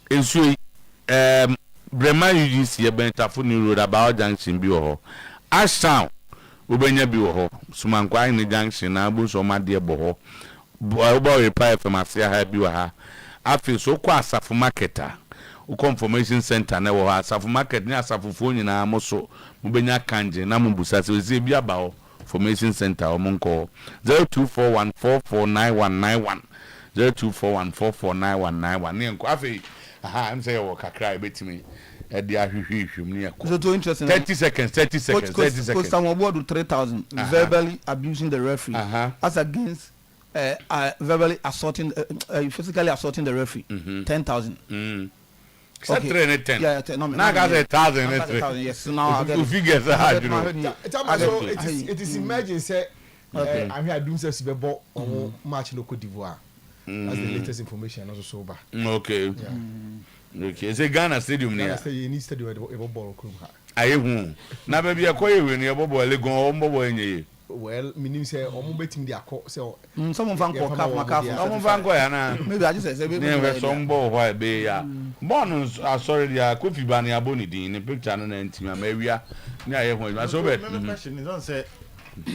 enso Brema UGC ye ben Tafuni Road about junction bi ho. Ashtown ubenya bi ho. Sumankwa in junction na bu so made bo ho. Oyerepa FM asia ha bi ha. Afi so kwa Asafo marketer. U confirmation center na wo ha Asafo market ni asafofo nyina amoso mubenya kanje na mubusa se bi aba ho formation center omonko 0241449191 0241449191 ne nko afi I'm saying what kakra betimi e dia hwehwehwem ne yakọ. So interesting. 30 seconds. Coach someone award 3,000 verbally abusing the referee as against verbally assaulting physically assaulting the referee 10,000. Okay. 10. Yeah, no, now got 1,000. Yes, now I figures hard, you know. It is emerging say I'm here doing some ball on match no Cote d'Ivoire. That's the latest information also sober. Okay. Okay. It's a Ghana stadium near. You need stadium a ball club. I won. Now maybe a coy when you're bobo le go ombo boy. Well, meaning say omo betting their so someone fan call cap someone fan call na. Maybe I just say maybe some ball why be ya. Bonus sorry dia Kofi Bani aboni din in picture no na ntim amawia. Na ye ho. So bet. Question is don't say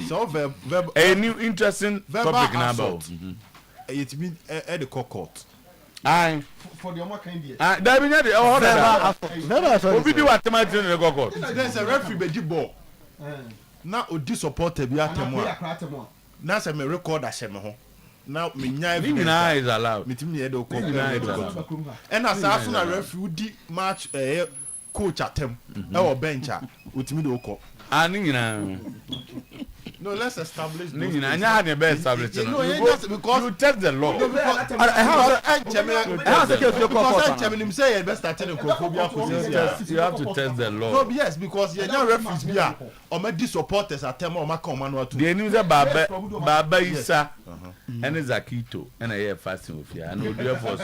so verb a new interesting topic now about. It mean at the court. Aye. For the Omar Candy. Ah, that be the never. Obi di what match in the court. There's a referee be ball. Now odi support bi atemo. Now say me record asem ho. Now me nya evidence is allowed. Me timi e do court. And as aso na referee di match coach atem. E wo bench a otimi do ko. Ani nyina. No, let's establish. No, anya the best establish. No, because you test the law. You have to test the law. No, yes, because you're not referees here. Or maybe supporters at them or my command to. The news about Baba Isa and Zakito and I hear fasting with you. I know you for